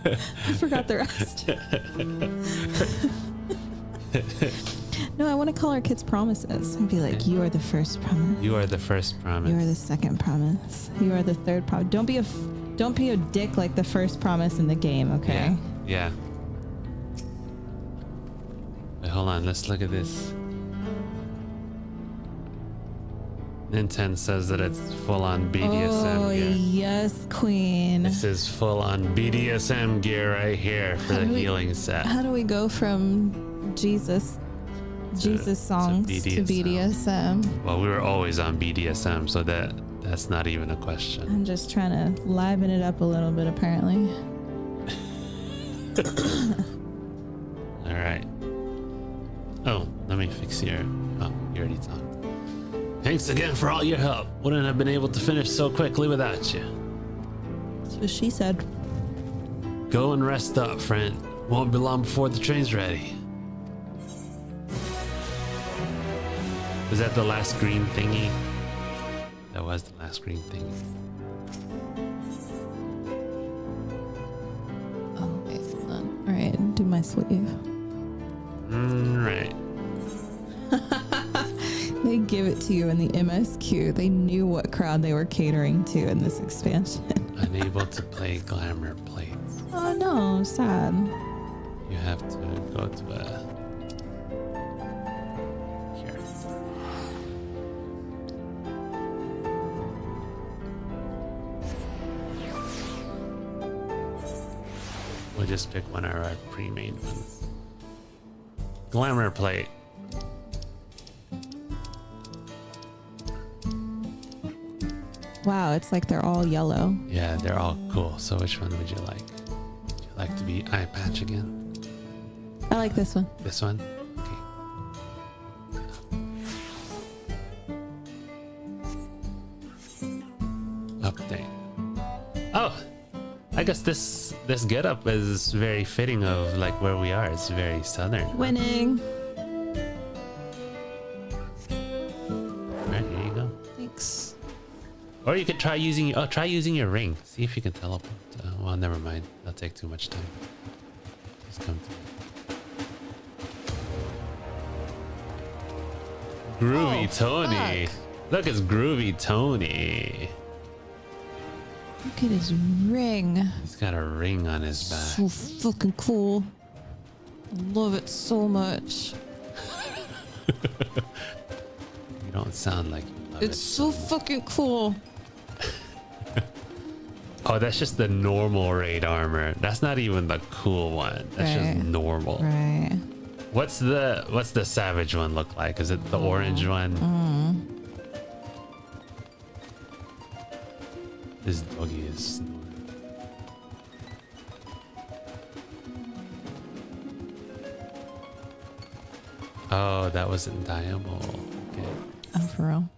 I forgot the rest. No, I want to call our kids promises and be like, you are the first promise. You are the first promise. You are the second promise. You are the third promise. Don't be a dick like the first promise in the game, okay? Yeah. Wait, hold on. Let's look at this. Nintendo says that it's full on BDSM Oh, gear. yes, queen. This is full on BDSM gear right here for the healing set. How do we go from Jesus songs to BDSM? Well, we were always on BDSM, so that's not even a question. I'm just trying to liven it up a little bit, apparently. All right. Oh, let me fix your. Oh, you already talked. Thanks again for all your help. Wouldn't have been able to finish so quickly without you. That's what she said. Go and rest up, friend. Won't be long before the train's ready. Was that the last green thingy? That was the last green thingy. Oh, okay, hold on. All right, do my sleeve. Right. They give it to you in the MSQ. They knew what crowd they were catering to in this expansion. Unable to play glamour plates. Oh no, sad. You have to go to a. Here. We'll just pick one of our pre-made ones. Glamour plate. Wow, it's like they're all yellow. Yeah, they're all cool. So which one would you like? Would you like to be eye patch again? I like this one. This one? Okay. Update. Oh! I guess this getup is very fitting of like where we are. It's very southern. Winning. Alright, here you go. Thanks. Or you could try using your ring. See if you can teleport. Well, never mind. That'll take too much time. Just come to Groovy Tony. fuck. Look, it's Groovy Tony. Look at his ring. He's got a ring on his back. So fucking cool. I love it so much. You don't sound like you love It's it. so fucking cool. Oh, that's just the normal raid armor. That's not even the cool one. That's Right. just normal. Right. What's the savage one look like? Is it the orange one? This doggy is snoring. Oh, that wasn't Diable. Okay. Oh, for real.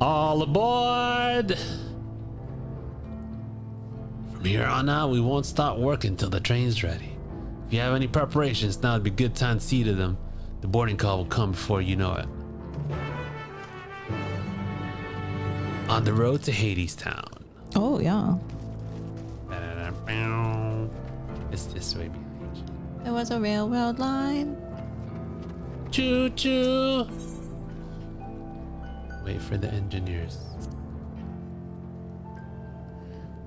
All aboard! From here on out, we won't start working till the train's ready. If you have any preparations, now would be a good time to see to them. The boarding call will come before you know it. On the road to Hades Town. Oh, yeah. It's this way behind you. There was a railroad line. Choo choo! Wait for the engineers.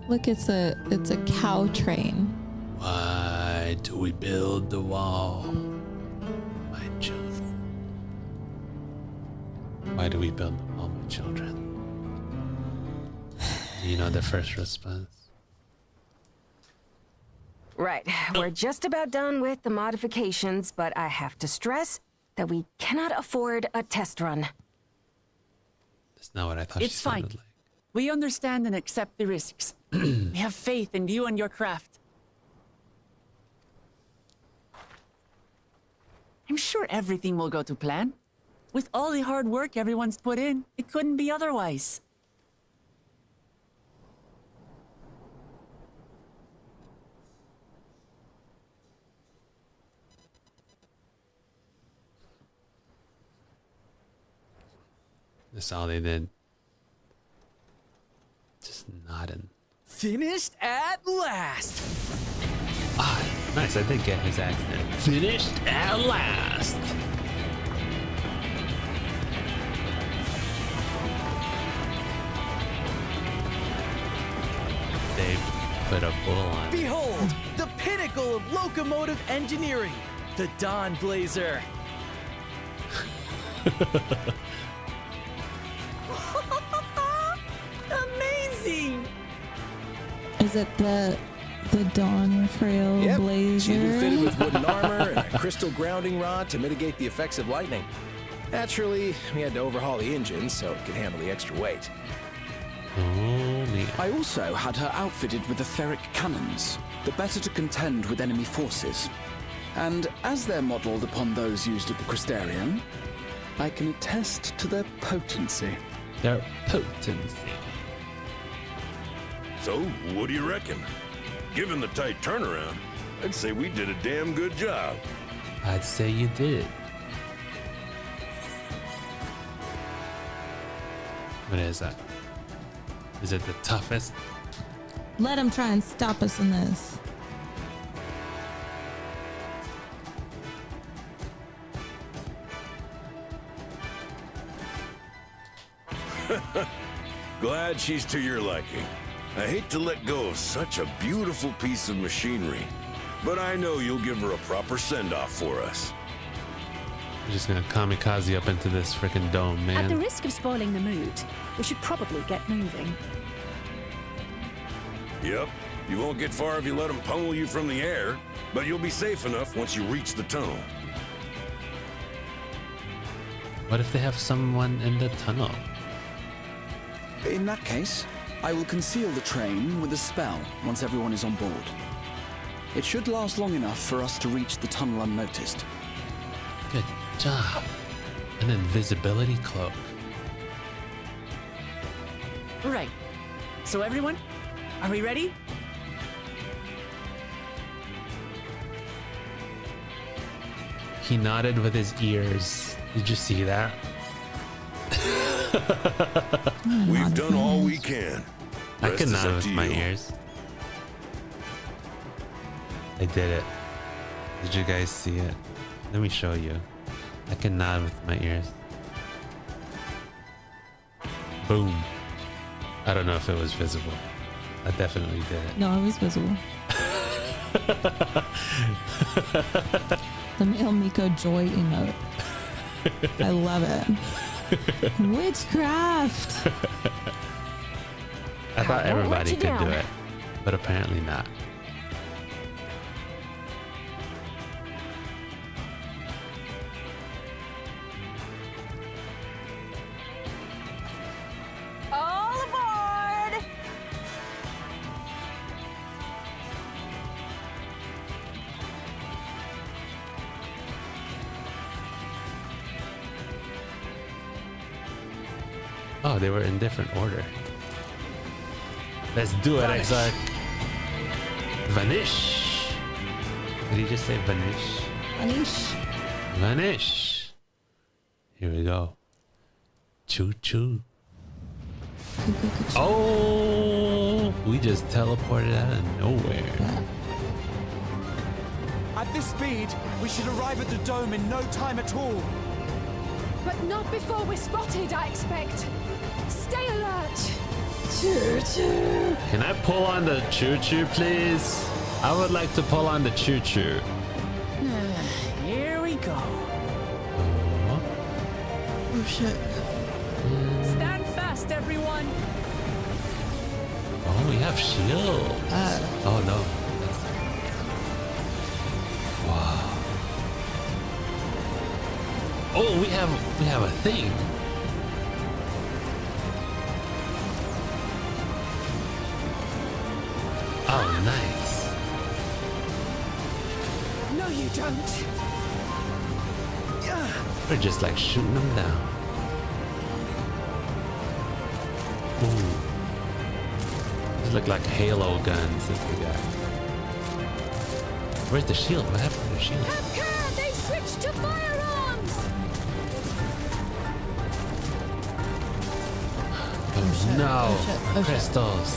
Look, it's a cow train. Why do we build the wall, my children? Why do we build the wall, my children? You know the first response. Right, we're just about done with the modifications, but I have to stress that we cannot afford a test run. That's not what I thought It's she sounded fine. like. We understand and accept the risks. We have faith in you and your craft. I'm sure everything will go to plan. With all the hard work everyone's put in, it couldn't be otherwise. That's all they did. Just nodding. Finished at last. Ah, nice. I did get his accent. Finished at last. They put a bull on. Behold, the pinnacle of locomotive engineering, the Dawn Blazer. Amazing! Is it the Dawntrail Blazer? Even fitted with wooden armor and a crystal grounding rod to mitigate the effects of lightning. Naturally, we had to overhaul the engine so it could handle the extra weight. Oh, man. I also had her outfitted with etheric cannons, the better to contend with enemy forces. And as they're modeled upon those used at the Crystarium, I can attest to their potency. Their potency. So, what do you reckon? Given the tight turnaround, I'd say we did a damn good job. I'd say you did. What is that? Is it the toughest? Let him try and stop us in this. Glad she's to your liking. I hate to let go of such a beautiful piece of machinery, but I know you'll give her a proper send-off for us. We're just gonna kamikaze up into this freaking dome, man. At the risk of spoiling the mood, we should probably get moving. Yep, you won't get far if you let them pummel you from the air, but you'll be safe enough once you reach the tunnel. What if they have someone in the tunnel? In that case, I will conceal the train with a spell once everyone is on board. It should last long enough for us to reach the tunnel unnoticed. Good job. An invisibility cloak. Right. So everyone, are we ready? He nodded with his ears. Did you see that? We've done all we can. I Rest could is nod up with to my you. ears. I did it. Did you guys see it? Let me show you. I can nod with my ears. Boom. I don't know if it was visible. I definitely did it. No, it was visible. The male Miko joy emote. I love it. Witchcraft. I thought Won't let everybody you could do down. it, but apparently not. All aboard! Oh, they were in different order. Let's do it, Exarch. Vanish. Did he just say vanish? Vanish. Vanish. Here we go. Choo choo. Oh, we just teleported out of nowhere. At this speed, we should arrive at the dome in no time at all. But not before we're spotted, I expect. Stay alert. Choo-choo. Can I pull on the choo choo, please? I would like to pull on the choo choo. Here we go. Oh shit. Stand fast, everyone. Oh, we have shields. Oh no. Wow. Oh, we have a thing. Nice. No, you don't. We're just like shooting them down. Ooh. These look like Halo guns that we got. Where's the shield? What happened to the shield? Have care! They switched to firearms! Oh, no! Oh, Crystals.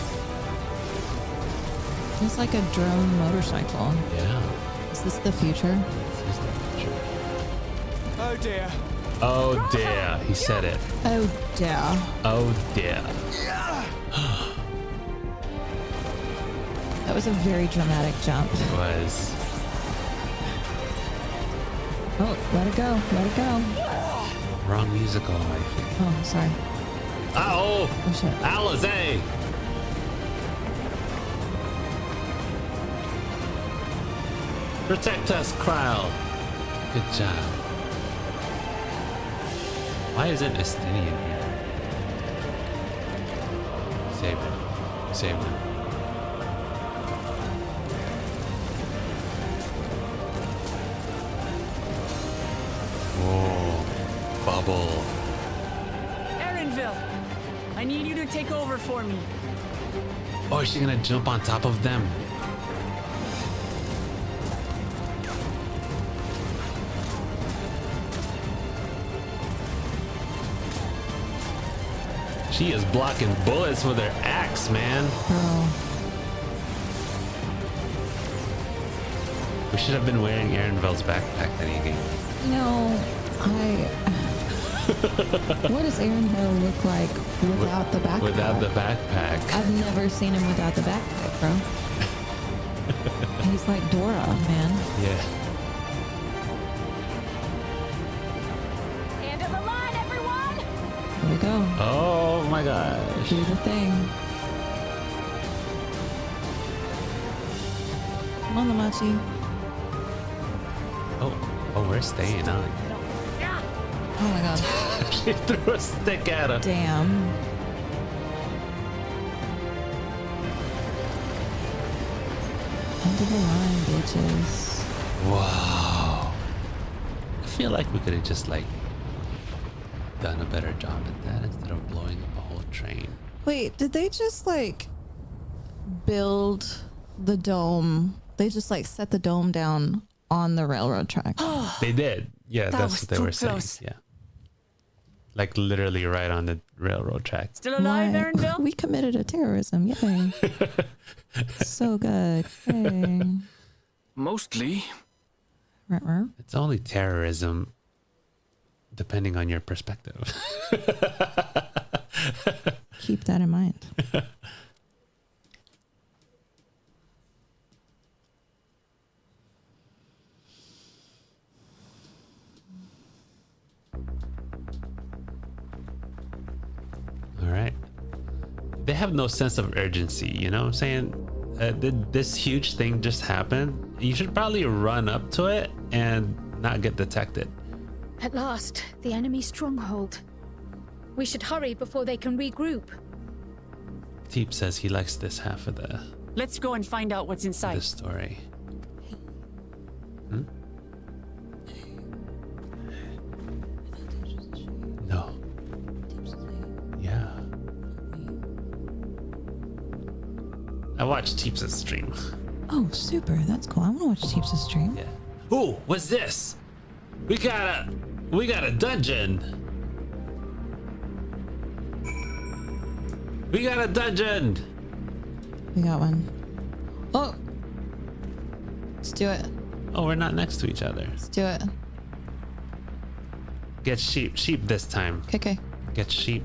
It's like a drone motorcycle. Yeah. Is this the future? This is the future. Oh dear. Oh dear. He said it. Oh dear. Oh dear. That was a very dramatic jump. It was. Oh, let it go. Let it go. Wrong musical, wifey. Oh, sorry. Oh! Oh shit. Alizé! Protect us, Kryle. Good job. Why isn't Estinian here? Save it. Save it. Whoa. Bubble. Erinville, I need you to take over for me. Oh, is she gonna jump on top of them? She is blocking bullets with her axe, man. Bro. We should have been wearing Erinville's backpack that he gave. No, what does Aaron Hill look like without the backpack? Without the backpack. I've never seen him without the backpack, bro. He's like Dora, man. Yeah. End of the line, everyone! Here we go. Oh my gosh. Do the thing. Come on, Lamachi. Oh, we're staying on. Oh my god. She threw a stick at him. Damn. End of the line, bitches. Wow. I feel like we could have just like done a better job at that instead of blowing up a whole train. Wait, did they just like build the dome? They just like set the dome down on the railroad track. They did. Yeah, That that's was what they too were saying. close. Yeah. Like literally right on the railroad track. Still alive, Why? Erinville? We committed a terrorism. Yay. So good. Hey. Mostly. Ruh-roh. It's only terrorism depending on your perspective. Keep that in mind. All right. They have no sense of urgency, you know what I'm saying? This huge thing just happened. You should probably run up to it and not get detected. At last, the enemy stronghold. We should hurry before they can regroup. Teep says he likes this half of Let's go and find out what's inside. the story. Hmm? No. Yeah. I watched Teeps' stream. Oh, super. That's cool. I want to watch Teeps' stream. Yeah. Ooh, what's this? We got a dungeon. We got a dungeon. We got one. Oh. Let's do it. Oh, we're not next to each other. Let's do it. Get sheep this time. Okay. Get sheep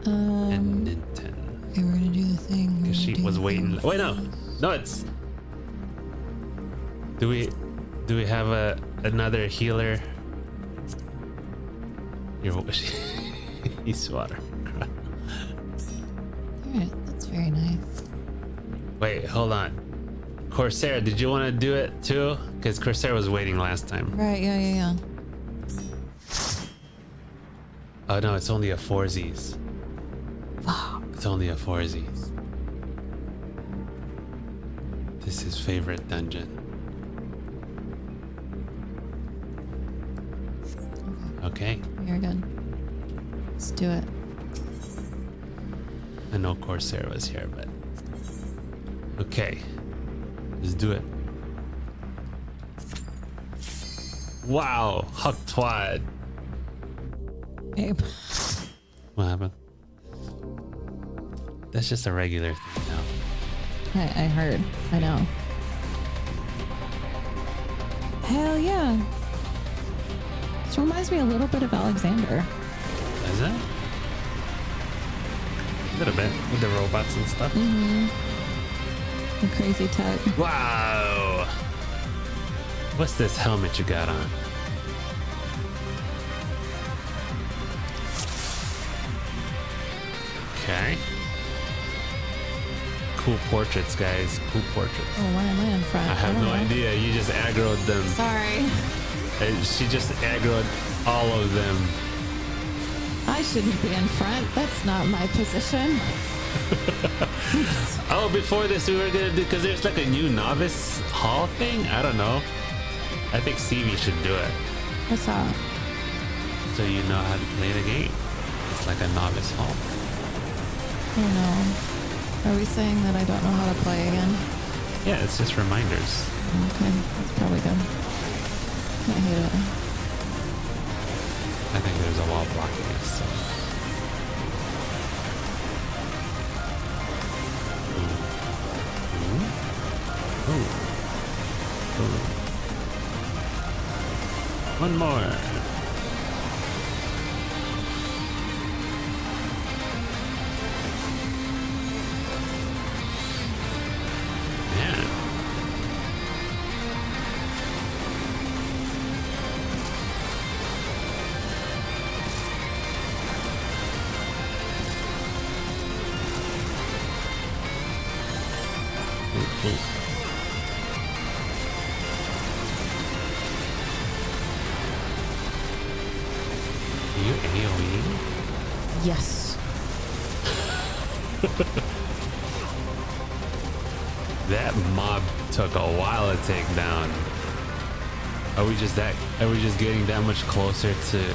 and Nintendo. Okay, we're gonna do the thing. Because sheep was waiting. Wait, no, it's. Do we have another healer? He's water. Alright, that's very nice. Wait, hold on. Corsair, did you want to do it too? Because Corsair was waiting last time. Right, yeah. Oh no, it's only a 4Zs. Wow. It's only a 4Zs. This is his favorite dungeon. Okay. You're good. Let's do it. I know Corsair was here, but okay. Let's do it. Wow, Huck Twad. Babe. What happened? That's just a regular thing now. I heard. I know. Hell yeah. This reminds me a little bit of Alexander. Is it? A little bit with the robots and stuff. Mm-hmm. The crazy tech. Wow. What's this helmet you got on? Okay. Cool portraits, guys. Cool portraits. Oh, why am I in front? I have don't no know. idea. You just aggroed them. Sorry. She just aggroed all of them. I shouldn't be in front. That's not my position. Oh, before this we were gonna do, because there's like a new novice hall thing. I don't know. I think Stevie should do it. What's that? So you know how to play the game. It's like a novice hall. Oh no. Are we saying that I don't know how to play again? Yeah, it's just reminders. Okay, that's probably good. Can't hate it. I think there's a wall blocking us, so. Ooh. One more. Yes. That mob took a while to take down. Are we just getting that much closer to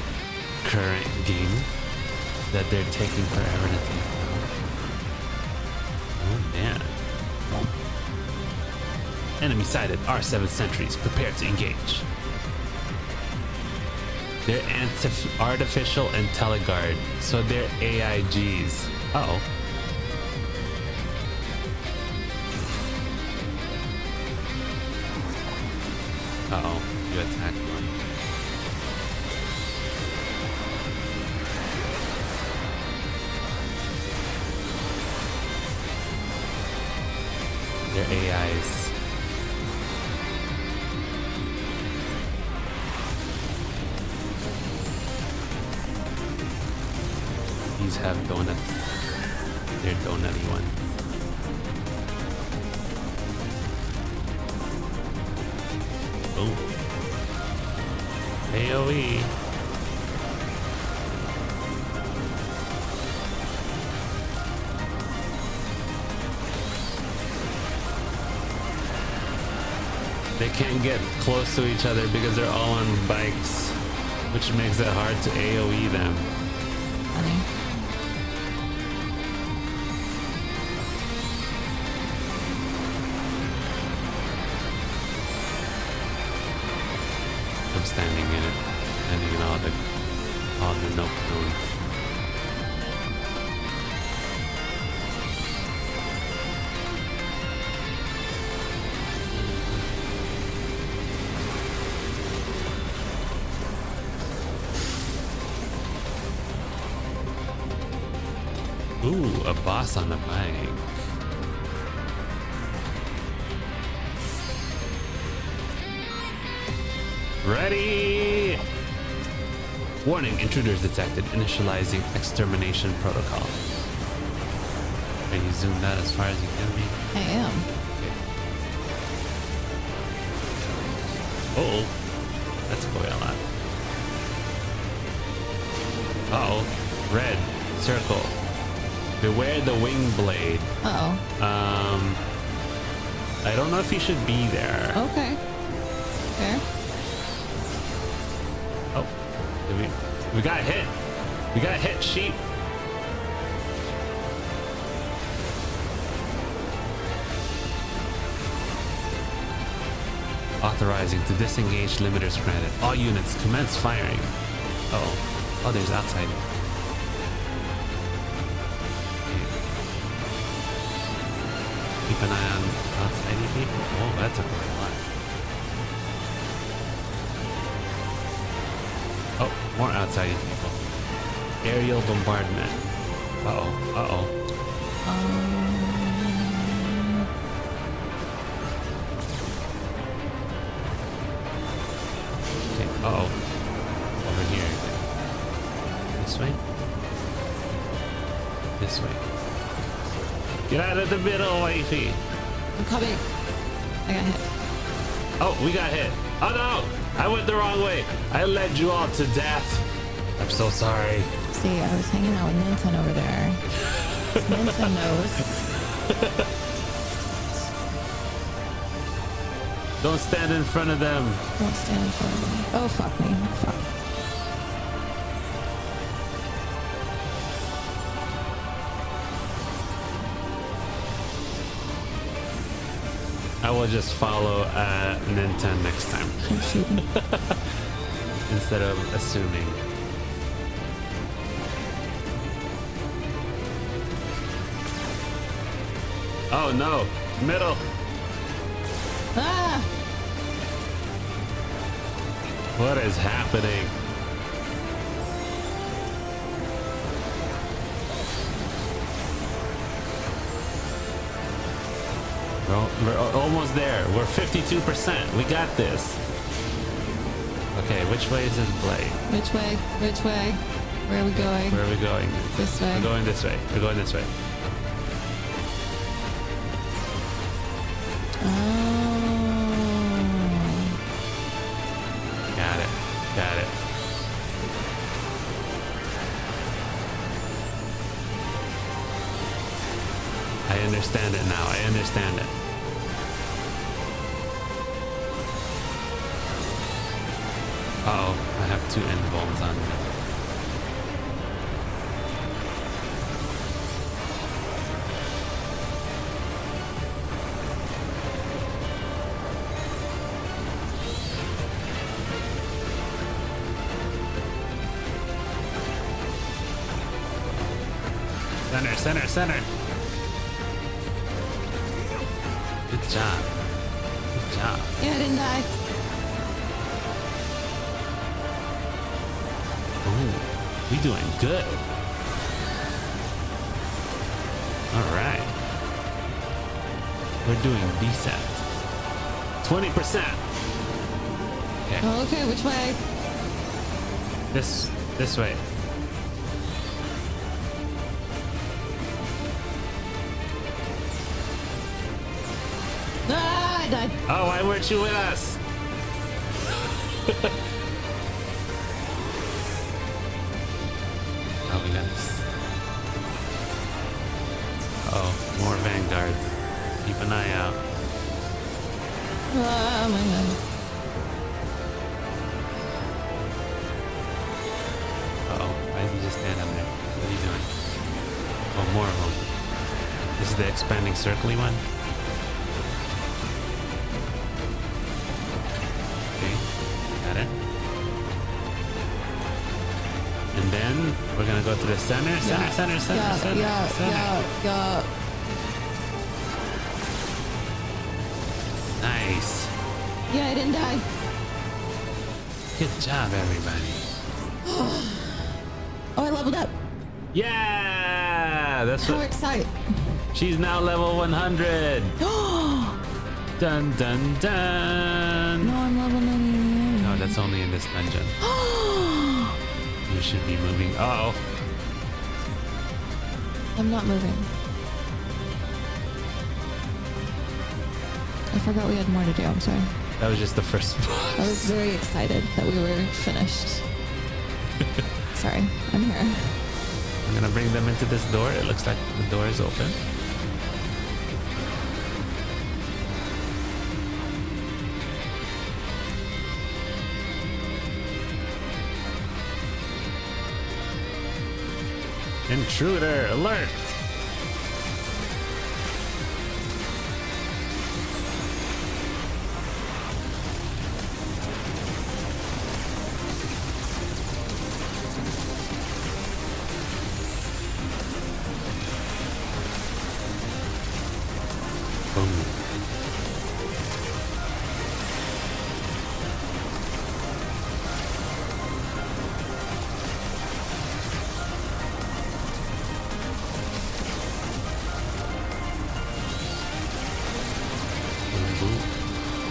current game that they're taking forever to take down? Oh man. Enemy sighted. R7 sentries. Prepare to engage. They're artificial IntelliGuard, so they're AIGs. Uh-oh. Uh-oh. You attacked one. They're AIs. These have donuts. They're donutty ones. Boom. AoE. They can't get close to each other because they're all on bikes, which makes it hard to AoE them. Funny. I'm standing in it, standing in all the nope zones. Ooh, a boss on a bike. Ready! Warning, intruders detected. Initializing extermination protocol. Can you zoom that as far as you can be? I am. Okay. Uh-oh. That's going a lot. Uh-oh. Red. Circle. Beware the wing blade. Uh-oh. I don't know if you should be there. Okay. Fair. Oh, we got hit. We got hit, sheep. Authorizing to disengage limiters granted. All units commence firing. Oh, there's outside. Keep an eye on outside people. Oh, that's a good one. Oh, more outside people. Aerial bombardment. Uh-oh. Okay, over here. This way? This way. Get out of the middle, wifey. I'm coming. I got hit. Oh, we got hit. Oh no! I went the wrong way. I led you all to death. I'm so sorry. See, I was hanging out with Ninten over there. Ninten knows. Don't stand in front of them. Don't stand in front of me. Oh, fuck me. Fuck. I will just follow Ninten next time. Instead of assuming. Oh no! Middle! Ah! What is happening? We're almost there. We're 52%. We got this. Okay, which way is this blade? Which way? Which way? Where are we going? Where are we going? This way. We're going this way. We're going this way. Got it. Got it. I understand it now. I understand it. Uh-oh, I have 2 end bombs on me. Center, center, center. Good job. Good job. Yeah, I didn't die. Ooh, we doing good. All right. We're doing decent. 20%. Okay. Oh, okay, which way? This way. Ah, I died. Oh, why weren't you with us? Oh, we got this. Oh, more Vanguard. Keep an eye out. Oh my god. Uh-oh, why did you just stand up there? What are you doing? Oh, more of them. This is the expanding circly one? Okay, got it. And then we're gonna go to the center. Center. Yeah. Nice. Yeah, I didn't die. Good job, everybody. Oh, I leveled up. Yeah, that's How what. excited. She's now level 100. Dun dun dun. No, I'm level 98. No, that's only in this dungeon. You should be moving. Uh-oh. I'm not moving. I forgot we had more to do. I'm sorry. That was just the first boss. I was very excited that we were finished. Sorry, I'm here. I'm gonna bring them into this door. It looks like the door is open. Intruder alert! Boom.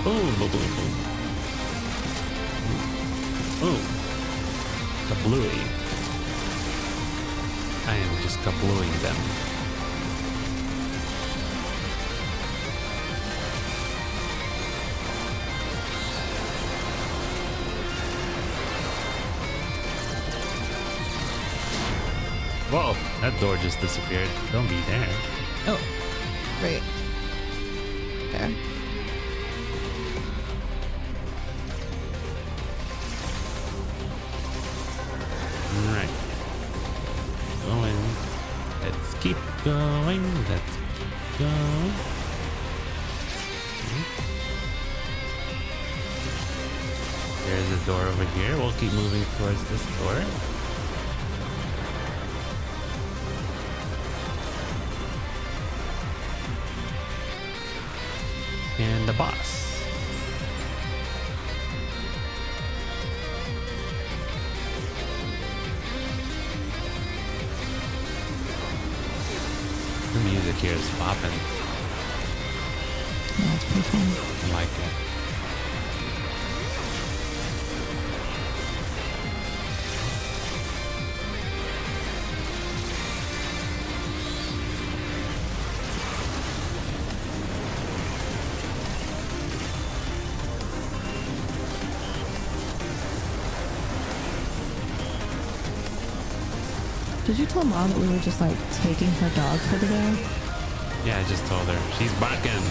Boom, boom, boom, boom. Boom. Kablooey. I am just kablooing them. Whoa, that door just disappeared. Don't be there. Oh, great. Okay. Right. Going. Let's keep going. Let's keep going. There's a door over here. We'll keep moving towards this door. And the boss. The music here is popping. Yeah, that's pretty fun. I like it. Did you tell Mom that we were just like taking her dog for the day? Yeah, I just told her. She's barking.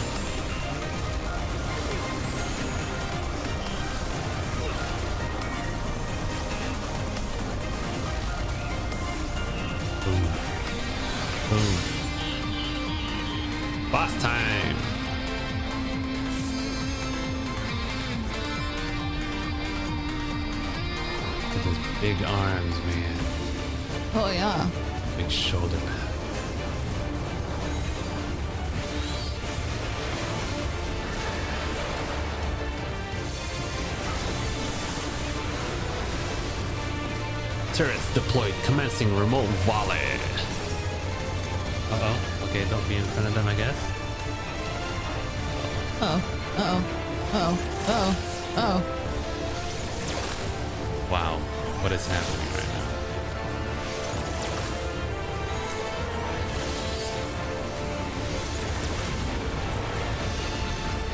Boom. Boom. Boss time. Look at those big arms, man. Oh yeah. Big shoulder pad. Turrets deployed, commencing remote volley. Uh-oh. Okay, don't be in front of them, I guess. Oh. Wow. What is happening right now?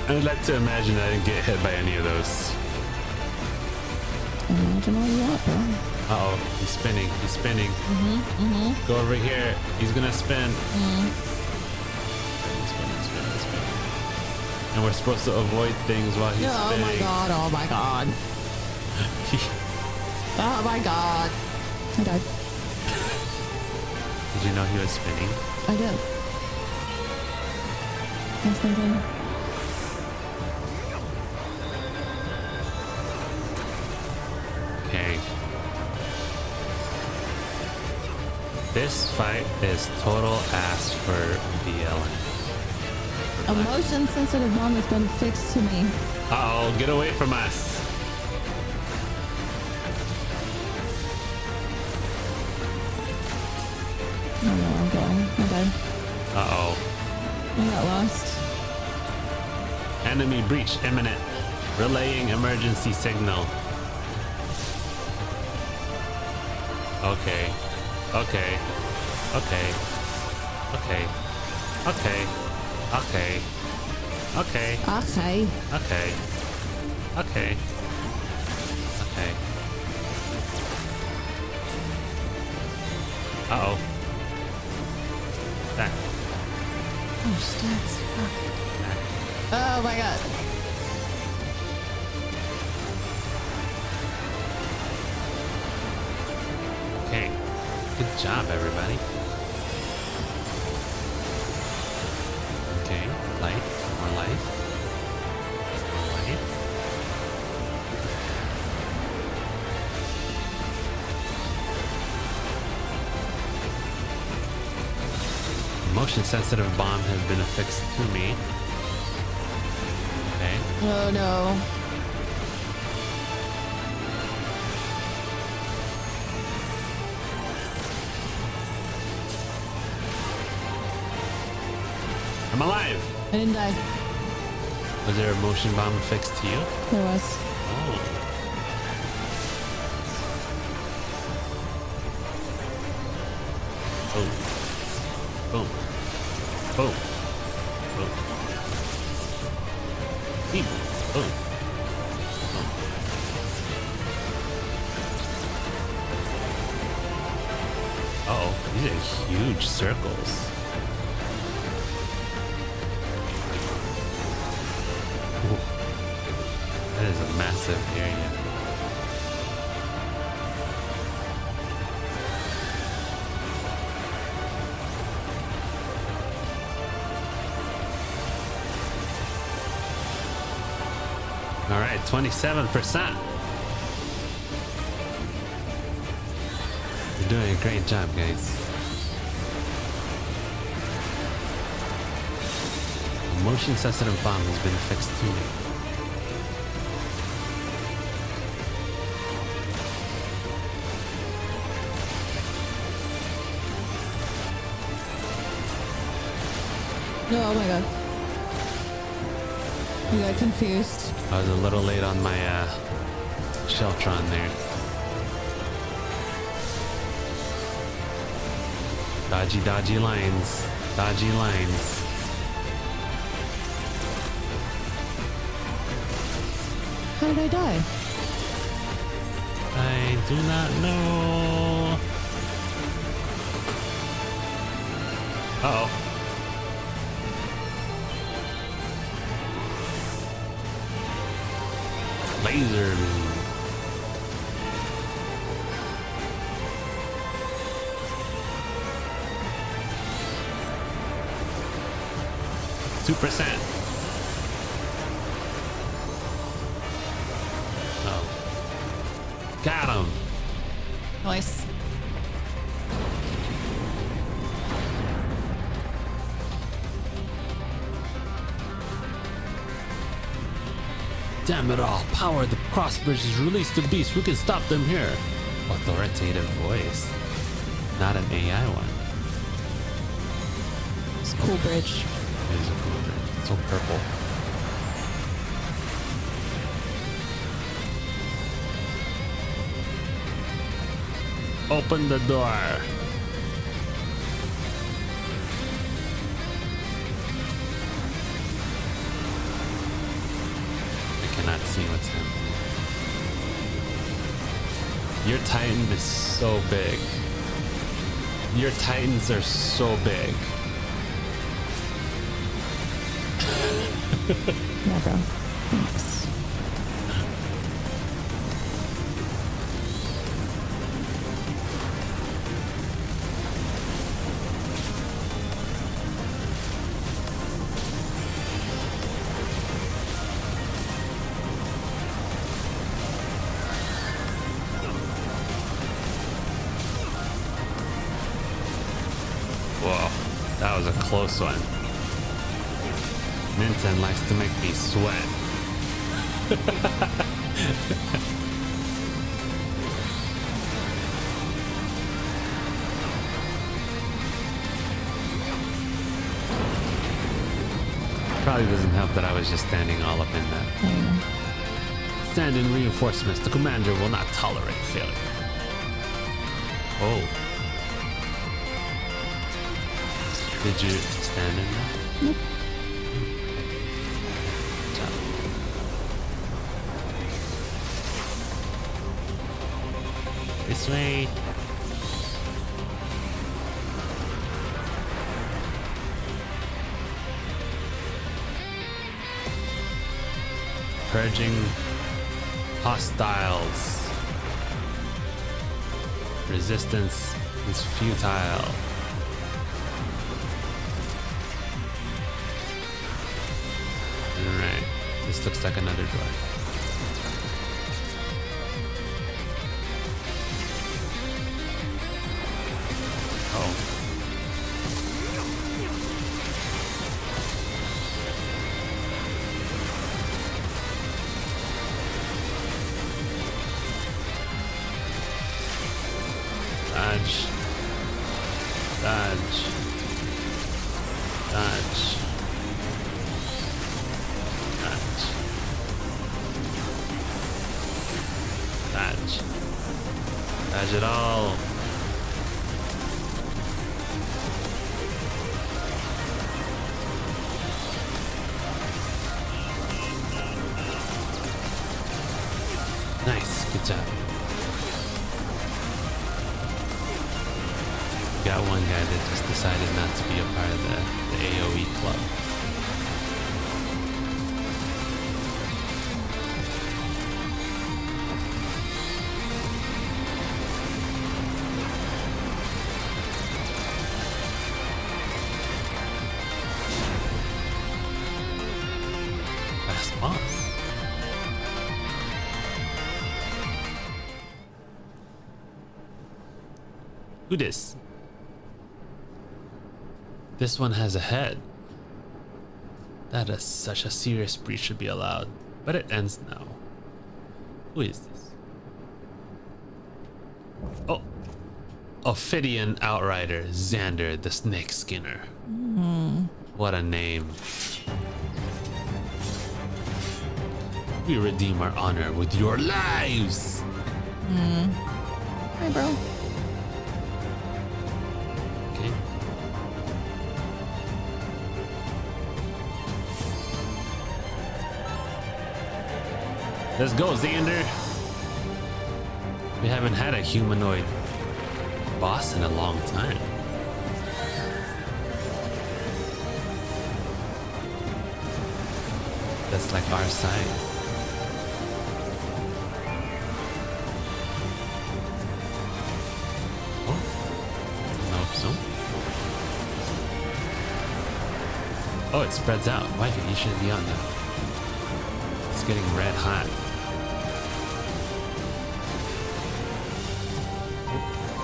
I'd like to imagine I didn't get hit by any of those. Imagine all you want, bro. Uh-oh, he's spinning. He's spinning. Go over here. He's gonna spin. Spin. And we're supposed to avoid things while he's spinning. Oh my god, oh my god. Oh my god. I died. Did you know he was spinning? I did. I was thinking. Okay. This fight is total ass for BLM. A motion sensitive bomb has been fixed to me. Uh-oh, get away from us. Oh no, I'm going. I died. Uh-oh. I got lost. Enemy breach imminent. Relaying emergency signal. Okay. Okay. Okay. Okay. Okay. Okay. Okay. Okay. Okay. Okay. Okay. Uh-oh. Back. Oh, stats. Fuck. Back. Oh my god. Okay. Good job, everybody. Okay, light, more light. More light. Motion sensitive bomb has been affixed to me. Okay. Oh no. I'm alive. I didn't die. Was there a motion bomb affixed to you? There was. Oh. Boom. Boom. Boom. Boom. Beep. Boom. Boom. Uh-oh, these are huge circles. Ooh. That is a massive area. All right, 27%. You're doing a great job, guys. A motion sensitive bomb has been affixed to me. No, oh my god. You got confused. I was a little late on my Sheltron there. Dodgy lines. Dodgy lines. How did I die? I do not know. Uh-oh. Laser. %. Oh. Got him. Nice. Damn it all. Power the cross bridges. Release the beast. We can stop them here. Authoritative voice. Not an AI one. It's a cool bridge. It is a cool bridge. It's so purple. Open the door. Cannot see what's happening. Your Titan is so big. Your Titans are so big. Yeah, bro. Thanks. That was a close one. Minton likes to make me sweat. Probably doesn't help that I was just standing all up in that. Stand in reinforcements. The commander will not tolerate failure. Oh. Did you stand in there? Nope. Good job. This way. Purging hostiles. Resistance It's futile. Alright. This looks like another door. Oh. Dodge. Dodge. Dodge. Dodge. Dodge. Dodge it all. Nice. Good job. Got one guy that just decided not to be a part of the AoE club. Fast boss. Who this? This one has a head. That is such a serious breach should be allowed, but it ends now. Who is this? Oh, Ophidian Outrider, Xander the Snake Skinner. What a name. We redeem our honor with your lives. Hey, bro. Okay. Let's go, Xander. We haven't had a humanoid boss in a long time. That's like our side. Oh, no zone. Oh, it spreads out. Wifey, you shouldn't be on that. It's getting red hot.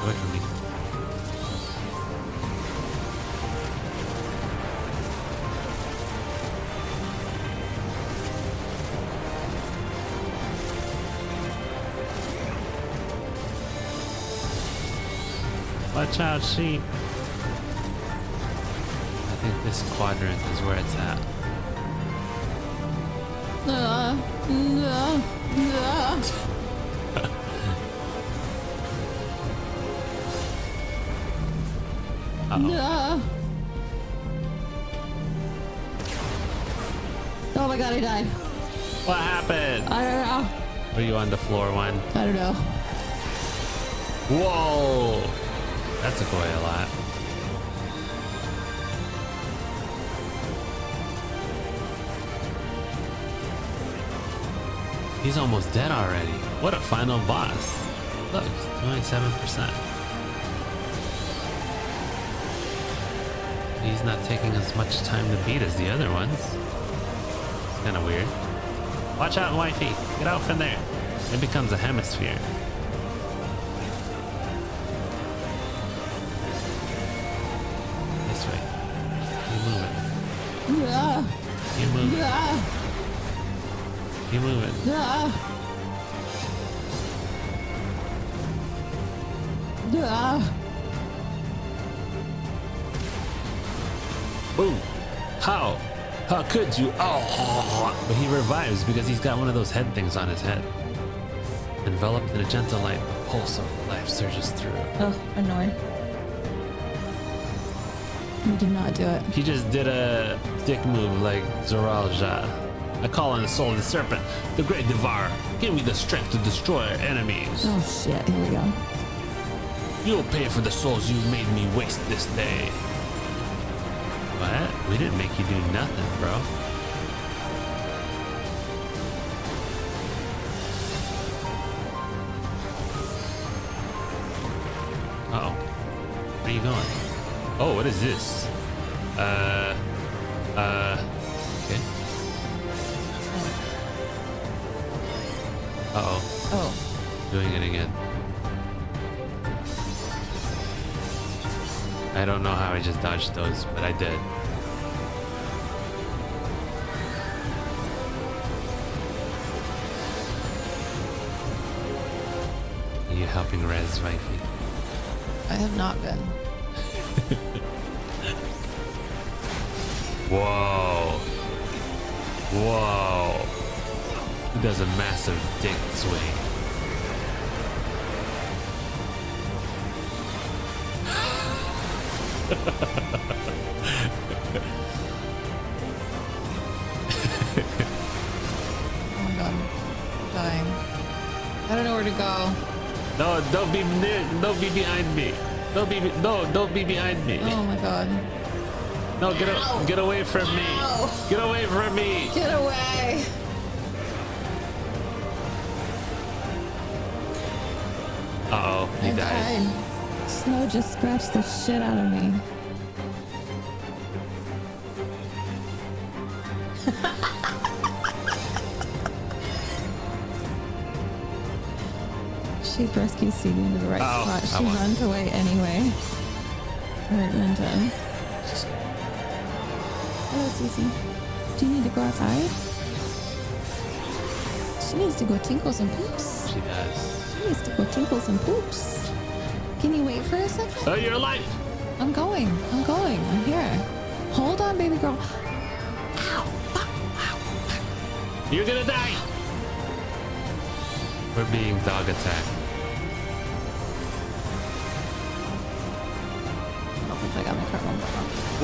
Away from me. Watch out, sheep. I think this quadrant is where it's at. Uh-oh. Oh my god, I died. What happened? I don't know. Were you on the floor one? I don't know. Whoa! That took away a lot. He's almost dead already. What a final boss. Look, 27%. He's not taking as much time to beat as the other ones. It's kind of weird. Watch out, wifey. Get out from there. It becomes a hemisphere. This way. Keep moving. Keep moving. Keep moving. Boom. How? How could you? Oh! But he revives because he's got one of those head things on his head. Enveloped in a gentle light, the pulse of life surges through. Oh, annoying. You did not do it. He just did a dick move like Zoralja. I call on the soul of the serpent, the great devourer. Give me the strength to destroy our enemies. Oh shit, here we go. You'll pay for the souls you've made me waste this day. What? We didn't make you do nothing, bro. Uh-oh. Oh, what is this? Okay. Uh-oh. Oh. Doing it again. I don't know how I just dodged those, but I did. Are you helping Rez, wifey? I have not been. Whoa. Whoa. He does a massive dick swing. Oh my god. I'm dying. I don't know where to go. No, don't be behind me. Don't be behind me. Oh my god. No, get away from me. Ow. Get away from me. Get away. Uh-oh, he died. Snow just scratched the shit out of me. She rescues Stevie into the right spot. She runs away anyway. Alright, Minton. Hello, Cece. Do you need to go outside? She needs to go tinkle some poops. She does. She needs to go tinkle some poops. Can you wait for a second? Oh, you're alive. I'm going. I'm here. Hold on, baby girl. You're gonna die. We're being dog attacked. I got my cart on.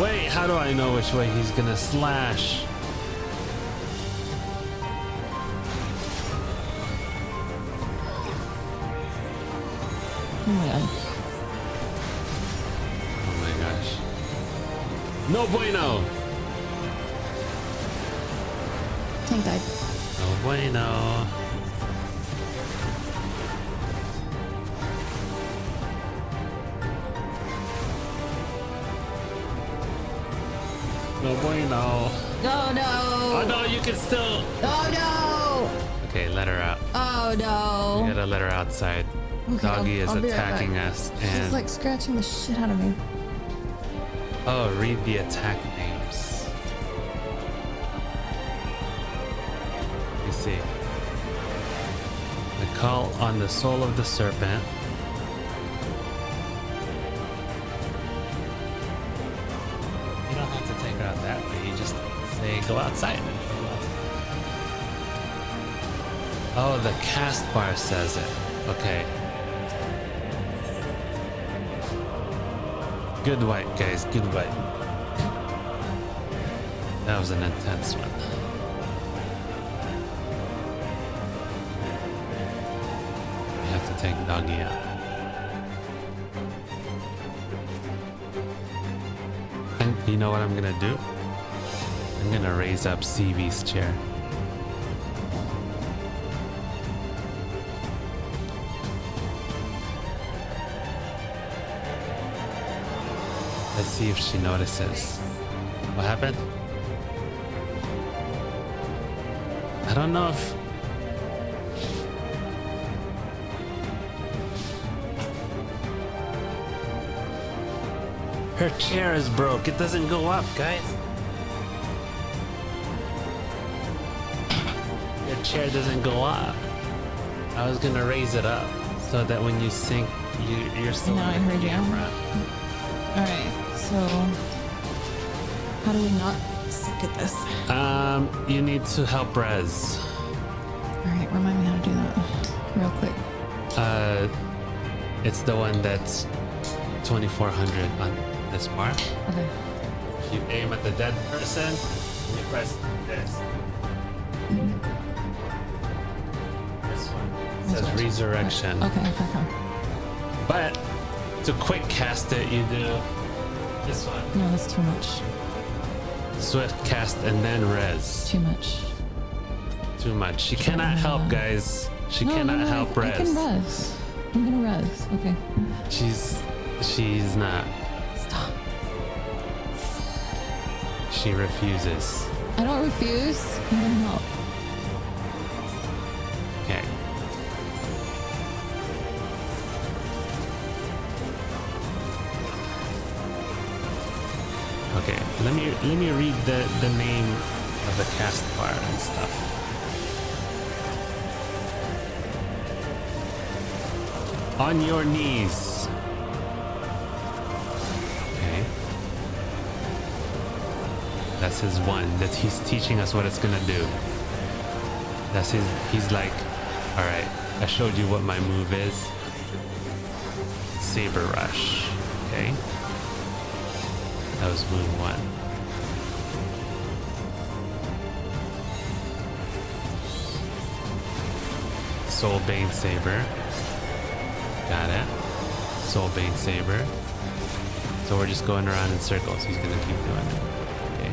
Wait, how do I know which way he's gonna slash? Oh my god. Oh my gosh. No bueno. Tank died. No bueno. No bueno. No, no. Oh no, you can still. Oh no. Okay, let her out. Oh no. You gotta let her outside. Okay, Doggy I'll is be right attacking back. us, She's and like scratching the shit out of me. oh, read the attack names. You see, the call on the soul of the serpent. You don't have to take her out that way. You just say go outside. Oh, the cast bar says it. Okay. Good white, guys. Good white. That was an intense one. We have to take Doggy out. And you know what I'm gonna do? I'm gonna raise up CV's chair. Let's see if she notices. What happened? I don't know if... Her chair is broke. It doesn't go up, guys. Your chair doesn't go up. I was gonna raise it up so that when you sink, you're still No, I in the heard you. camera. Alright, so how do we not suck at this? You need to help Rez. Alright, remind me how to do that real quick. It's the one that's 2400 on this bar. Okay. You aim at the dead person, and you press this. This one. It says resurrection. Okay. But to quick cast it, you do this one. No, that's too much. Swift cast and then res. Too much. Too much. She cannot help, guys. She cannot help I res. can res. I'm gonna res. Okay. She's not. Stop. She refuses. I don't refuse. I don't help. Okay. Okay, let me read the name of the cast bar and stuff. On your knees. Okay. That's his one. That he's teaching us what it's gonna do. That's his. He's like, all right. I showed you what my move is. Saber rush. Okay. That was move one. Soul Bane Saber. Got it. Soul Bane Saber. So we're just going around in circles. He's gonna keep doing it. Okay.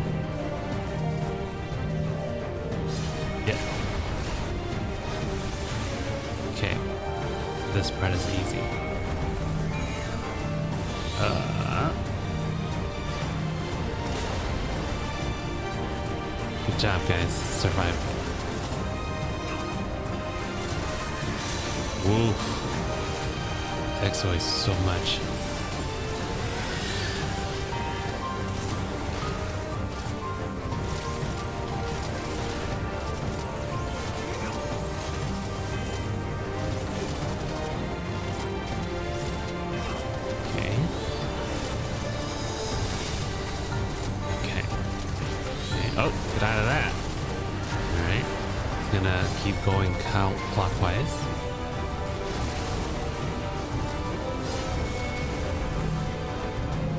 Yeah. Okay. This part is easy. Good job, guys. Survival. Woof. Takes away so much. Oh, get out of that. Alright. Gonna keep going clockwise.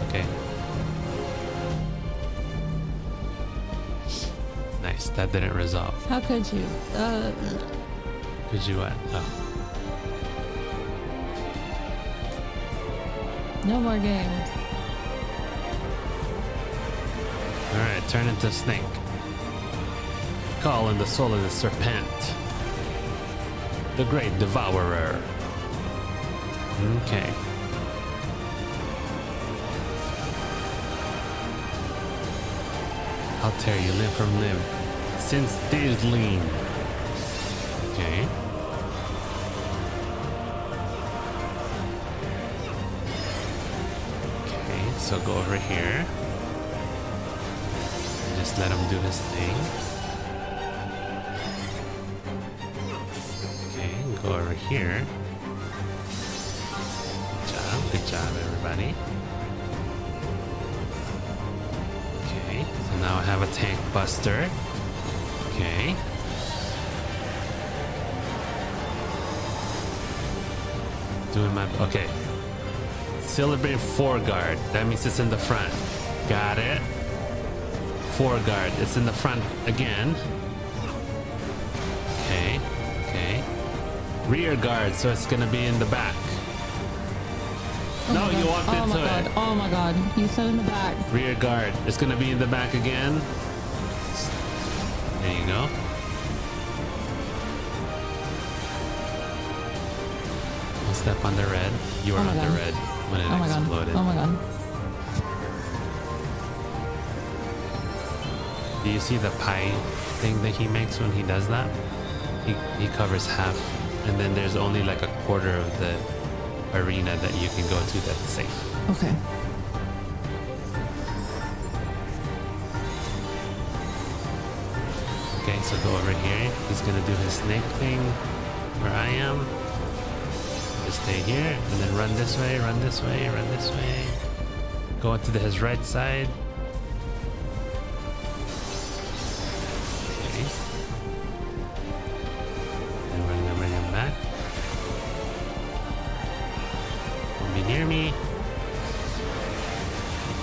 Okay. Nice. That didn't resolve. How could you? Could you what? Oh. No more games. Alright, turn into snake. Call in the soul of the serpent. The great devourer. Okay. I'll tear you limb from limb. Since days lean. Okay. Okay, so go over here. Just let him do his thing. Okay, go over here. Good job, everybody. Okay, so now I have a tank buster. Okay. Doing my, okay. Celebrate 4 guard. That means it's in the front. Got it. 4 guard. It's in the front again. Okay. Okay. Rear guard, so it's gonna be in the back. Oh no, you walked into it. Oh my god. You said in the back. Rear guard. It's gonna be in the back again. There you go. One step on the red. You were on the red when it exploded. Oh my god. Do you see the pie thing that he makes when he does that? He covers half, and then there's only like a quarter of the arena that you can go to that's safe. Okay. Okay, so go over here. He's gonna do his snake thing where I am. Just stay here, and then run this way, run this way, run this way. Go into his right side. Okay. And bring him back. Don't be near me.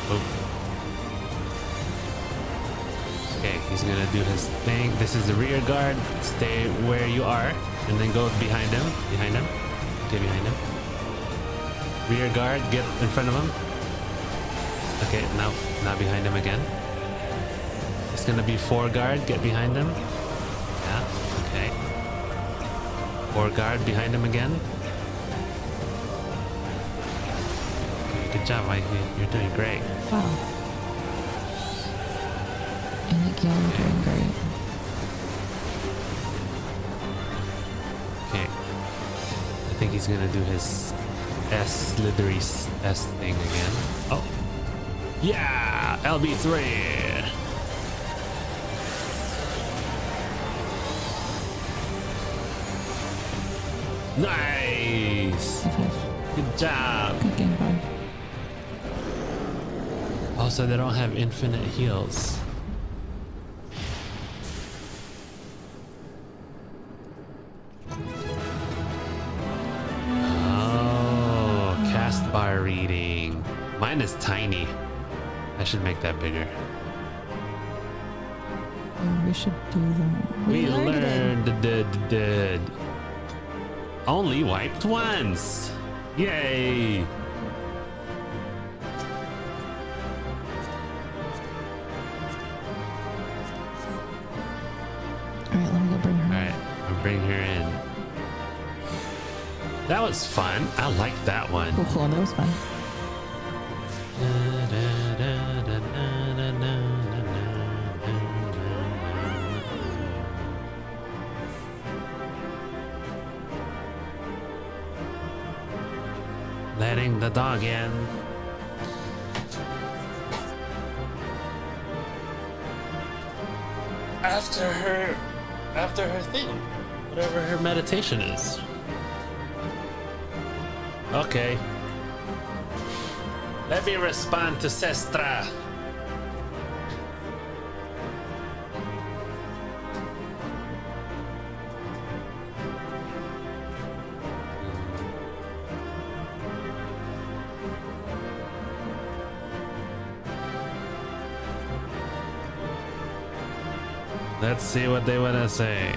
Oh. Okay, he's gonna do his thing. This is the rear guard. Stay where you are, and then go behind him. Behind him. Okay, behind him. Rear guard, get in front of him. Okay, now behind him again. It's gonna be 4 guard, get behind him. Yeah, okay. 4 guard, behind him again. Okay, good job, Mike. You're doing great. Wow. Like, y'all are doing great. Okay. I think he's gonna do his slithery S thing again. Oh. Yeah! LB3! Nice! Good job! Good game, bud. Also, they don't have infinite heals. Oh, cast bar reading. Mine is tiny. I should make that bigger. Oh, we should do that. We learned. Only wiped once. Yay! Alright, let me go bring her. Alright, I'll bring her in. That was fun. I like that one. Cool, that was fun. Letting the dog in. After her thing, whatever her meditation is. Okay. Let me respond to Sestra. Let's see what they want to say.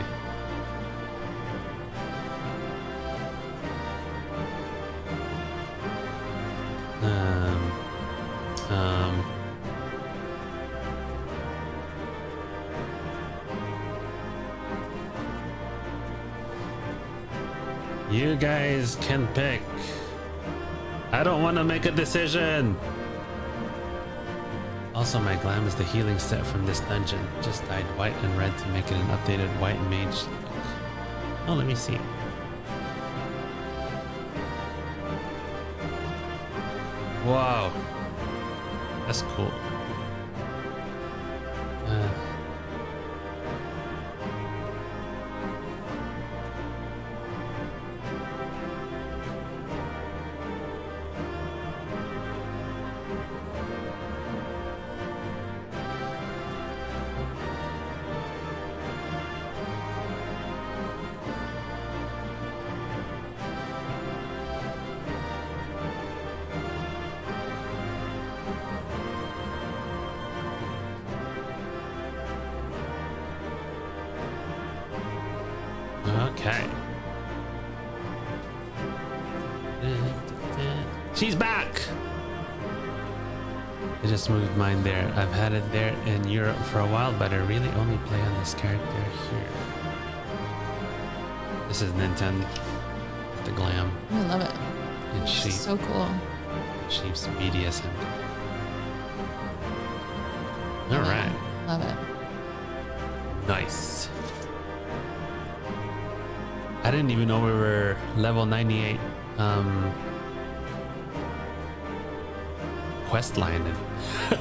You guys can pick. I don't want to make a decision. Also, my glam is the healing set from this dungeon. Just dyed white and red to make it an updated white mage look. Oh, let me see. Wow. That's cool. Okay. She's back! I just moved mine there. I've had it there in Europe for a while, but I really only play on this character here. This is Nintendo. The glam. I love it. And sheep. So cool. Sheep's BDSM. Alright. Love it. Nice. I didn't even know we were level 98 quest line. I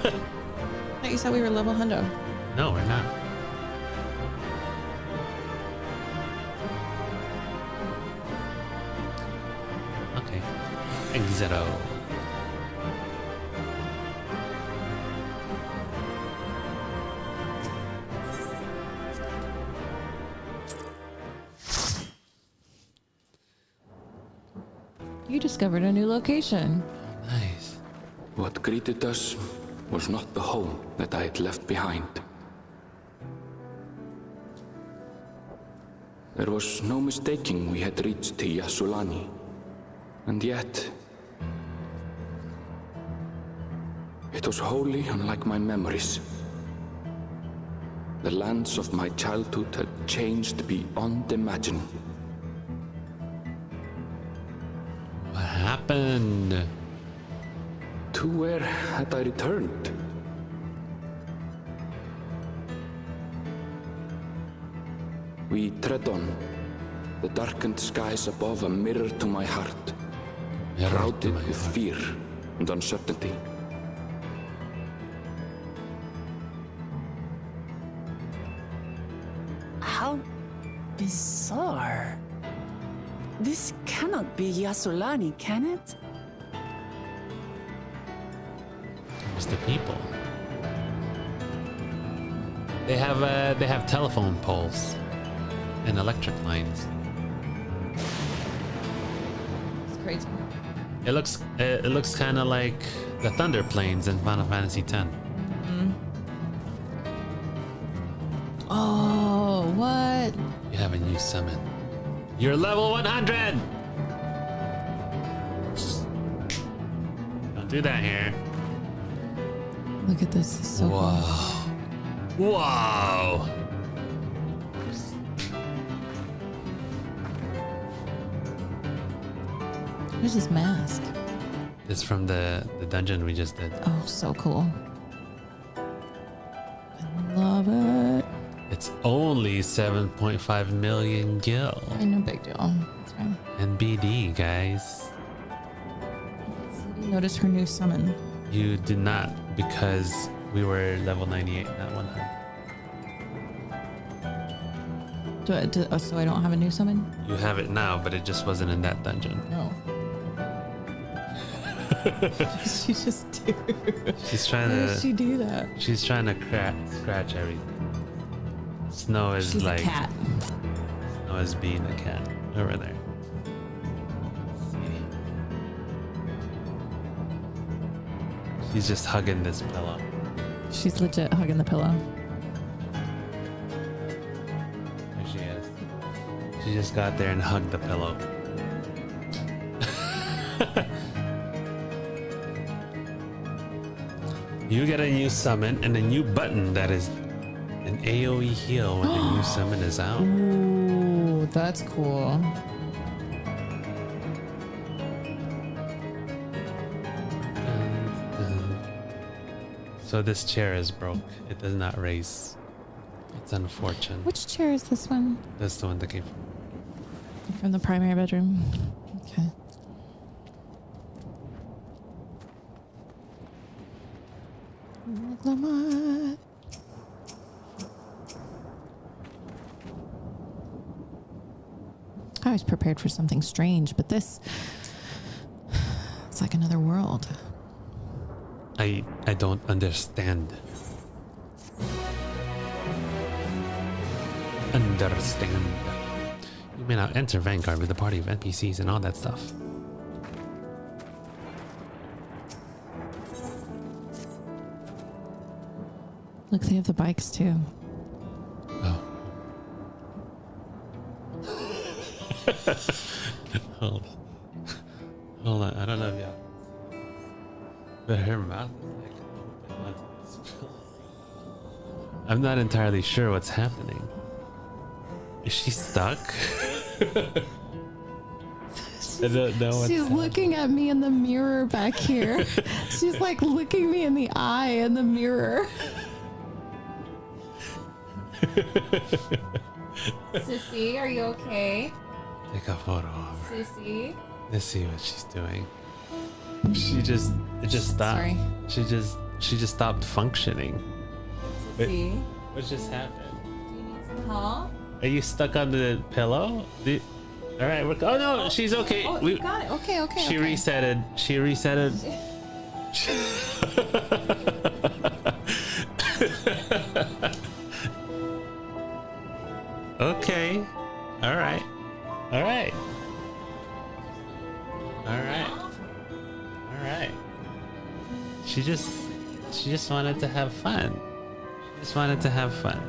thought you said we were level 100. No, we're not. Okay. Exito. You discovered a new location. Nice. What greeted us was not the home that I had left behind. There was no mistaking we had reached Yasulani, and yet it was wholly unlike my memories. The lands of my childhood had changed beyond imagining. What happened? To where had I returned? We tread on. The darkened skies above a mirror to my heart. Shrouded with fear and uncertainty. How bizarre. This cannot be Yasulani, can it? It's the people. They have telephone poles and electric lines. It's crazy. It looks kind of like the Thunder Plains in Final Fantasy X. Mm-hmm. Oh, what? You have a new summon. You're level 100. Don't do that here. Look at this. It's so Whoa. cool. Whoa. Where's his mask? It's from the dungeon we just did. Oh, so cool. I love it. It's only 7.5 million gil. No big deal. It's fine. And BD, guys. Notice her new summon. You did not, because we were level 98, not 100. So I don't have a new summon? You have it now, but it just wasn't in that dungeon. No. She just do. She's trying Why to. does she do that? She's trying to scratch everything. Snow is She's like a cat. Snow is being a cat over there. She's just hugging this pillow. She's legit hugging the pillow. There she is. She just got there and hugged the pillow. You get a new summon and a new button that is an AoE heal when the new summon is out. Ooh, that's cool. So this chair is broke. It does not raise. It's unfortunate. Which chair is this one? That's the one that came From the primary bedroom. Okay. Lamont. I was prepared for something strange, but this, it's like another world. I don't understand. Understand. You may now enter Vanguard with a party of NPCs and all that stuff. Look, they have the bikes too. Oh. Hold on. I don't know if y'all. But her mouth is like open. I'm not entirely sure what's happening. Is she stuck? I don't know what's She's happening. looking at me in the mirror back here. She's like looking me in the eye in the mirror. Sissy, are you okay? Take a photo of her. Sissy? Let's see what she's doing. It just stopped. Sorry. She just stopped functioning. Sissy? What just happened? Do you need some help? Are you stuck on the pillow? All right. Oh no, she's okay. Oh, you got it. Okay. She resetted. She resetted. Okay. All right. All right. All right. All right. She just wanted to have fun. She just wanted to have fun.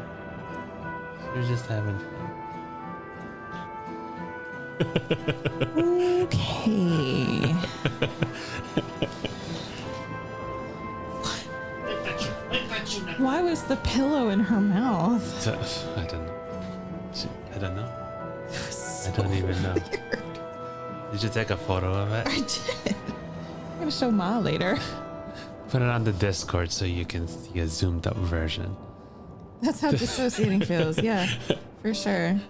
She was just having fun. Okay. Why was the pillow in her mouth? I don't know. I don't know. I don't even know. Did you take a photo of it? I did. I'm gonna show Ma later. Put it on the Discord so you can see a zoomed up version. That's how dissociating feels, yeah. For sure.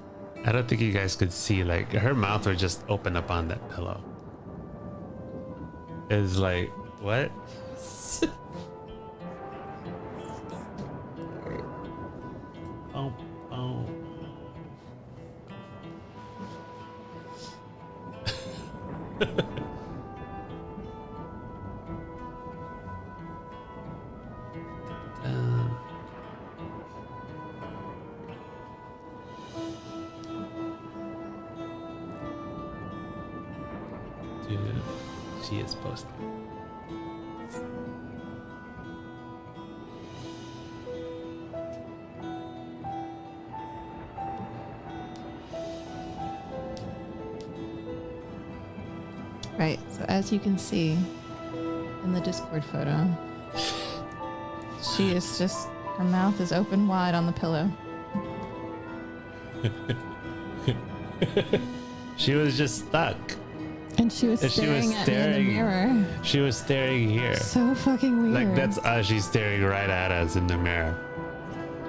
I don't think you guys could see, like, her mouth would just open up on that pillow. It's like, what? Oh, oh. Dude, she is posted. Right, so as you can see in the Discord photo, she is just, her mouth is open wide on the pillow. She was just stuck. And she was staring at me in the mirror. She was staring here. So fucking weird. Like, that's us. She's staring right at us in the mirror.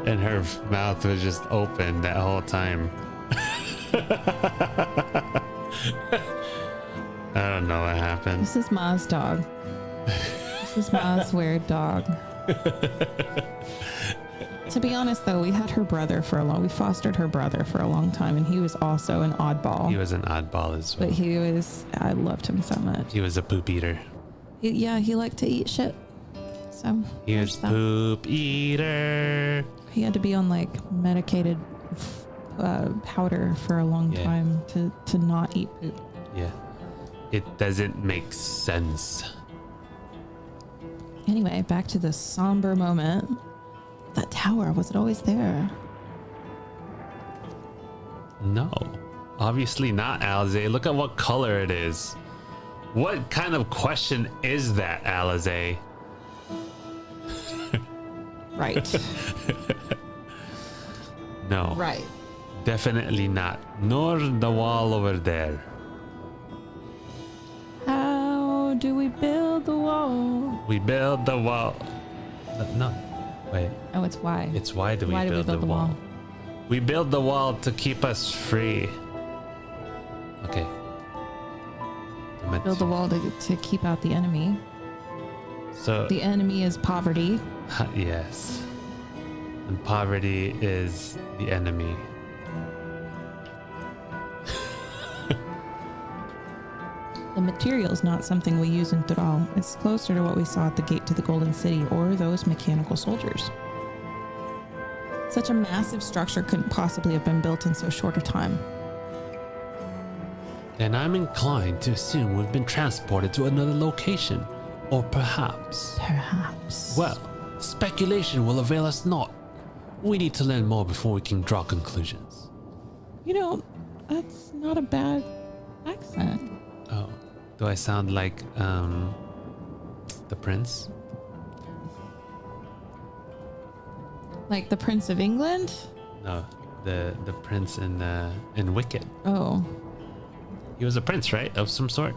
And her mouth was just open that whole time. I don't know what happened. This is Ma's dog. This is Ma's weird dog. To be honest, though, we had her brother we fostered her brother for a long time, and he was also an oddball. He was an oddball as well. But I loved him so much. He was a poop eater. He liked to eat shit. So he was poop eater. He had to be on like medicated powder for a long time to not eat poop. Yeah. It doesn't make sense. Anyway, back to the somber moment. That tower, was it always there? No. Obviously not, Alize. Look at what color it is. What kind of question is that, Alize? Right. No. Right. Definitely not. Nor the wall over there. How do we build the wall? We build the wall. No. Wait. Oh, it's why. It's why do we build the wall? We build the wall to keep us free. Okay. Build the wall to keep out the enemy. So the enemy is poverty. Yes. And poverty is the enemy. The material is not something we use in Thrall. It's closer to what we saw at the gate to the Golden City or those mechanical soldiers. Such a massive structure couldn't possibly have been built in so short a time. Then I'm inclined to assume we've been transported to another location. Or perhaps. Well, speculation will avail us not. We need to learn more before we can draw conclusions. You know, that's not a bad accent. Oh, do I sound like the prince? Like the Prince of England? No, the prince in Wicked. Oh. He was a prince, right? Of some sort?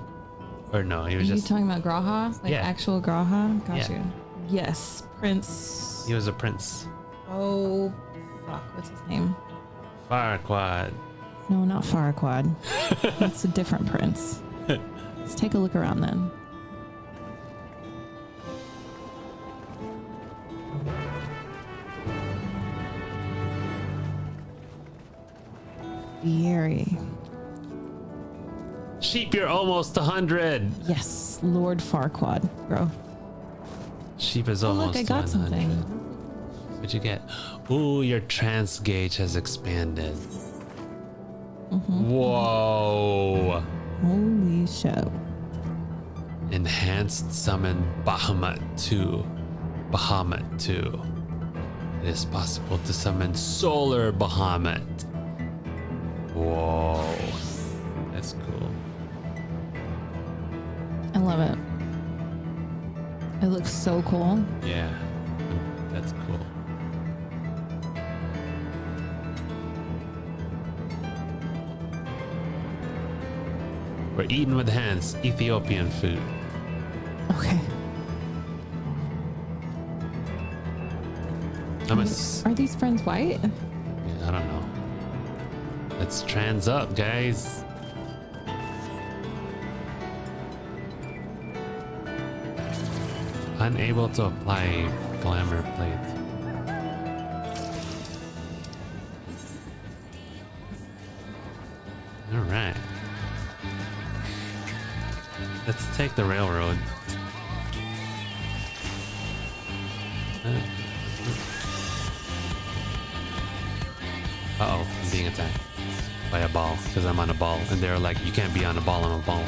Or no, he was Are just... you talking about Graha? Like actual Graha? Got you. Yes, Prince... He was a prince. Oh, fuck, what's his name? Farquaad. No, not Farquaad. That's a different prince. Let's take a look around then. Fieri. Sheep, you're almost 100. Yes, Lord Farquaad, bro. Sheep is almost 100. Look, I got something. What'd you get? Ooh, your trance gauge has expanded. Whoa. Holy shit. Enhanced summon Bahamut 2. Bahamut 2. It is possible to summon Solar Bahamut. Whoa. That's cool. I love it. It looks so cool. Yeah. That's cool. We're eating with hands, Ethiopian food. Okay. I'm Are these friends white? I don't know. Let's trans up, guys. Unable to apply glamour plates. All right. Let's take the railroad. Uh-oh, I'm being attacked by a ball because I'm on a ball, and they're like, you can't be on a ball, I'm a ball.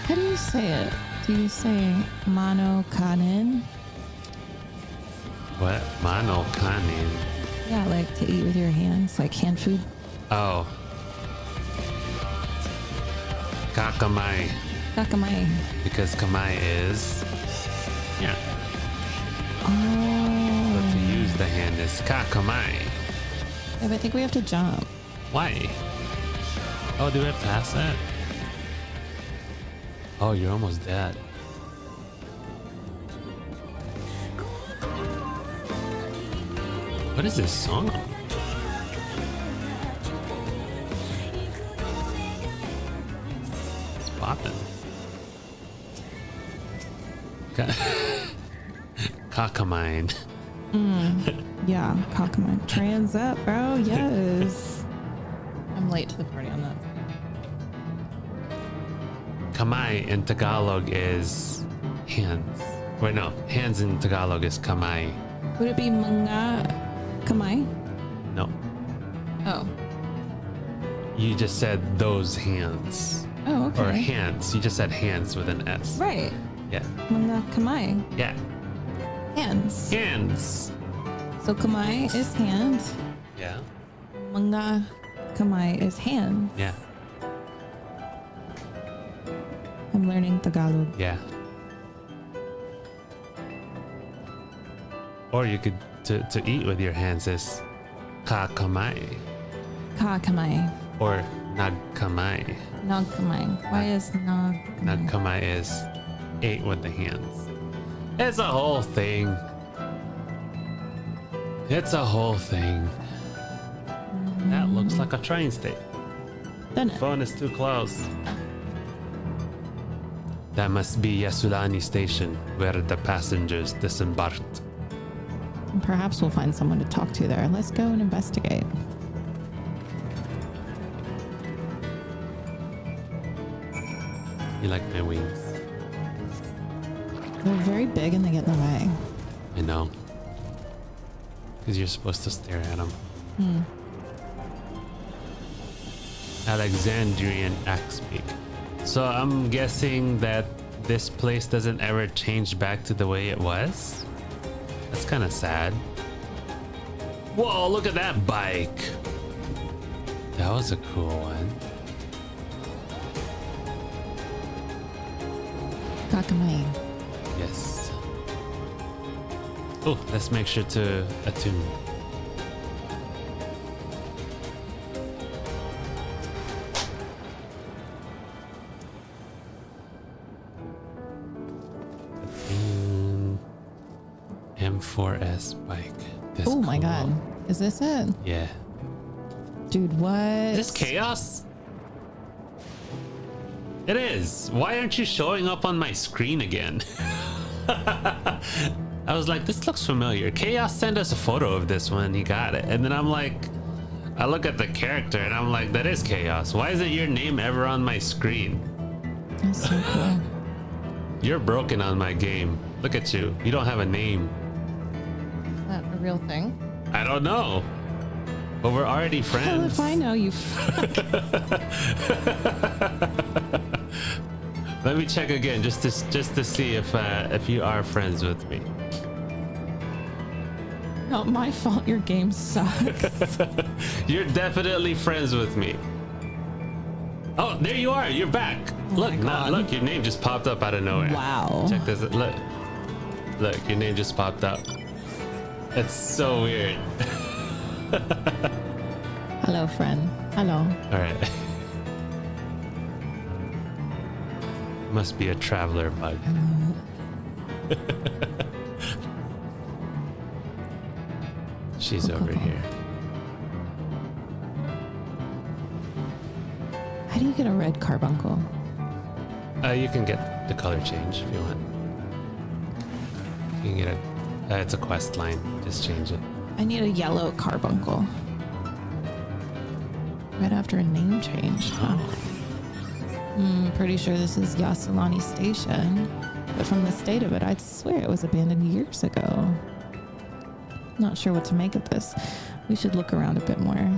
How do you say it? Do you say mano kanin? What? Mano kanin? Yeah, like to eat with your hands, like hand food. Oh. Kakamai. Kakamai. Because kamai is... Yeah. Oh. But to use the hand is kakamai. Yeah, but I think we have to jump. Why? Oh, do we have to pass that? Oh, you're almost dead. What is this song? It's popping. Cockamine. Yeah, cockamine. Trans up, bro. Yes. I'm late to the party on that. Kamai in Tagalog is hands. Wait, no. Hands in Tagalog is kamai. Would it be mga kamay? No. Oh. You just said those hands. Oh, okay. Or hands. You just said hands with an S. Right. Yeah. Mga kamay. Yeah. Hands. Hands. So kamay is hand. Yeah. Mga kamay is hand. Yeah. I'm learning Tagalog. Yeah. Or you could to eat with your hands is kakamay. Kakamay. Or nagkamay. Nagkamay. Why is nagkamay? Nagkamay is ate with the hands. It's a whole thing. It's a whole thing. That looks like a train station. Doesn't it? Phone is too close. That must be Yasulani Station, where the passengers disembarked. And perhaps we'll find someone to talk to there. Let's go and investigate. You like my wings? They're very big and they get in the way. I know. Because you're supposed to stare at them. Alexandrian Axpeak. So I'm guessing that this place doesn't ever change back to the way it was? That's kind of sad. Whoa, look at that bike. That was a cool one. Kakamay. Yes. Oh, let's make sure to attune. M4S bike. Oh my god. Is this it? Yeah. Dude, what? Is this chaos? It is. Why aren't you showing up on my screen again? I was like, this looks familiar. Chaos sent us a photo of this when he got it. And then I'm like, I look at the character and I'm like, that is Chaos. Why isn't your name ever on my screen? That's so cool. You're broken on my game. Look at you. You don't have a name. Is that a real thing? I don't know. But we're already friends. Hell if I know, you Let me check again just to see if you are friends with me. Not my fault your game sucks. You're definitely friends with me. Oh, there you are. You're back. Look, look, your name just popped up out of nowhere. Wow. Check this. Look, your name just popped up. It's so weird. Hello, friend. Hello. All right. Must be a traveler bug. She's over here. How do you get a red carbuncle? You can get the color change if you want. You can get it's a quest line. Just change it. I need a yellow carbuncle. Right after a name change, huh? Pretty sure this is Yasalani Station, but from the state of it, I'd swear it was abandoned years ago. Not sure what to make of this. We should look around a bit more.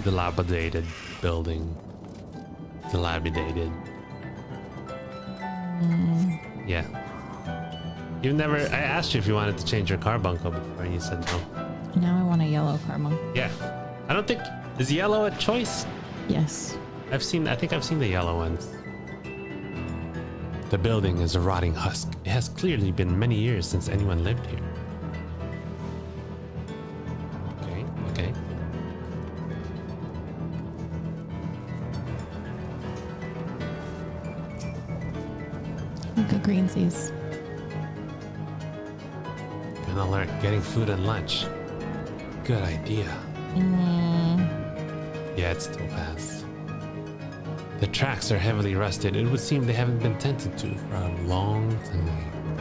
Dilapidated building. Dilapidated. Yeah. You never. I asked you if you wanted to change your carbuncle before, and you said no. Now I want a yellow carbuncle. Yeah. I don't think is yellow a choice. Yes. I think I've seen the yellow ones. The building is a rotting husk. It has clearly been many years since anyone lived here. Okay. Look at Greensies. An alert. Getting food and lunch. Good idea. Yeah, it's Topaz. The tracks are heavily rusted. It would seem they haven't been tended to for a long time.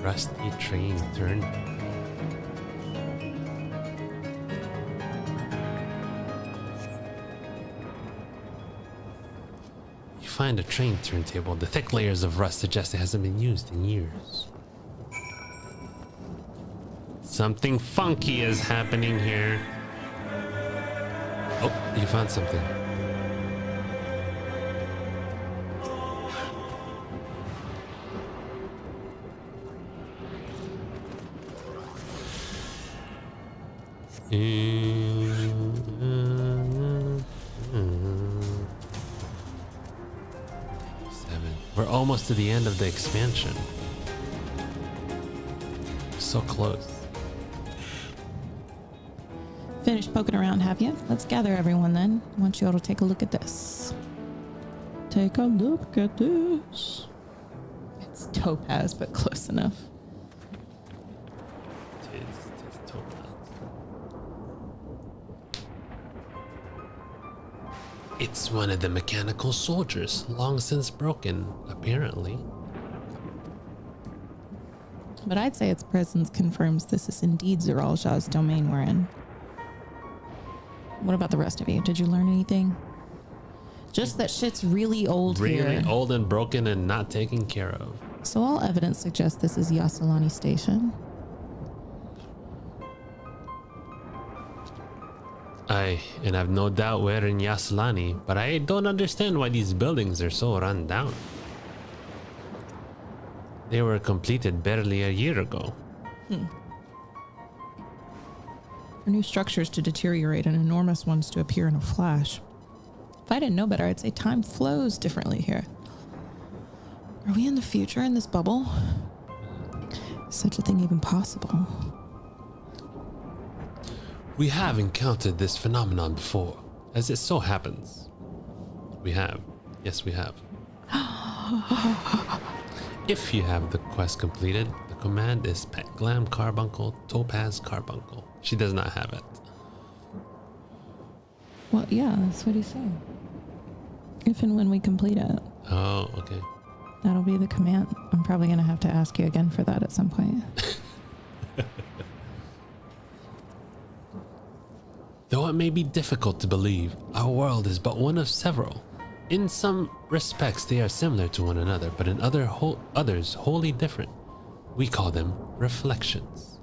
Rusty train turn. Find a train turntable. The thick layers of rust suggest it hasn't been used in years. Something funky is happening here. Oh, you found something. We're almost to the end of the expansion. So close. Finished poking around, have you? Let's gather everyone then. I want you all to take a look at this. Take a look at this. It's Topaz, but close enough. Tis Topaz. It's one of the mechanical soldiers, long since broken, apparently. But I'd say its presence confirms this is indeed Zeralja's domain we're in. What about the rest of you? Did you learn anything? Just that shit's really old here. Really old and broken and not taken care of. So all evidence suggests this is Yasalani Station. And I've no doubt we're in Yaslani, but I don't understand why these buildings are so run down. They were completed barely a year ago. For new structures to deteriorate and enormous ones to appear in a flash. If I didn't know better, I'd say time flows differently here. Are we in the future in this bubble? Is such a thing even possible? We have encountered this phenomenon before, as it so happens. We have. Yes, we have. If you have the quest completed, the command is Pet Glam Carbuncle, Topaz Carbuncle. She does not have it. Well, yeah, that's what he's saying. If and when we complete it. Oh, okay. That'll be the command. I'm probably going to have to ask you again for that at some point. Though it may be difficult to believe, our world is but one of several. In some respects, they are similar to one another, but in others wholly different. We call them reflections.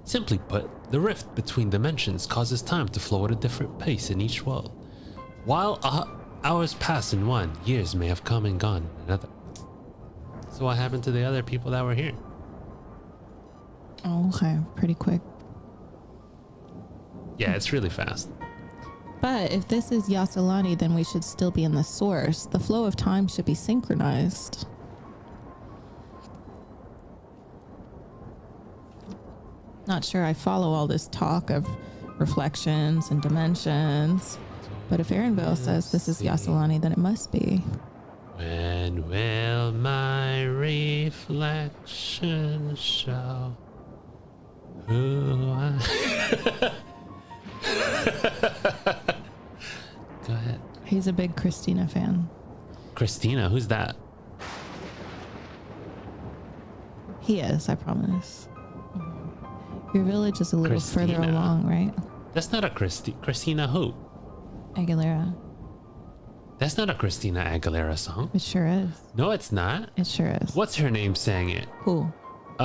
Simply put, the rift between dimensions causes time to flow at a different pace in each world. While hours pass in one, years may have come and gone in another. So what happened to the other people that were here? Oh, okay. Pretty quick. Yeah, it's really fast. But if this is Yasalani, then we should still be in the source. The flow of time should be synchronized. Not sure I follow all this talk of reflections and dimensions. But if Aaronville says this is Yasalani, then it must be. When will my reflection show who I... Go ahead. He's a big Christina fan. Christina, who's that? He is, I promise. Your village is a little further Christina. along, right? That's not a Christina who? Aguilera. That's not a Christina Aguilera song. It sure is. No, it's not. It sure is. What's her name saying it? Who? The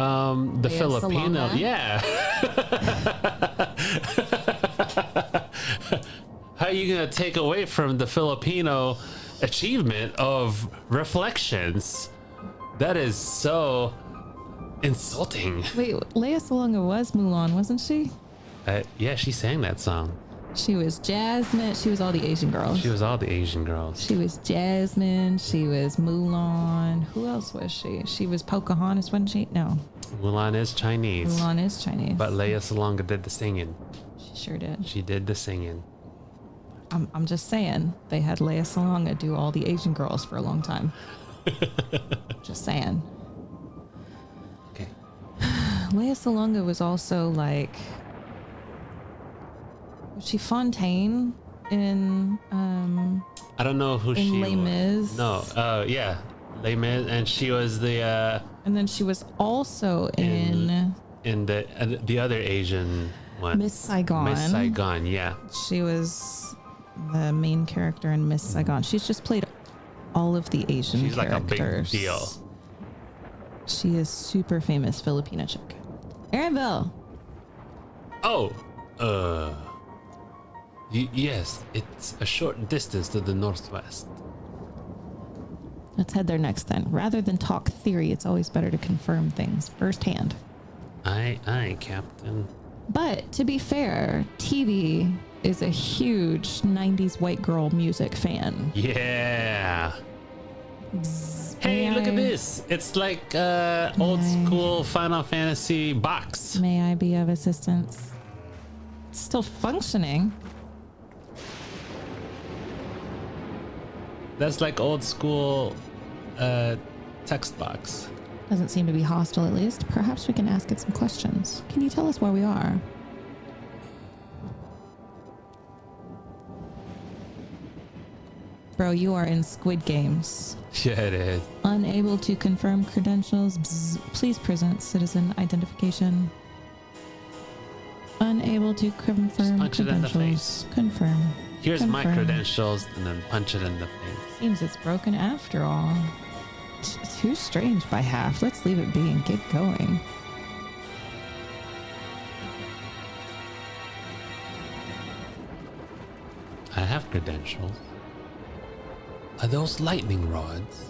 Lea Filipino. Salonga? Yeah. How are you gonna take away from the Filipino achievement of reflections? That is so insulting. Wait, Lea Salonga was Mulan, wasn't she? Yeah, she sang that song. She was Jasmine. She was all the Asian girls. She was all the Asian girls. She was Jasmine. She was Mulan. Who else was she? She was Pocahontas, wasn't she? No. Mulan is Chinese. Mulan is Chinese. But Lea Salonga did the singing. She sure did. She did the singing. I'm just saying, they had Lea Salonga do all the Asian girls for a long time. Just saying. Okay. Lea Salonga was also like... Was she Fontaine in I don't know who she Les Mis? was. No, yeah, Les Mis, and she was the and then she was also in the other Asian one, Miss Saigon. Miss Saigon, yeah. She was the main character in Miss Saigon. She's just played all of the Asian She's characters. like a big deal. She is super famous Filipina chick. Aaronville. Oh, yes, it's a short distance to the northwest. Let's head there next then. Rather than talk theory, it's always better to confirm things firsthand. Aye, Captain. But to be fair, TV is a huge 90s white girl music fan. Yeah. Hey, look at this. It's like old school Final Fantasy box. May I be of assistance? It's still functioning. That's like old school text box. Doesn't seem to be hostile, at least. Perhaps we can ask it some questions. Can you tell us where we are? Bro, you are in Squid Games. Yeah, it is. Unable to confirm credentials. Bzz. Please present citizen identification. Unable to confirm punch it in the credentials. face. Confirm. Here's my Confirm. credentials, and then punch it in the face. Seems it's broken after all. Too strange by half. Let's leave it be and get going. I have credentials. Are those lightning rods?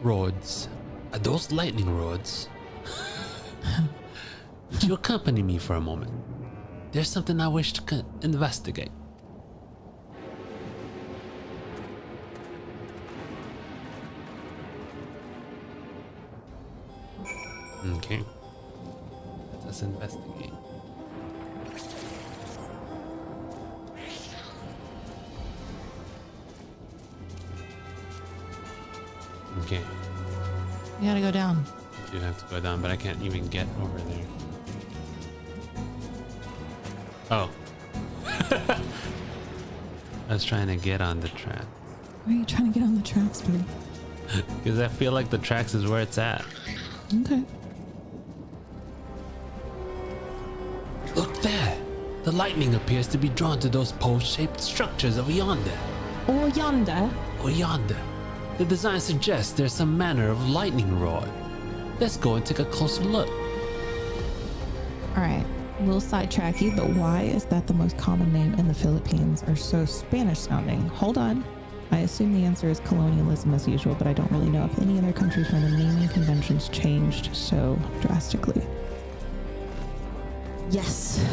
Rods. Are those lightning rods? Would you accompany me for a moment? There's something I wish to investigate. Okay. Let's investigate. Okay. You gotta go down. I do have to go down, but I can't even get over there. Oh. I was trying to get on the track. Where are you trying to get on the tracks, dude? Because I feel like the tracks is where it's at. Okay. Look there! The lightning appears to be drawn to those pole-shaped structures over yonder. Or yonder. Or yonder. The design suggests there's some manner of lightning rod. Let's go and take a closer look. Alright, we'll sidetrack you, but why is that the most common name in the Philippines or so Spanish sounding? Hold on. I assume the answer is colonialism as usual, but I don't really know if any other countries where the naming conventions changed so drastically. Yes.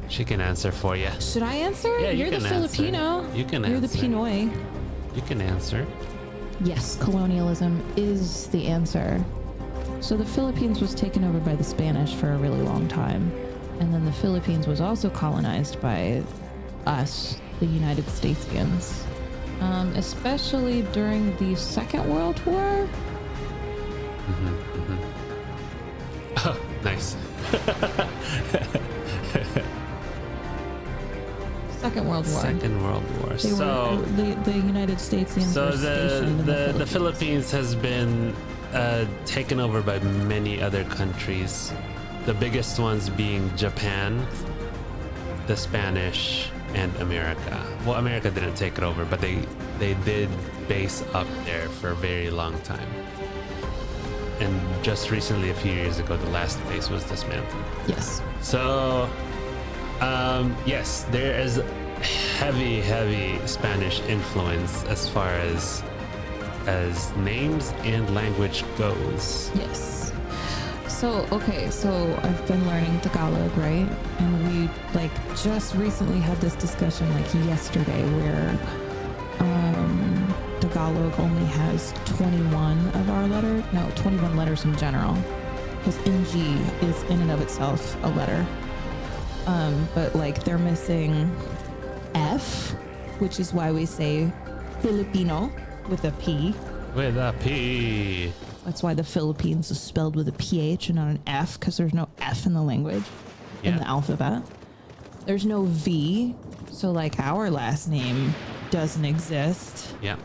She can answer for you. Should I answer? Yeah, You're the can Filipino. Answer. You can You're answer. the Pinoy. You can answer. Yes, colonialism is the answer. So the Philippines was taken over by the Spanish for a really long time. And then the Philippines was also colonized by us, the United Statesians, especially during the Second World War. Oh, nice. Second World War. Second World War. They were, the United Statesians were stationed in the Philippines has been taken over by many other countries. The biggest ones being Japan, the Spanish, and America. Well, America didn't take it over, but they did base up there for a very long time. And just recently, a few years ago, the last base was dismantled. Yes. So, yes, there is heavy Spanish influence as far as names and language goes. Yes. So, okay, so I've been learning Tagalog, right? And we just recently had this discussion yesterday where Tagalog only has 21 letters in general, because NG is in and of itself a letter. But they're missing F, which is why we say Filipino with a P. With a P. That's why the Philippines is spelled with a PH and not an F, because there's no F in the language, in the alphabet. There's no V, so our last name doesn't exist. Yeah.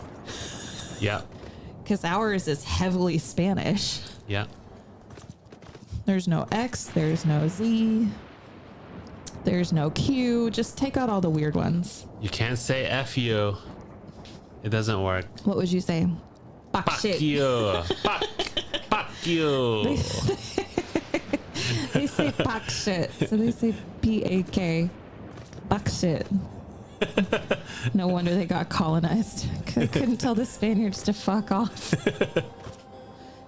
Yeah. Because ours is heavily Spanish. Yeah. There's no X, there's no Z, there's no Q. Just take out all the weird ones. You can't say F you. It doesn't work. What would you say? Fuck you. Fuck you. They say pak shit. So they say P-A-K. Pak shit. No wonder they got colonized. Couldn't tell the Spaniards to fuck off.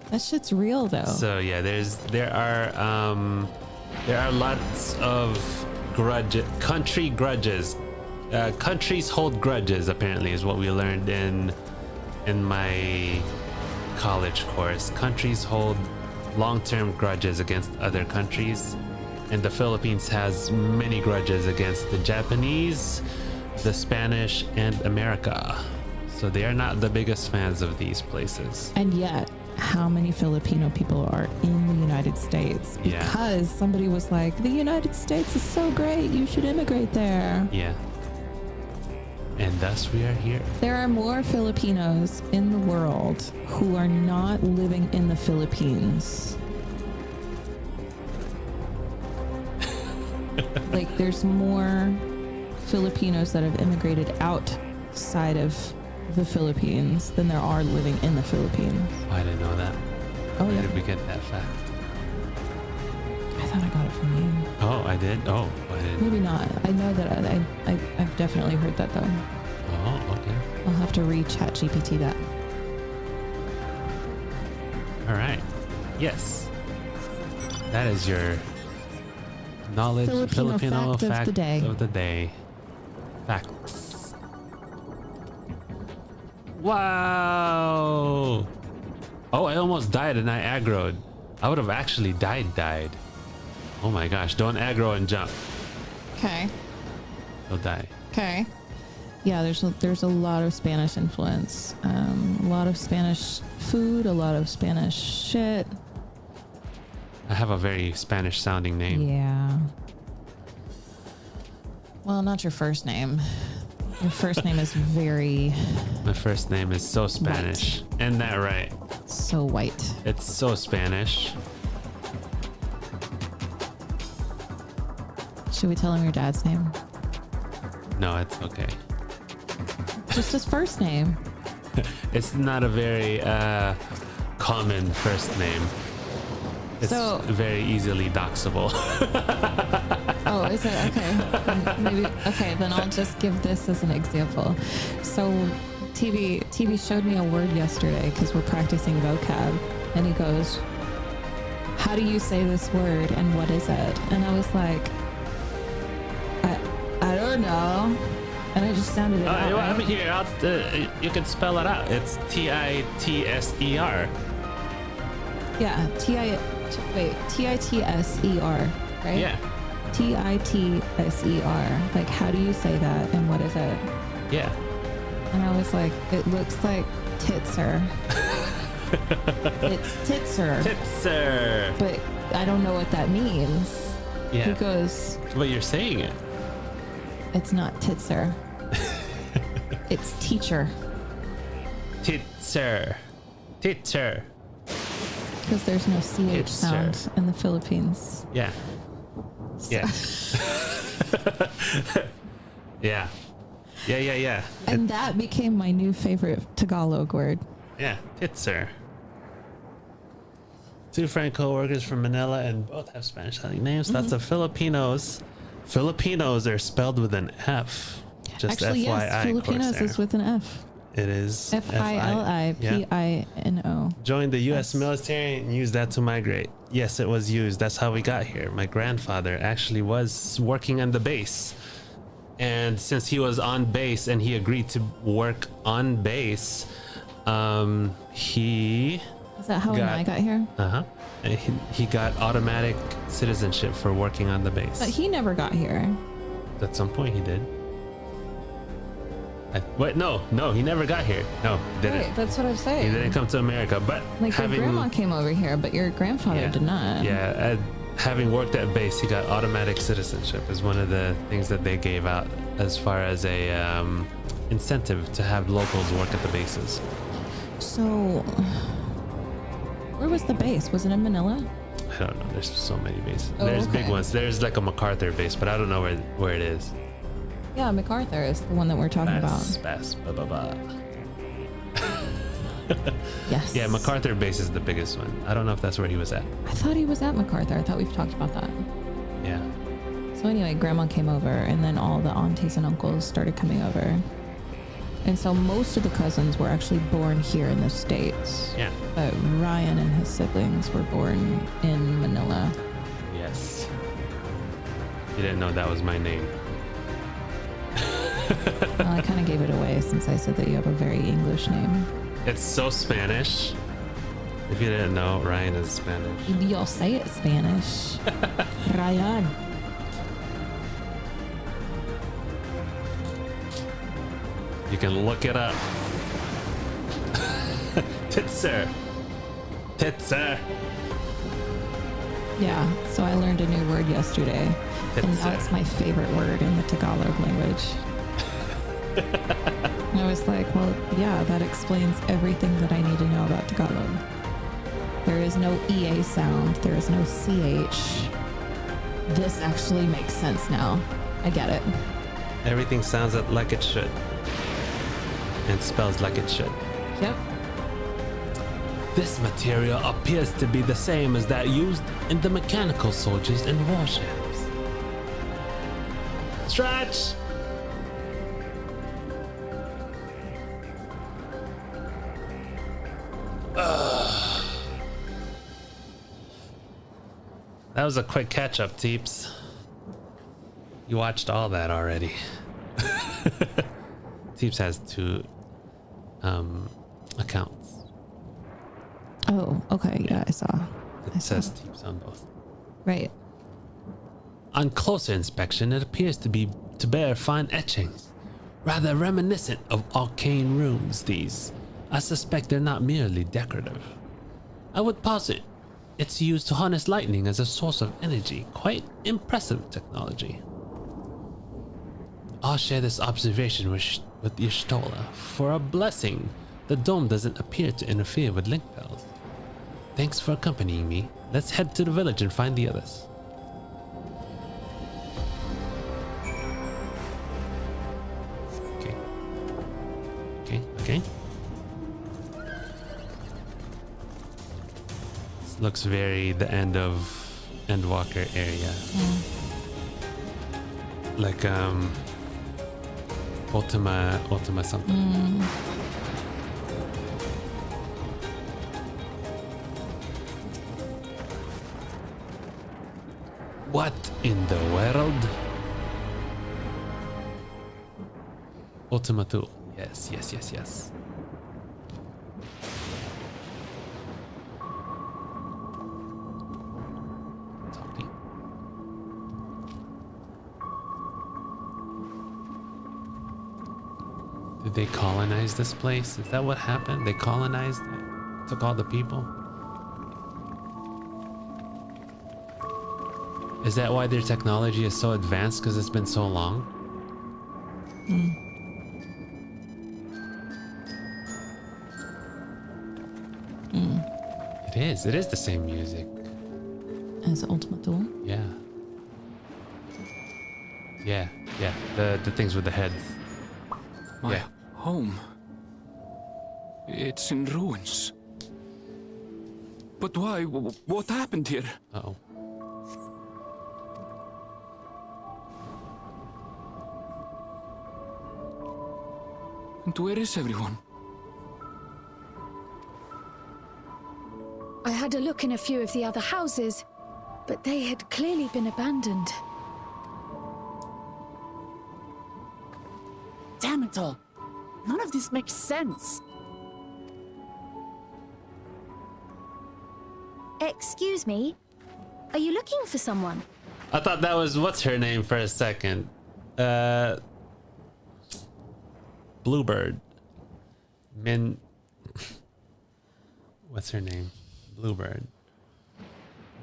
That shit's real though. So yeah, there are lots of country grudges. Countries hold grudges, apparently, is what we learned in my college course. Countries hold long-term grudges against other countries, and the Philippines has many grudges against the Japanese, the Spanish, and America. So they are not the biggest fans of these places. And yet, how many Filipino people are in the United States? Because somebody was like, the United States is so great, you should immigrate there. Yeah. And thus we are here. There are more Filipinos in the world who are not living in the Philippines. There's more Filipinos that have immigrated outside of the Philippines than there are living in the Philippines. I didn't know that. Where did we get that fact? I thought I got it from you. Oh, I did? Oh, I didn't. Maybe not. I know that I've definitely heard that though. Oh, okay. I'll have to re-chat GPT that. All right. Yes. That is your knowledge Filipino fact of the day. Facts. Wow. Oh, I almost died and I aggroed. I would have actually died. Oh my gosh, don't aggro and jump. Okay. You'll die. Okay. Yeah, there's a lot of Spanish influence. A lot of Spanish food, a lot of Spanish shit. I have a very Spanish sounding name. Yeah. Well, not your first name. Your first name is very... My first name is so Spanish. White. Isn't that right? So white. It's so Spanish. Should we tell him your dad's name? No, it's okay. Just his first name. It's not a very common first name. It's very easily doxable. Oh, is it? Okay. Maybe. Okay, then I'll just give this as an example. So TV showed me a word yesterday because we're practicing vocab, and he goes, "How do you say this word and what is it?" And I was like, I don't know. And I just sounded it out. Right? I'm here. You can spell it out. It's T-I-T-S-E-R. Yeah, T-I-T-S-E-R, right? Yeah. T-I-T-S-E-R. Like, how do you say that and what is it? Yeah. And I was like, it looks like titser. It's titser. Titser. But I don't know what that means. Yeah. He goes, But you're saying it. it's not titser. It's teacher. Titser. Titser. Because there's no CH Titser. sound in the Philippines. Yeah. Yeah. Yeah. Yeah. And that became my new favorite Tagalog word. Yeah, titser. Two friend co-workers from Manila and both have Spanish-sounding names. That's the Filipinos. Filipinos are spelled with an F. Just Actually, FYI, yes, Filipinos is with an F. It is Filipino. Joined the U.S. military and used that to migrate. Yes, it was used. That's how we got here. My grandfather actually was working on the base. And since he was on base and he agreed to work on base, he... Is that how I got here? Uh-huh. He got automatic citizenship for working on the base. But he never got here. At some point he did. Wait, no, he never got here. No, he didn't. Right, that's what I'm saying. He didn't come to America, but like your grandma came over here, but your grandfather did not. Yeah, having worked at base, he got automatic citizenship is one of the things that they gave out as far as a incentive to have locals work at the bases. So, where was the base? Was it in Manila? I don't know. There's so many bases. Oh, There's okay. big ones. There's like a MacArthur base, but I don't know where it is. Yeah, MacArthur is the one that we're talking about. Yes. Yeah, MacArthur base is the biggest one. I don't know if that's where he was at. I thought he was at MacArthur. I thought we've talked about that. Yeah. So anyway, grandma came over and then all the aunties and uncles started coming over. And so most of the cousins were actually born here in the States. Yeah. But Ryan and his siblings were born in Manila. Yes. You didn't know that was my name. Well, I kind of gave it away since I said that you have a very English name. It's so Spanish. If you didn't know, Ryan is Spanish. You'll say it Spanish. Ryan. You can look it up. Titser. Titser. Yeah, so I learned a new word yesterday. And now it's my favorite word in the Tagalog language. And I was like, well, yeah, that explains everything that I need to know about Tagalog. There is no EA sound. There is no CH. This actually makes sense now. I get it. Everything sounds like it should. And spells like it should. Yep. This material appears to be the same as that used in the mechanical soldiers and warships. Stretch! That was a quick catch-up, Teeps. You watched all that already. Teeps has 2 accounts. Oh, okay. Yeah, I saw. It says Teeps on both. Right. On closer inspection, it appears to bear fine etchings, rather reminiscent of arcane runes. These, I suspect, they're not merely decorative. I would posit it's used to harness lightning as a source of energy. Quite impressive technology. I'll share this observation with Y'shtola. For a blessing, the dome doesn't appear to interfere with link bells. Thanks for accompanying me. Let's head to the village and find the others. Okay. This looks very the end of Endwalker area. Like Ultima something. What in the world? Ultima 2. Yes. Did they colonize this place? Is that what happened? They colonized it? Took all the people? Is that why their technology is so advanced? Because it's been so long? It is. It is the same music. As Ultima Thule? Yeah. Yeah. The things with the heads. My home. It's in ruins. But why? What happened here? Uh-oh. And where is everyone? I had a look in a few of the other houses, but they had clearly been abandoned. Damn it all. None of this makes sense. Excuse me? Are you looking for someone? I thought that was what's her name for a second. Bluebird. What's her name? Bluebird.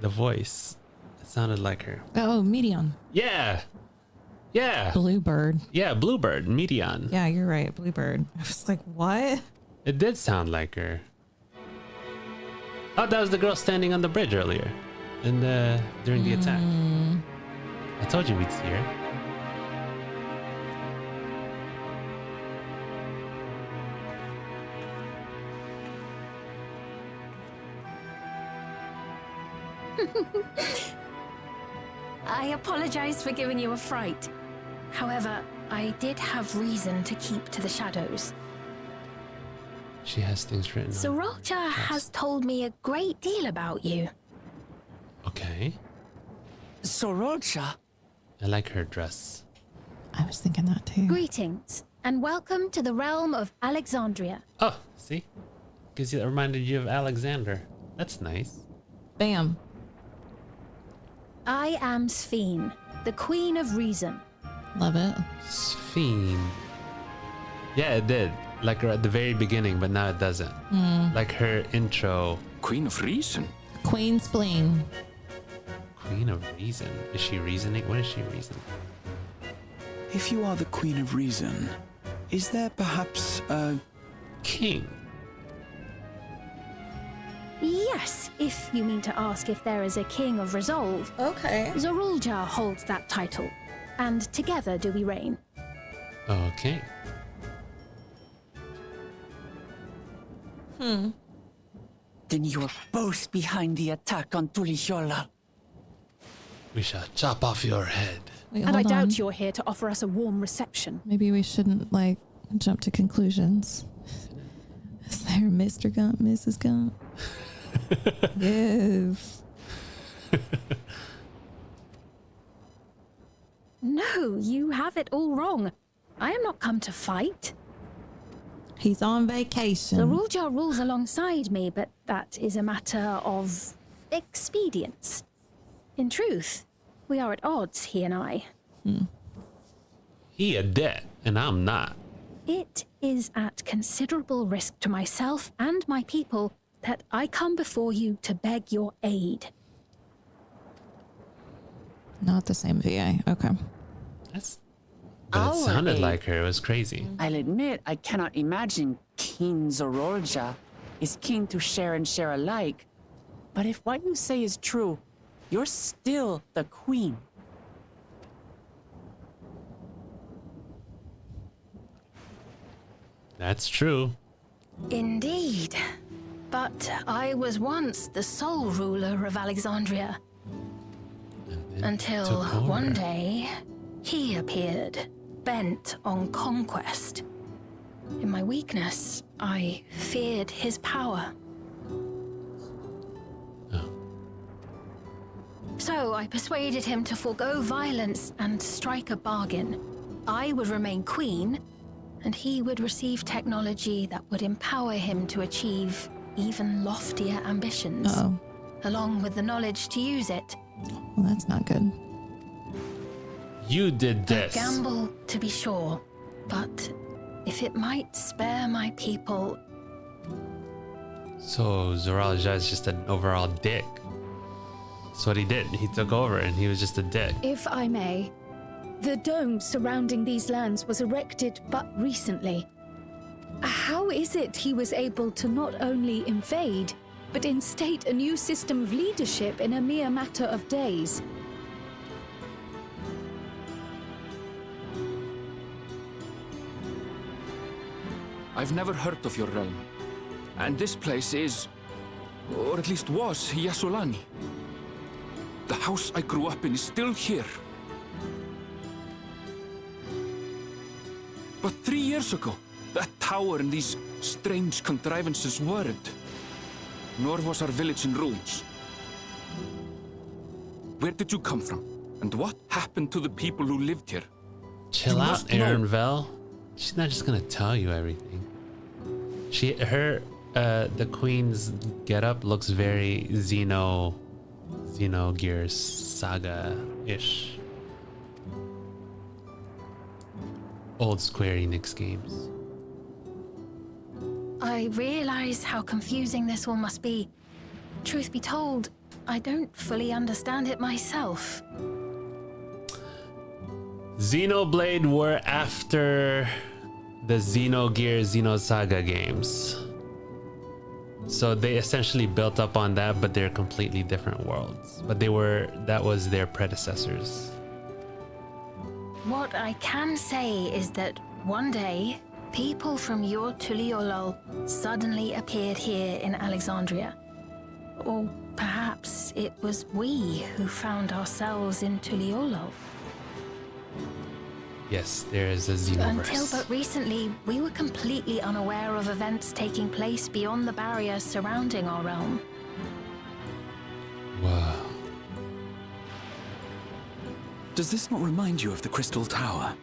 The voice. It sounded like her. Oh, Medion. Yeah. Yeah. Bluebird. Yeah, Bluebird. Medion. Yeah, you're right. Bluebird. I was like, what? It did sound like her. Oh, that was the girl standing on the bridge earlier. During the attack. I told you we'd see her. I apologize for giving you a fright. However, I did have reason to keep to the shadows. She has things written on. Sorolcha has told me a great deal about you. Okay. Sorolcha? I like her dress. I was thinking that too. Greetings, and welcome to the realm of Alexandria. Oh, see? Because it reminded you of Alexander. That's nice. Bam. I am Sphene, the Queen of Reason. Love it. Sphene. Yeah, it did. Like her at the very beginning, but now it doesn't. Like her intro. Queen of Reason? Queen Spleen. Queen of Reason? Is she reasoning? What is she reasoning? If you are the Queen of Reason, is there perhaps a king? Yes, if you mean to ask if there is a king of resolve. Okay. Zorulja holds that title, and together do we reign. Okay. Then you are both behind the attack on Tulishola. We shall chop off your head. Wait, And I hold on. doubt you're here to offer us a warm reception. Maybe we shouldn't, like, jump to conclusions. Is there Mr. Gump, Mrs. Gump? Yes. No, you have it all wrong. I am not come to fight. He's on vacation. Zorulja rules alongside me, but that is a matter of expedience. In truth, we are at odds, he and I. He a debt, and I'm not. It is at considerable risk to myself and my people that I come before you to beg your aid. Not the same VA. Okay. But it Our sounded aid. like her. It was crazy. I'll admit, I cannot imagine King Zorolja is keen to share and share alike. But if what you say is true, you're still the queen. That's true. Indeed. But I was once the sole ruler of Alexandria. Until took over. one day, he appeared, bent on conquest. In my weakness, I feared his power. So I persuaded him to forego violence and strike a bargain. I would remain queen, and he would receive technology that would empower him to achieve even loftier ambitions, along with the knowledge to use it. Well, that's not good. You did this. A gamble, to be sure, but if it might spare my people. So Zoralja is just an overall dick. That's what he did. He took over and he was just a dick. If I may, the dome surrounding these lands was erected but recently. How is it he was able to not only invade, but instate a new system of leadership in a mere matter of days? I've never heard of your realm. And this place is, or at least was, Yasolani. The house I grew up in is still here. But 3 years ago, that tower and these strange contrivances weren't. Nor was our village in ruins. Where did you come from? And what happened to the people who lived here? Chill out, Aaronvel. She's not just gonna tell you everything. The queen's getup looks very Xenogears Saga-ish. Old Square Enix games. I realize how confusing this all must be. Truth be told, I don't fully understand it myself. Xenoblade were after the Xenogears Xenosaga games. So they essentially built up on that, but they're completely different worlds. But that was their predecessors. What I can say is that one day, people from your Tuliolol suddenly appeared here in Alexandria. Or perhaps it was we who found ourselves in Tuliolol. Yes, there is a Xenoverse. Until but recently, we were completely unaware of events taking place beyond the barrier surrounding our realm. Wow. Does this not remind you of the Crystal Tower?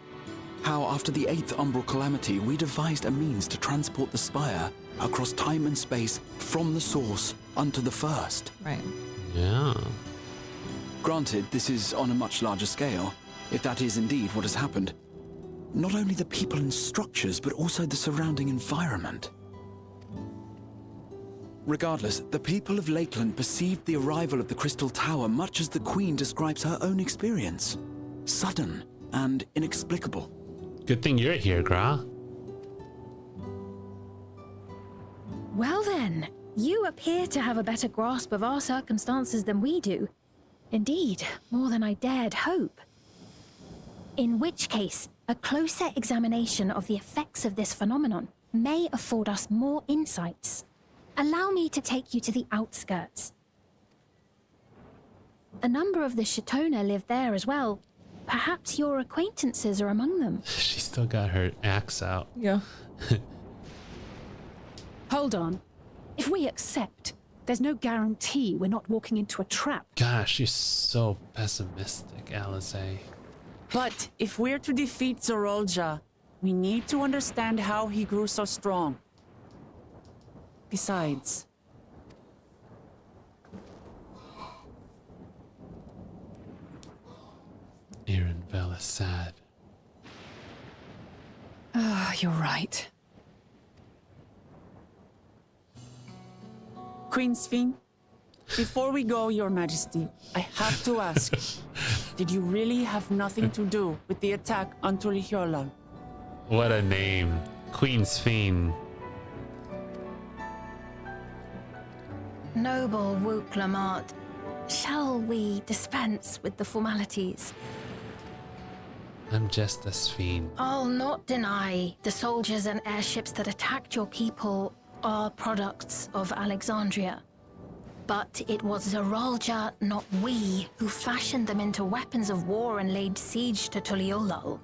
How after the 8th Umbral Calamity, we devised a means to transport the Spire across time and space from the source unto the first. Right. Yeah. Granted, this is on a much larger scale, if that is indeed what has happened. Not only the people and structures, but also the surrounding environment. Regardless, the people of Lakeland perceived the arrival of the Crystal Tower much as the Queen describes her own experience. Sudden and inexplicable. Good thing you're here, Gra. Well then, you appear to have a better grasp of our circumstances than we do. Indeed, more than I dared hope. In which case, a closer examination of the effects of this phenomenon may afford us more insights. Allow me to take you to the outskirts. A number of the Shatona live there as well. Perhaps your acquaintances are among them. She still got her axe out. Yeah. Hold on. If we accept, there's no guarantee we're not walking into a trap. Gosh, you're so pessimistic, Alisaie. But if we're to defeat Zoralja, we need to understand how he grew so strong. Besides... Aaronvel is sad. You're right. Queen Sphene, before we go, Your Majesty, I have to ask, did you really have nothing to do with the attack on Tuliolol? What a name. Queen Sphene. Noble Wook Lamart, shall we dispense with the formalities? I'm just a Sphene. I'll not deny the soldiers and airships that attacked your people are products of Alexandria. But it was Zoralja, not we, who fashioned them into weapons of war and laid siege to Tuliolol.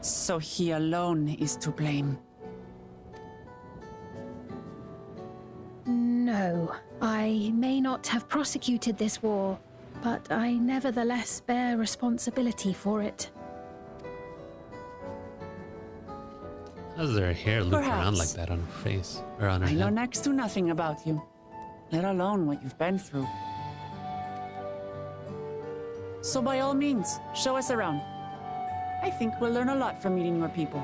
So he alone is to blame. No, I may not have prosecuted this war, but I nevertheless bear responsibility for it. How does her hair loop Perhaps. around like that on her face? Or on her I know head? next to nothing about you, let alone what you've been through. So by all means, show us around. I think we'll learn a lot from meeting your people.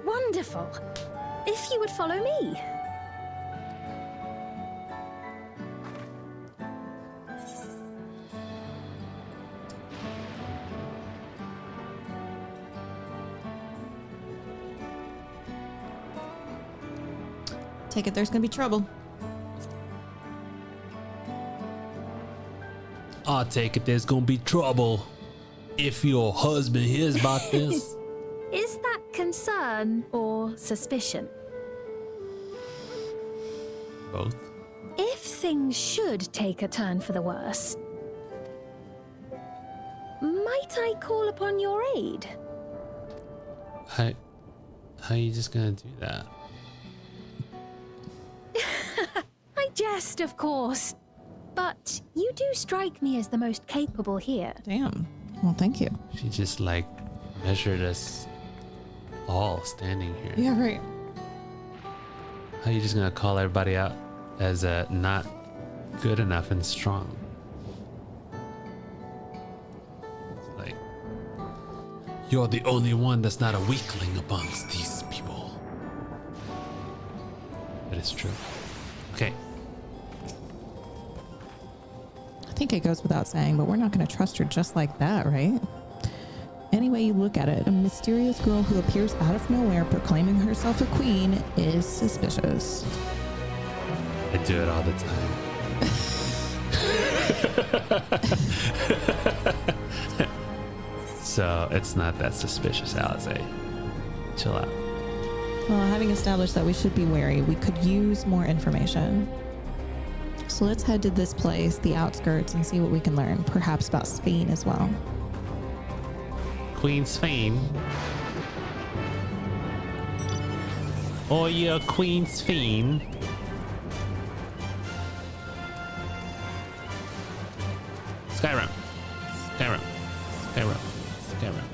Wonderful. If you would follow me. Take it there's gonna be trouble. I take it there's gonna be trouble if your husband hears about this. Is that concern or suspicion? Both. If things should take a turn for the worse, might I call upon your aid? How are you just gonna do that? I jest, of course. But you do strike me as the most capable here. Damn. Well, thank you. She just like measured us all standing here. Yeah, right. How are you just gonna call everybody out as not good enough and strong? It's like, you're the only one that's not a weakling amongst these people. But it's true. Okay. I think it goes without saying, but we're not going to trust her just like that, right? Any way you look at it, a mysterious girl who appears out of nowhere proclaiming herself a queen is suspicious. I do it all the time. So it's not that suspicious, Alize. Chill out. Well, having established that we should be wary, we could use more information. So let's head to this place, the outskirts, and see what we can learn, perhaps about Spain as well. Queen Spain. Oh, yeah, Queen Spain. Skyrim. Skyrim. Skyrim. Skyrim.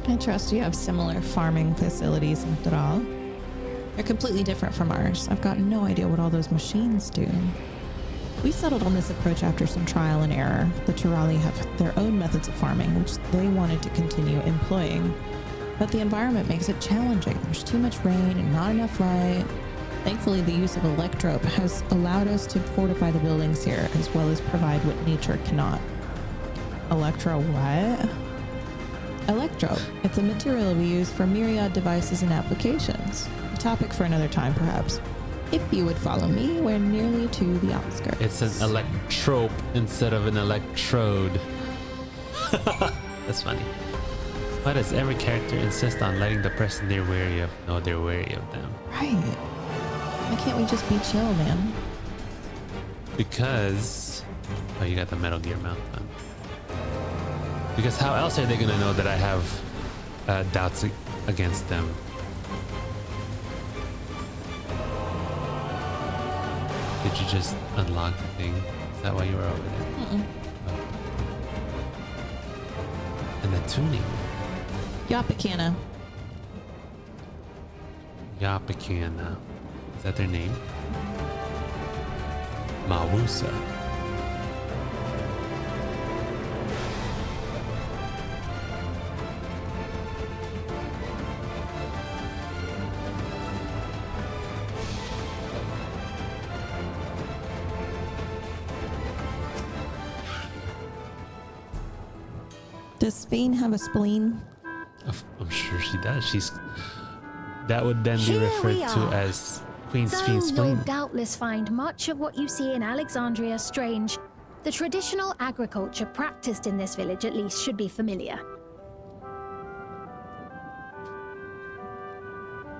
I trust you have similar farming facilities in Thrall. They're completely different from ours. I've got no idea what all those machines do. We settled on this approach after some trial and error. The Turali have their own methods of farming, which they wanted to continue employing. But the environment makes it challenging. There's too much rain and not enough light. Thankfully, the use of electrope has allowed us to fortify the buildings here, as well as provide what nature cannot. Electro what? Electrope. It's a material we use for myriad devices and applications. A topic for another time, perhaps. If you would follow me, we're nearly to the outskirts. It's an electrope instead of an electrode. That's funny. Why does every character insist on letting the person they're wary of know they're wary of them? Right. Why can't we just be chill, man? Because... Oh, you got the Metal Gear mount on. Because how else are they going to know that I have doubts against them? Did you just unlock the thing? Is that why you were over there? Mm-mm. Oh. And the tuning. Yapakana. Yapakana. Is that their name? Mawusa. Does Spain have a spleen? I'm sure she does. That would then be Here referred we to are. as Queen Though Sphinx spleen. you'll doubtless find much of what you see in Alexandria strange, the traditional agriculture practiced in this village at least should be familiar.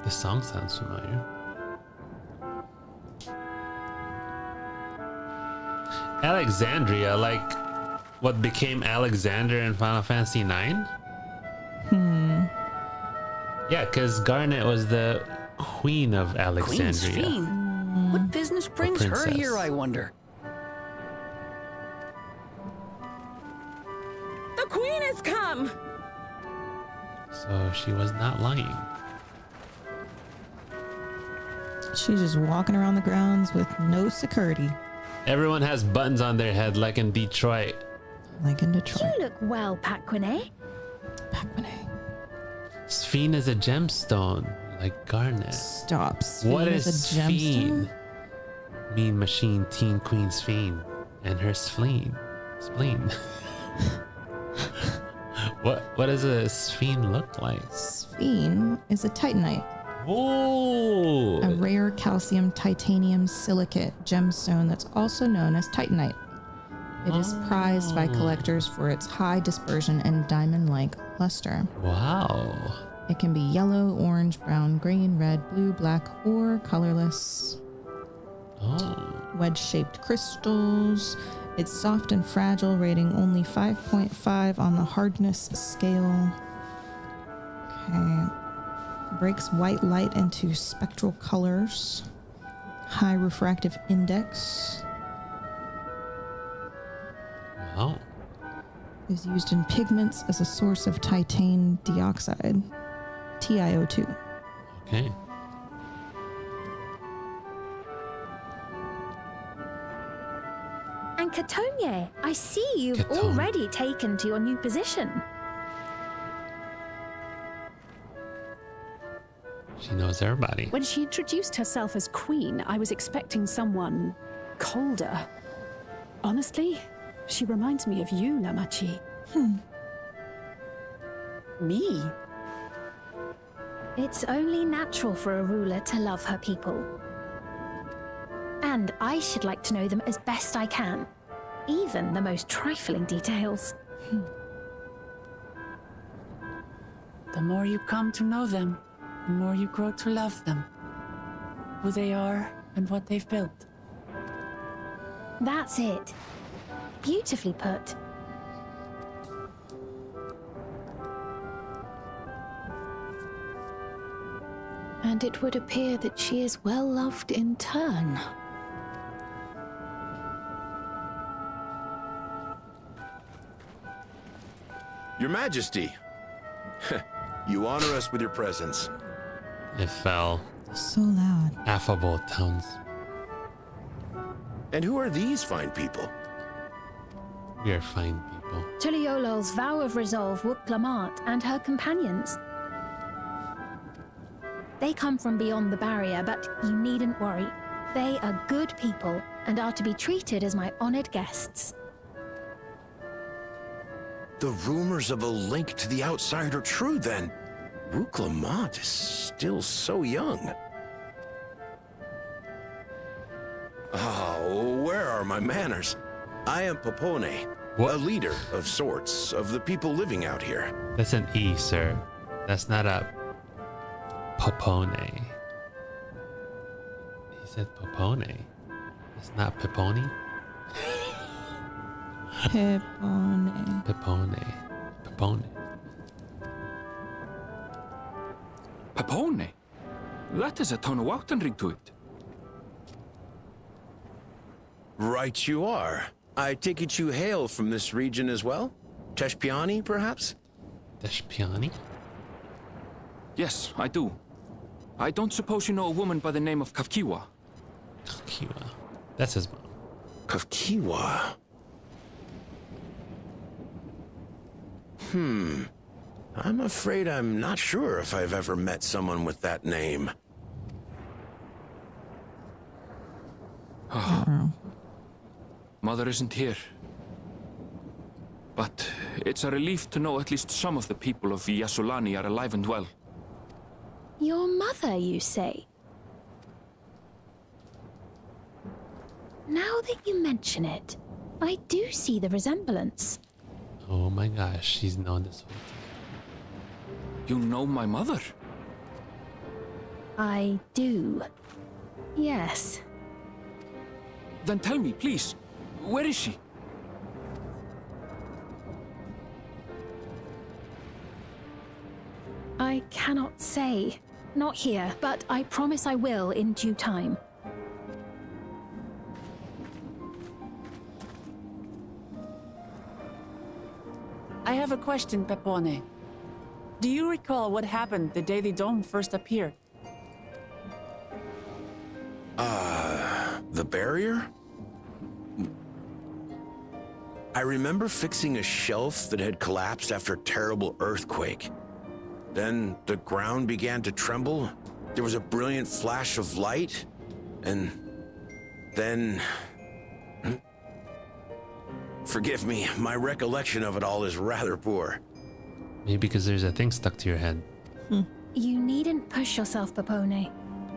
The song sounds familiar. Alexandria, like what became Alexander in Final Fantasy 9? Yeah, because Garnet was the queen of Alexandria. Queen's fiend? What business brings her here, I wonder? The queen has come! So she was not lying. She's just walking around the grounds with no security. Everyone has buttons on their head, like in Detroit. Like in Detroit. You look well, Paquine. Sphene is a gemstone, like Garnet. Stop. Sphene What is is a gemstone? Sphene? Mean Machine Teen Queen Sphene and her spleen. What does a Sphene look like? Sphene is a titanite. Whoa! A rare calcium titanium silicate gemstone that's also known as titanite. It is prized by collectors for its high dispersion and diamond-like luster. Wow. It can be yellow, orange, brown, green, red, blue, black, or colorless. Wedge-shaped crystals. It's soft and fragile, rating only 5.5 on the hardness scale. Okay. Breaks white light into spectral colors. High refractive index. Wow. Is used in pigments as a source of titane dioxide, TiO2. Okay. And Katonye, I see you've already taken to your new position. She knows everybody. When she introduced herself as queen, I was expecting someone colder. Honestly, she reminds me of you, Namachi. Me? It's only natural for a ruler to love her people. And I should like to know them as best I can, even the most trifling details. The more you come to know them, the more you grow to love them. Who they are and what they've built. That's it. Beautifully put. And it would appear that she is well loved in turn. Your Majesty, you honor us with your presence. It fell. So loud. Affable tones. And who are these fine people? We are fine people. Tuliolol's vow of resolve, Wuklamat, and her companions. They come from beyond the barrier, but you needn't worry. They are good people and are to be treated as my honored guests. The rumors of a link to the outside are true, then. Wuklamat is still so young. Oh, where are my manners? I am Popone, a leader of sorts of the people living out here. That's an E, sir. That's not a Popone. He said Popone. It's not Pepone? Pepone. Pepone. Pepone. Pepone? That is a Tonawautan ring to it. Right you are. I take it you hail from this region as well? Teshpiani, perhaps? Teshpiani? Yes, I do. I don't suppose you know a woman by the name of Kafkiwa? Kafkiwa. That's his mom. Kafkiwa. I'm afraid I'm not sure if I've ever met someone with that name. Mother isn't here. But it's a relief to know at least some of the people of Yasulani are alive and well. Your mother, you say? Now that you mention it, I do see the resemblance. Oh my gosh, she's known this whole time. You know my mother? I do. Yes. Then tell me, please, Where is she? I cannot say. Not here, but I promise I will in due time. I have a question, Pepone. Do you recall what happened the day the dome first appeared? The barrier? I remember fixing a shelf that had collapsed after a terrible earthquake. Then the ground began to tremble. There was a brilliant flash of light, and then... Forgive me, my recollection of it all is rather poor. Maybe because there's a thing stuck to your head. You needn't push yourself, Pepone.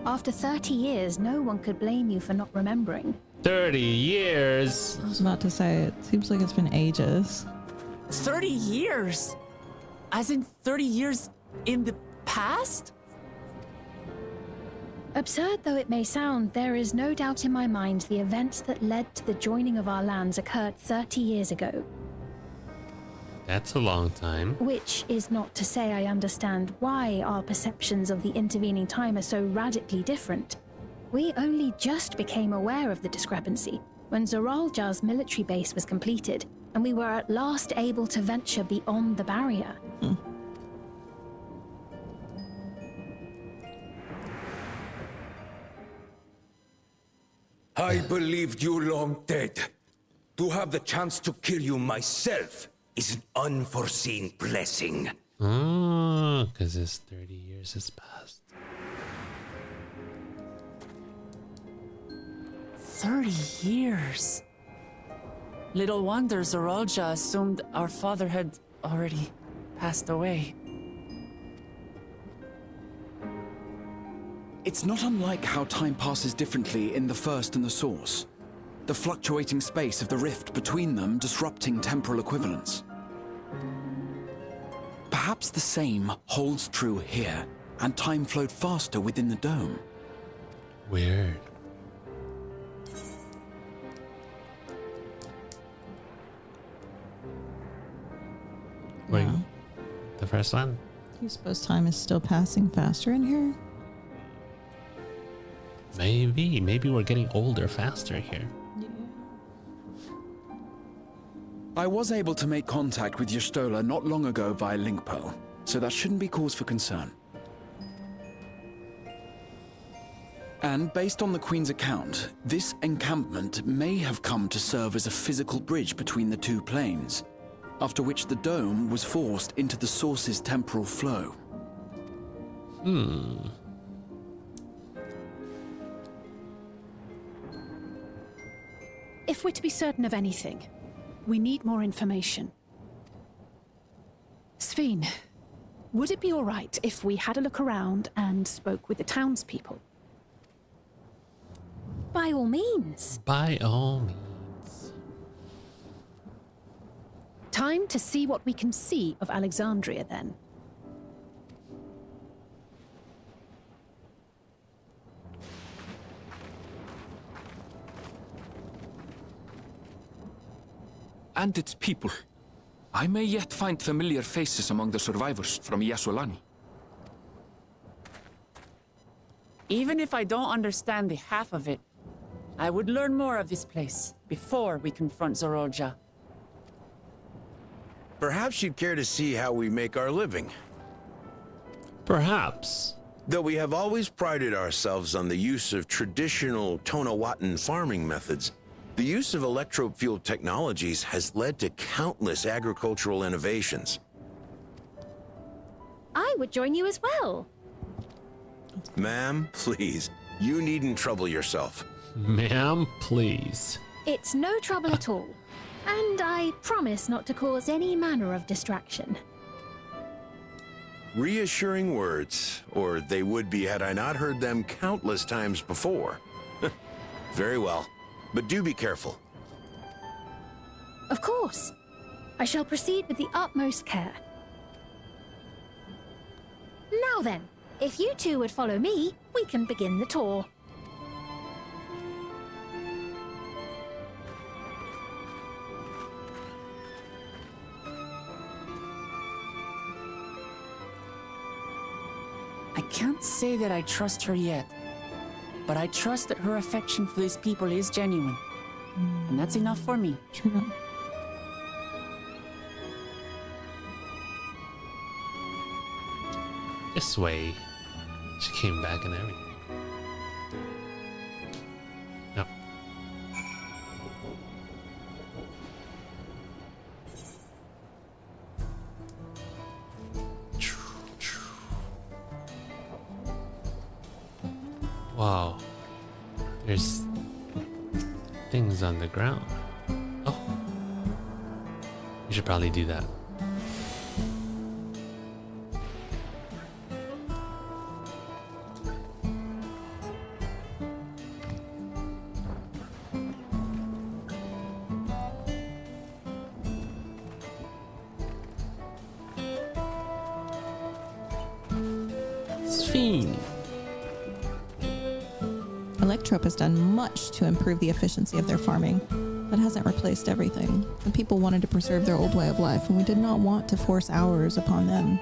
After 30 years, no one could blame you for not remembering. 30 years? I was about to say, it seems like it's been ages. 30 years? As in 30 years in the past? Absurd though it may sound, there is no doubt in my mind the events that led to the joining of our lands occurred 30 years ago. That's a long time. Which is not to say I understand why our perceptions of the intervening time are so radically different. We only just became aware of the discrepancy when Zoralja's military base was completed, and we were at last able to venture beyond the barrier. I believed you long dead. To have the chance to kill you myself is an unforeseen blessing. Oh, because it's 30 years has passed. 30 years. Little wonder Zoralja assumed our father had already passed away. It's not unlike how time passes differently in the First and the Source. The fluctuating space of the rift between them disrupting temporal equivalence. Perhaps the same holds true here, and time flowed faster within the dome. Weird. Wait, the first one? You suppose time is still passing faster in here? Maybe we're getting older faster here. I was able to make contact with Y'shtola not long ago via link pearl, so that shouldn't be cause for concern. And based on the Queen's account, this encampment may have come to serve as a physical bridge between the two planes, after which the dome was forced into the Source's temporal flow. If we're to be certain of anything, we need more information. Sveen, would it be all right if we had a look around and spoke with the townspeople? By all means. By all means. Time to see what we can see of Alexandria, then. And its people. I may yet find familiar faces among the survivors from Yasolani. Even if I don't understand the half of it, I would learn more of this place before we confront Zoralja. Perhaps you'd care to see how we make our living. Perhaps. Though we have always prided ourselves on the use of traditional Tonawatan farming methods, the use of electro-fueled technologies has led to countless agricultural innovations. I would join you as well. Ma'am, please, you needn't trouble yourself. Ma'am, please. It's no trouble at all. And I promise not to cause any manner of distraction. Reassuring words, or they would be had I not heard them countless times before. Very well. But do be careful. Of course. I shall proceed with the utmost care. Now then, if you two would follow me, we can begin the tour. can't say that I trust her yet, but I trust that her affection for these people is genuine. And that's enough for me. True. This way. She came back and everything. No. Wow. There's things on the ground. Oh. We should probably do that. Electrope has done much to improve the efficiency of their farming, but hasn't replaced everything. The people wanted to preserve their old way of life, and we did not want to force ours upon them.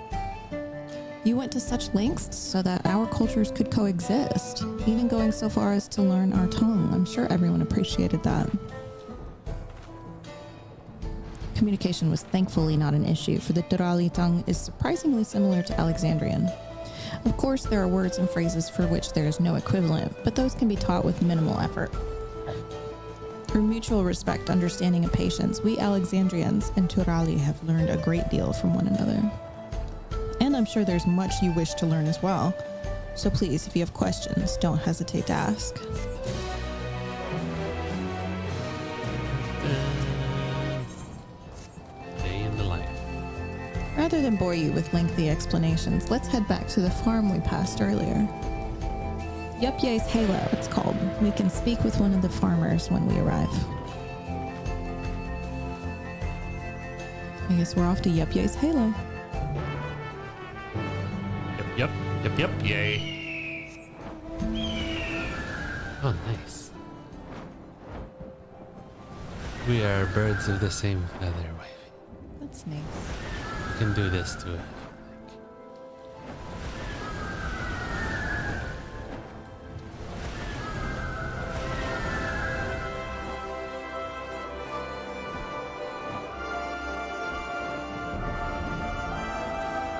You went to such lengths so that our cultures could coexist, even going so far as to learn our tongue. I'm sure everyone appreciated that. Communication was thankfully not an issue, for the Durali tongue is surprisingly similar to Alexandrian. Of course, there are words and phrases for which there is no equivalent, but those can be taught with minimal effort. Through mutual respect, understanding, and patience, we Alexandrians and Turali have learned a great deal from one another. And I'm sure there's much you wish to learn as well. So please, if you have questions, don't hesitate to ask. Rather than bore you with lengthy explanations, let's head back to the farm we passed earlier. Yupye's Halo, it's called. We can speak with one of the farmers when we arrive. I guess we're off to Yupye's Halo. Yep, yay. Oh, nice. We are birds of the same feather, wifey. That's nice. We can do this to it.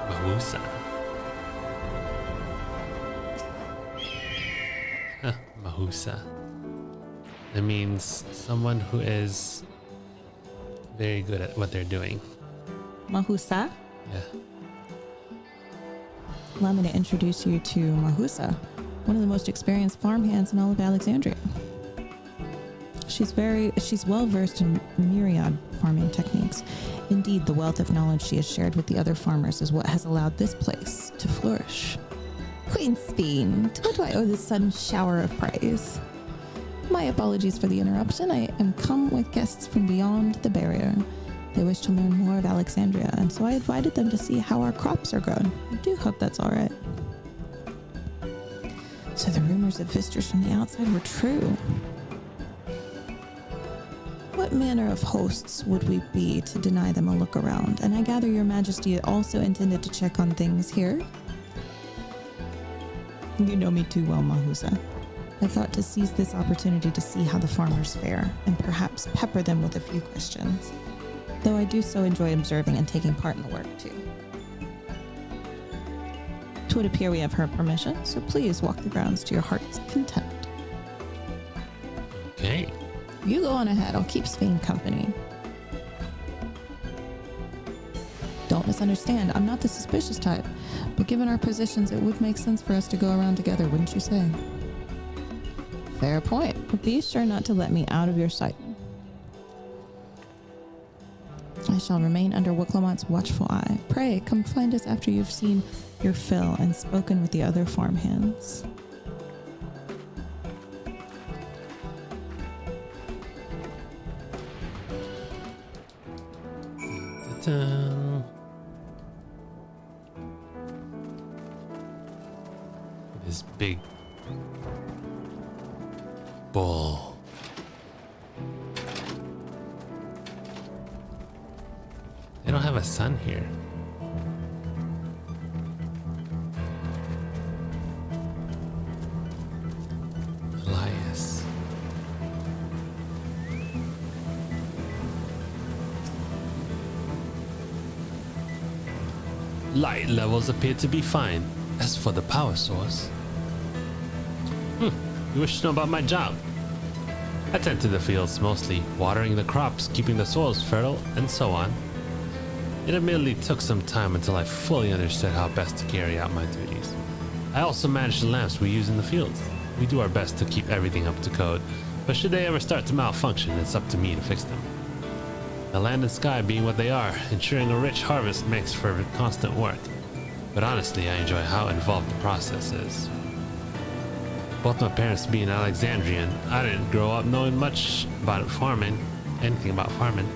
Mahusa. Mahusa. That means someone who is very good at what they're doing. Mahusa? Yeah. Allow me to introduce you to Mahusa, one of the most experienced farmhands in all of Alexandria. She's well versed in myriad farming techniques. Indeed, the wealth of knowledge she has shared with the other farmers is what has allowed this place to flourish. Queen Speen, to what do I owe this sudden shower of praise? My apologies for the interruption. I am come with guests from beyond the barrier. They wish to learn more of Alexandria, and so I invited them to see how our crops are grown. I do hope that's all right. So the rumors of visitors from the outside were true. What manner of hosts would we be to deny them a look around? And I gather your majesty also intended to check on things here? You know me too well, Mahusa. I thought to seize this opportunity to see how the farmers fare, and perhaps pepper them with a few questions. Though I do so enjoy observing and taking part in the work too. It would appear we have her permission, so please walk the grounds to your heart's content. Okay. You go on ahead, I'll keep Svein company. Don't misunderstand, I'm not the suspicious type, but given our positions, it would make sense for us to go around together, wouldn't you say? Fair point, but be sure not to let me out of your sight. I shall remain under Wiklamont's watchful eye. Pray, come find us after you've seen your fill and spoken with the other farmhands. This big bull. They don't have a sun here. Light levels appear to be fine. As for the power source... You wish to know about my job? I tend to the fields mostly, watering the crops, keeping the soils fertile, and so on. It admittedly took some time until I fully understood how best to carry out my duties. I also manage the lamps we use in the fields. We do our best to keep everything up to code, but should they ever start to malfunction, it's up to me to fix them. The land and sky being what they are, ensuring a rich harvest makes for constant work. But honestly, I enjoy how involved the process is. Both my parents being Alexandrian, I didn't grow up knowing much about anything about farming.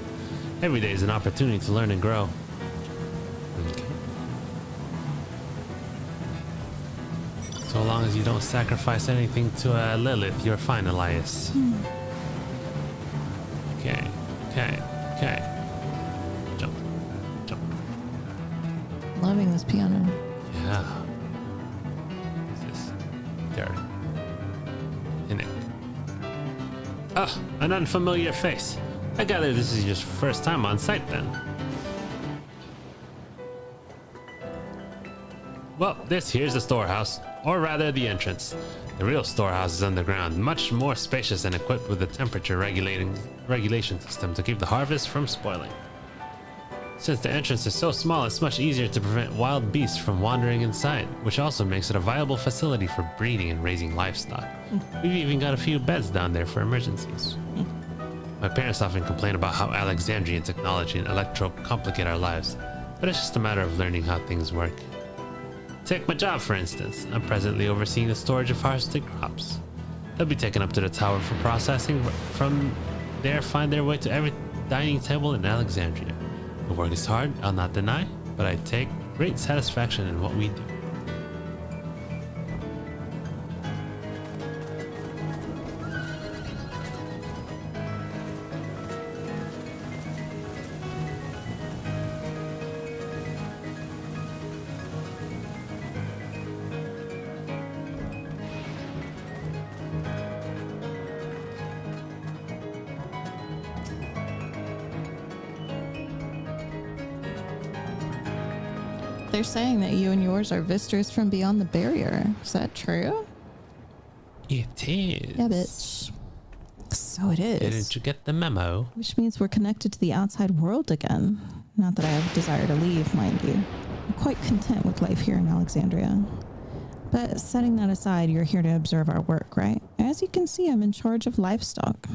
Every day is an opportunity to learn and grow. Okay. So long as you don't sacrifice anything to Lilith, you're fine, Elias. Okay. Jump. Loving this piano. Yeah. What's this? There. In it. Ah, an unfamiliar face. I gather this is your first time on site then. Well, this here's the storehouse, or rather the entrance. The real storehouse is underground, much more spacious and equipped with a temperature regulation system to keep the harvest from spoiling. Since the entrance is so small, it's much easier to prevent wild beasts from wandering inside, which also makes it a viable facility for breeding and raising livestock. We've even got a few beds down there for emergencies. My parents often complain about how Alexandrian technology and electro complicate our lives, but it's just a matter of learning how things work. Take my job, for instance. I'm presently overseeing the storage of harvested crops. They'll be taken up to the tower for processing. From there, find their way to every dining table in Alexandria. The work is hard, I'll not deny, but I take great satisfaction in what we do. They're saying that you and yours are visitors from beyond the barrier. Is that true? It is. Yeah, bitch. So it is. Didn't you get the memo? Which means we're connected to the outside world again. Not that I have a desire to leave, mind you. I'm quite content with life here in Alexandria. But setting that aside, you're here to observe our work, right? As you can see, I'm in charge of livestock.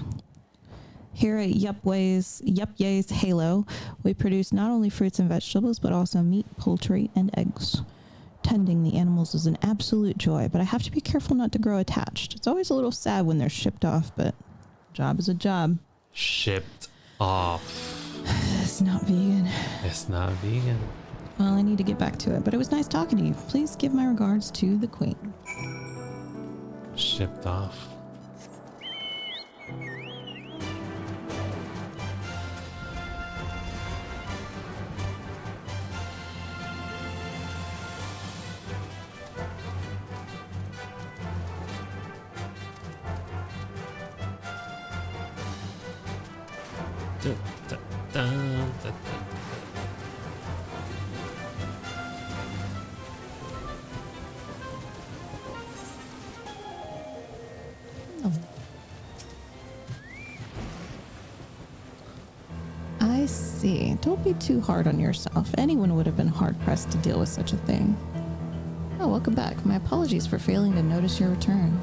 Here at Yupye's Halo, we produce not only fruits and vegetables, but also meat, poultry, and eggs. Tending the animals is an absolute joy, but I have to be careful not to grow attached. It's always a little sad when they're shipped off, but job is a job. Shipped off. It's not vegan. It's not vegan. Well, I need to get back to it, but it was nice talking to you. Please give my regards to the Queen. Shipped off. I see. Don't be too hard on yourself. Anyone would have been hard-pressed to deal with such a thing. Oh, welcome back. My apologies for failing to notice your return.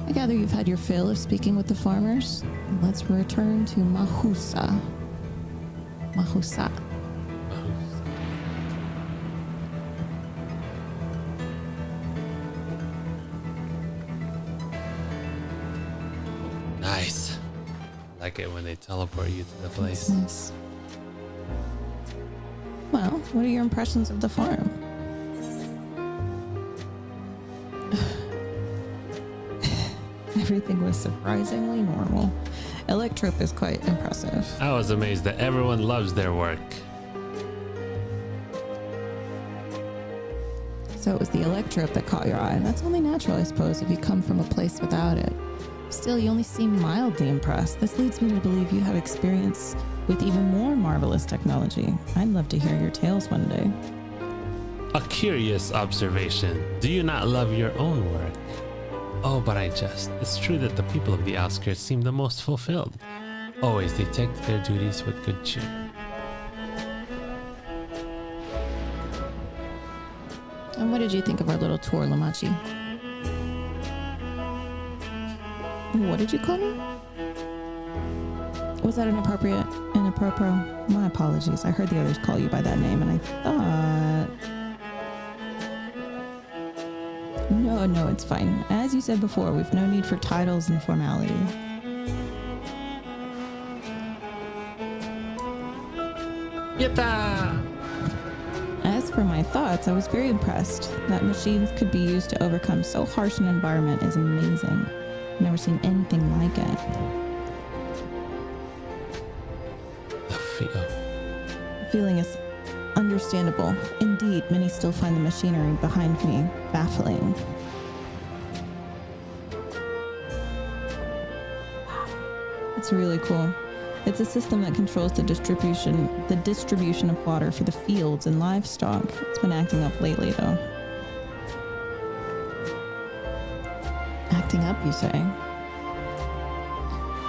I gather you've had your fill of speaking with the farmers. Let's return to Mahusa. Mahusa. Nice. I like it when they teleport you to the place. Nice. Well, what are your impressions of the farm? Everything was surprisingly normal. Electrope is quite impressive. I was amazed that everyone loves their work. So it was the Electrope that caught your eye. That's only natural, I suppose, if you come from a place without it. Still, you only seem mildly impressed. This leads me to believe you have experience with even more marvelous technology. I'd love to hear your tales one day. A curious observation. Do you not love your own work? Oh, but I jest. It's true that the people of the outskirts seem the most fulfilled. Always they take their duties with good cheer. And what did you think of our little tour, Lamachi? What did you call me? Was that inappropriate? Inappropriate? My apologies. I heard the others call you by that name, and I thought... No, it's fine. As you said before, we've no need for titles and formality. Yatta! As for my thoughts, I was very impressed. That machines could be used to overcome so harsh an environment is amazing. I've never seen anything like it. The feeling is understandable. Indeed, many still find the machinery behind me baffling. It's really cool. It's a system that controls the distribution of water for the fields and livestock. It's been acting up lately, though. Acting up, you say?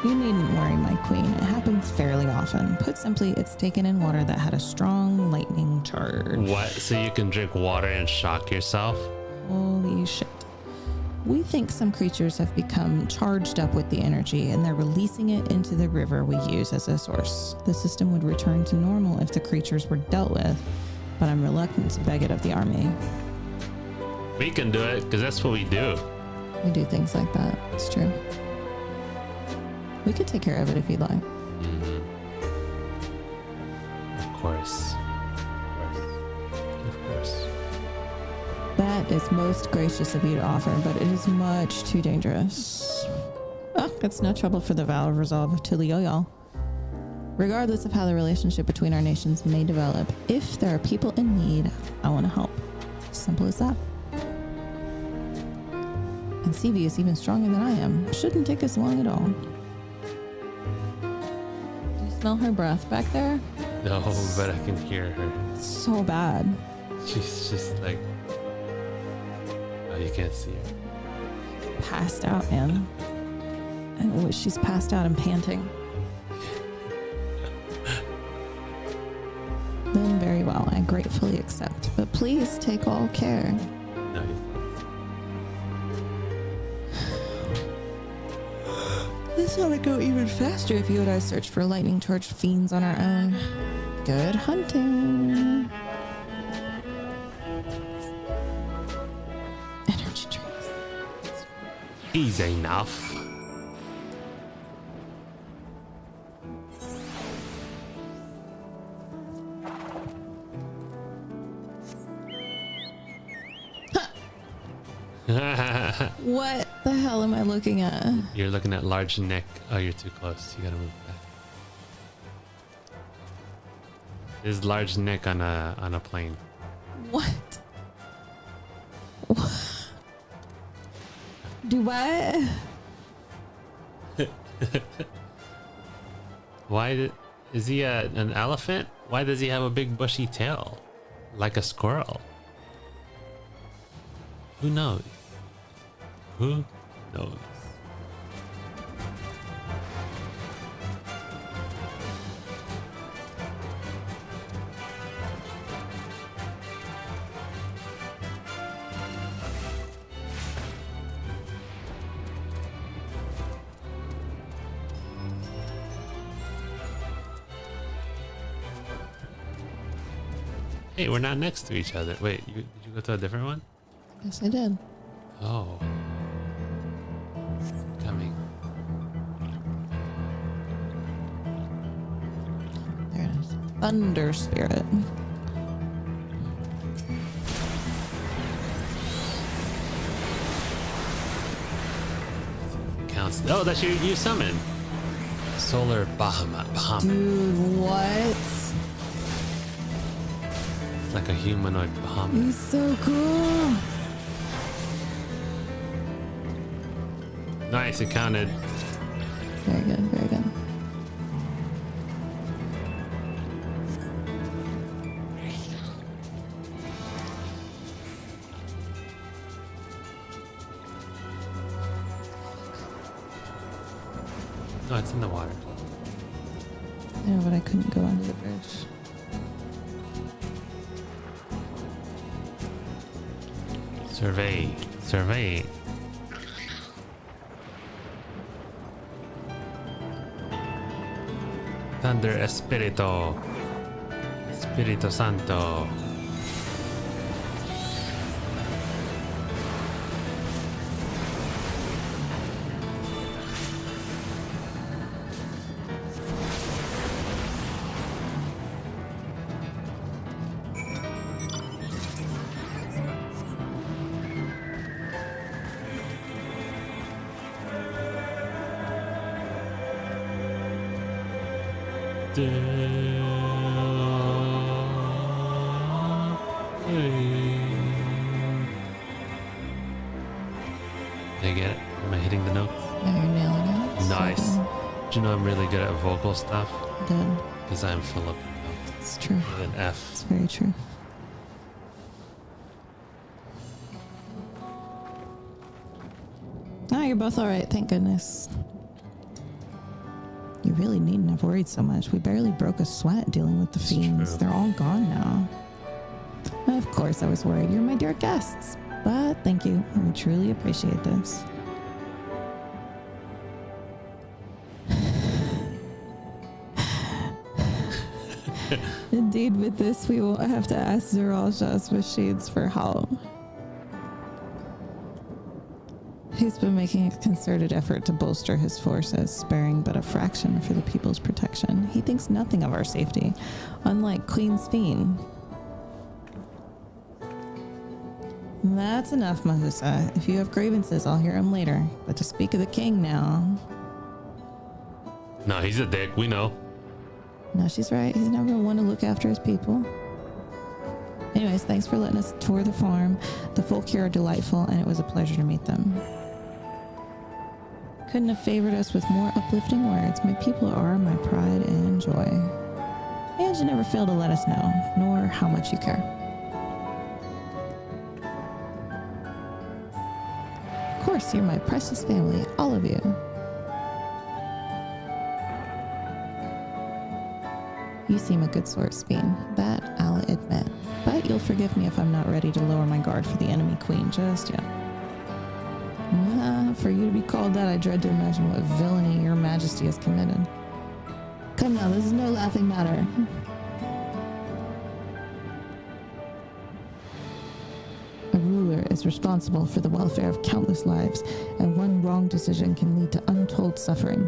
You needn't worry, my queen. It happens fairly often. Put simply, it's taken in water that had a strong lightning charge. What? So you can drink water and shock yourself? Holy shit. We think some creatures have become charged up with the energy and they're releasing it into the river we use as a source. The system would return to normal if the creatures were dealt with, but I'm reluctant to beg it of the army. We can do it, because that's what we do. We do things like that. It's true. We could take care of it if you'd like. Mm-hmm. Of course. Of course. That is most gracious of you to offer, but it is much too dangerous. Oh, it's no trouble for the vow of resolve to Leoyal. Regardless of how the relationship between our nations may develop, if there are people in need, I want to help. Simple as that. And CV is even stronger than I am. Shouldn't take us long at all. Do you smell her breath back there? No, but I can hear her. So bad. She's just like... Oh, you can't see her. Passed out, man. And she's passed out and panting. Then very well, I gratefully accept. But please take all care. No, This ought to go even faster if you and I search for lightning charged fiends on our own. Good hunting. Energy drinks. Easy enough. What the hell am I looking at? You're looking at large neck. Oh, you're too close. You gotta move back. There's large neck on a plane. What? Do what? Is he an elephant? Why does he have a big bushy tail? Like a squirrel? Who knows? Who knows? Hey, we're not next to each other. Wait, did you go to a different one? Yes, I did. Oh. Coming. There it is. Thunder Spirit. Counts. Oh, that's you summon. Solar Bahamut. Dude, what? It's like a humanoid Bahamut. He's so cool. Nice, it counted. Very good, very good. No, it's in the water. Yeah, but I couldn't go under the bridge. Survey. Survey. Thunder Espirito. Espirito Santo. Did I get it? Am I hitting the notes? Yeah, you're nailing it. Nice. So Do you know I'm really good at vocal stuff? good. Because I'm Philip. It's true. With an F. It's very true. Oh, you're both all right. Thank goodness. You really needn't have worried so much. We barely broke a sweat dealing with the fiends. true. They're all gone now. Of course, I was worried. You're my dear guests. But thank you. We truly appreciate this. Indeed, with this, we will have to ask Zeralja's machines for help. He's been making a concerted effort to bolster his forces, sparing but a fraction for the people's protection. He thinks nothing of our safety, unlike Queen Sphene. That's enough, Mahusa. If you have grievances, I'll hear them later. But to speak of the king now... No, he's a dick. We know. No, she's right. He's never one to look after his people. Anyways, thanks for letting us tour the farm. The folk here are delightful, and it was a pleasure to meet them. Couldn't have favored us with more uplifting words. My people are my pride and joy. And you never fail to let us know, nor how much you care. Of course, you're my precious family, all of you. You seem a good sort, Sphene. That I'll admit. But you'll forgive me if I'm not ready to lower my guard for the enemy queen just yet. For you to be called that, I dread to imagine what villainy your majesty has committed. Come now, this is no laughing matter. A ruler is responsible for the welfare of countless lives, and one wrong decision can lead to untold suffering.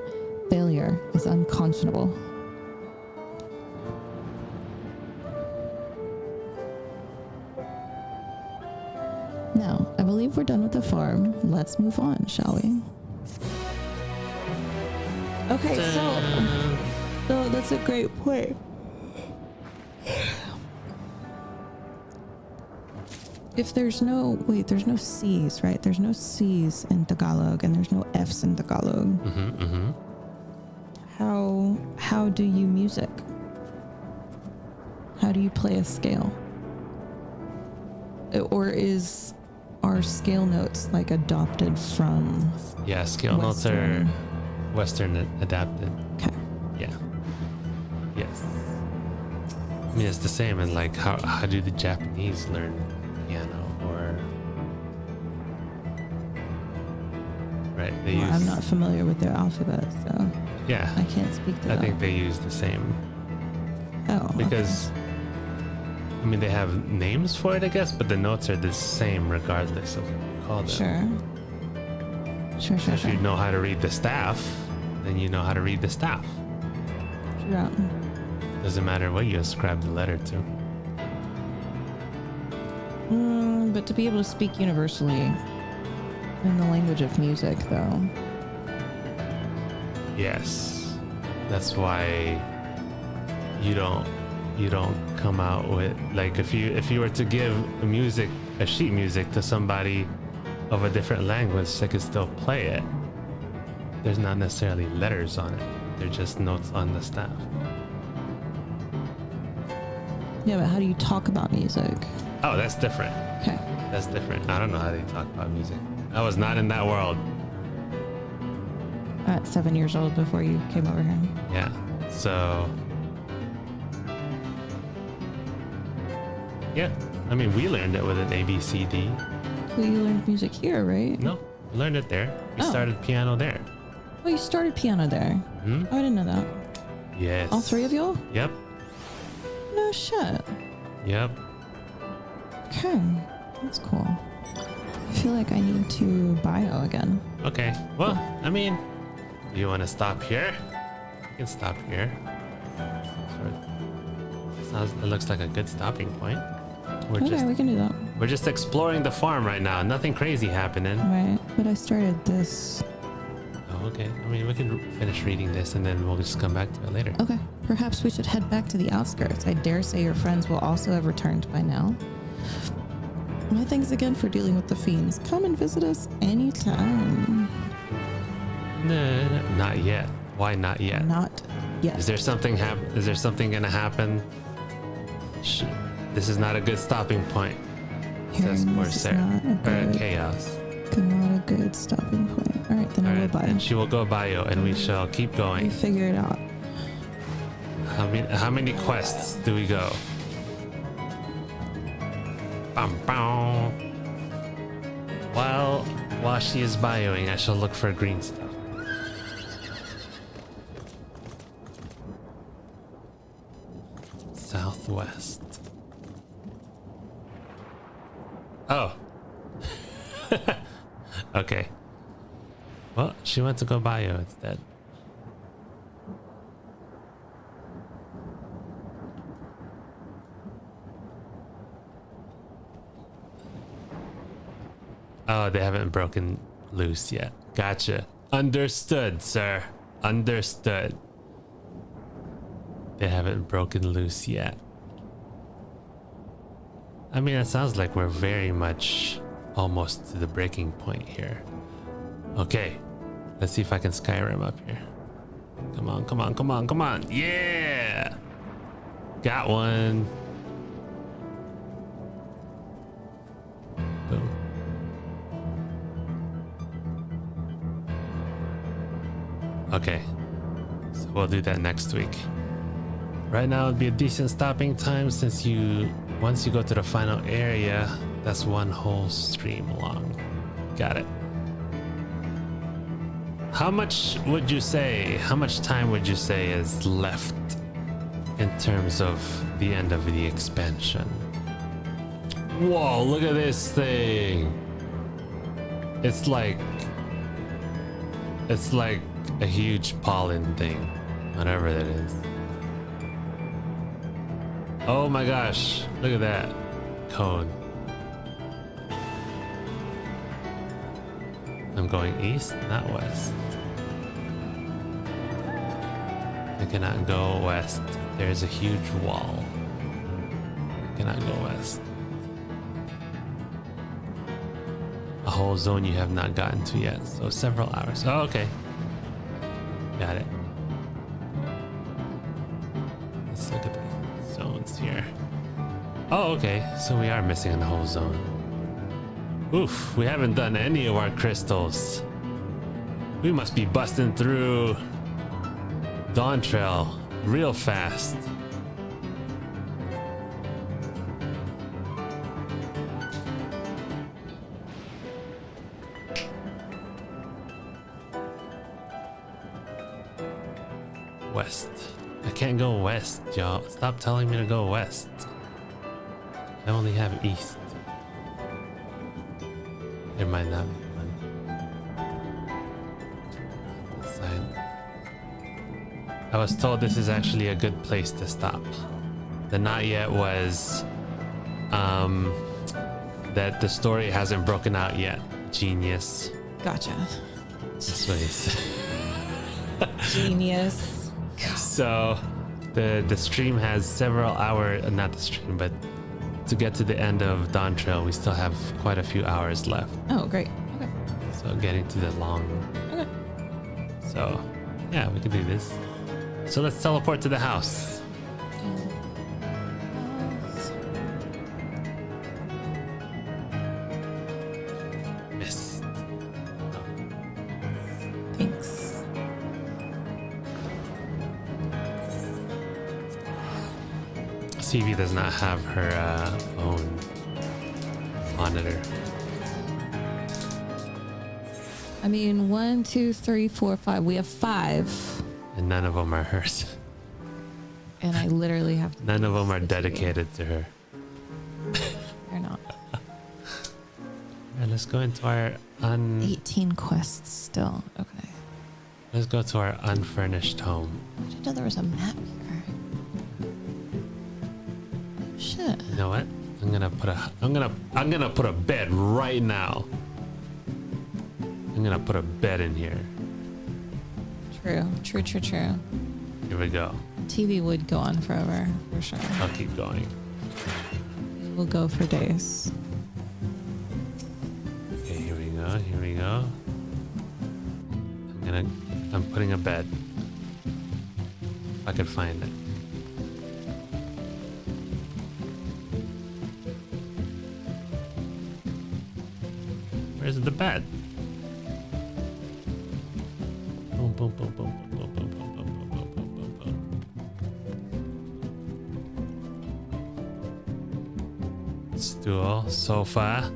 Failure is unconscionable. Now, I believe we're done with the farm. Let's move on, shall we? Okay, so that's a great point. If there's no C's, right? There's no C's in Tagalog, and there's no F's in Tagalog. How do you music? How do you play a scale? Or are scale notes like adopted from? Yeah, scale notes are Western adapted. Okay. Yeah. Yes. I mean, it's the same as like how do the Japanese learn piano or right? I'm not familiar with their alphabet, so yeah, I can't speak to that. I think they use the same. Oh, because I mean they have names for it, I guess, but the notes are the same regardless of what you call them. Sure. If you know how to read the staff, then you know how to read the staff. Sure. Doesn't matter what you ascribe the letter to. But to be able to speak universally in the language of music, though. Yes, that's why you don't come out with, like, if you were to give a sheet music to somebody of a different language, they could still play it. There's not necessarily letters on it. They're just notes on the staff. Yeah, but how do you talk about music? Oh, that's different. Okay. That's different. I don't know how they talk about music. I was not in that world. at 7 years old before you came over here. Yeah. So. Yeah. I mean, we learned it with an A, B, C, D. Well, you learned music here, right? No, we learned it there. We Oh. started piano there. Oh, you started piano there. Hmm? Oh, I didn't know that. Yes. All three of y'all? Yep. No shit. Yep. Okay, that's cool. I feel like I need to bio again. Okay. Well, I mean, do you want to stop here? You can stop here. It looks like a good stopping point. Okay, we can do that. We're just exploring the farm right now. Nothing crazy happening. Right, but I started this. Oh, okay. I mean, we can finish reading this and then we'll just come back to it later. Okay, perhaps we should head back to the outskirts. I dare say your friends will also have returned by now. My thanks again for dealing with the fiends. Come and visit us anytime. No, not yet. Why not yet? Not yet. Is there something Is there something gonna happen? This is not a good stopping point. Says chaos. Not a good stopping point. All right, then I will buy. And she will go bio, and we shall keep going. We figure it out. How many quests do we go? Bam, bam. While she is bioing, I shall look for green stuff. Southwest. Oh. Okay. Well, she went to go bio instead. Oh, they haven't broken loose yet. Gotcha. Understood, sir. Understood. They haven't broken loose yet. I mean, it sounds like we're very much almost to the breaking point here. Okay. Let's see if I can Skyrim up here. Come on, come on, come on, come on. Yeah! Got one. Boom. Okay. So we'll do that next week. Right now it'd be a decent stopping time since once you go to the final area, that's one whole stream long. Got it. How much time would you say is left in terms of the end of the expansion? Whoa, look at this thing. It's like a huge pollen thing, whatever that is. Oh my gosh, look at that cone. I'm going east, not west. I cannot go west. There's a huge wall. I cannot go west. A whole zone you have not gotten to yet, so several hours. Oh, okay. Got it. Let's look at the zones here. Oh, okay. So we are missing a whole zone. Oof, we haven't done any of our crystals. We must be busting through Dawntrail real fast. West. I can't go west, y'all. Stop telling me to go west. I only have east. There might not be one. This side. I was told this is actually a good place to stop. The not yet was that the story hasn't broken out yet. Genius. Gotcha. That's what he said. Genius. So the stream has several hours, not the stream, but to get to the end of Dawntrail, we still have quite a few hours left. Oh, great. Okay. So getting to the long. Okay. So yeah, we can do this. So let's teleport to the house. Thanks. CV does not have her own monitor. I mean, 1, 2, 3, 4, 5. We have 5. And none of them are hers. And I literally have to. None of them are dedicated to her. They're not. Alright, let's go into our 18 quests still. Okay. Let's go to our unfurnished home. I didn't know there was a map here. Shit. You know what? I'm gonna put a bed right now. I'm gonna put a bed in here. True. Here we go. TV would go on forever, for sure. I'll keep going. We'll go for days. Okay, here we go. I'm putting a bed. If I could find it. Where's the bed? Boom, boom, boom, boom, boom, boom, boom, boom, boom, boom, boom, boom, boom. Stool, sofa,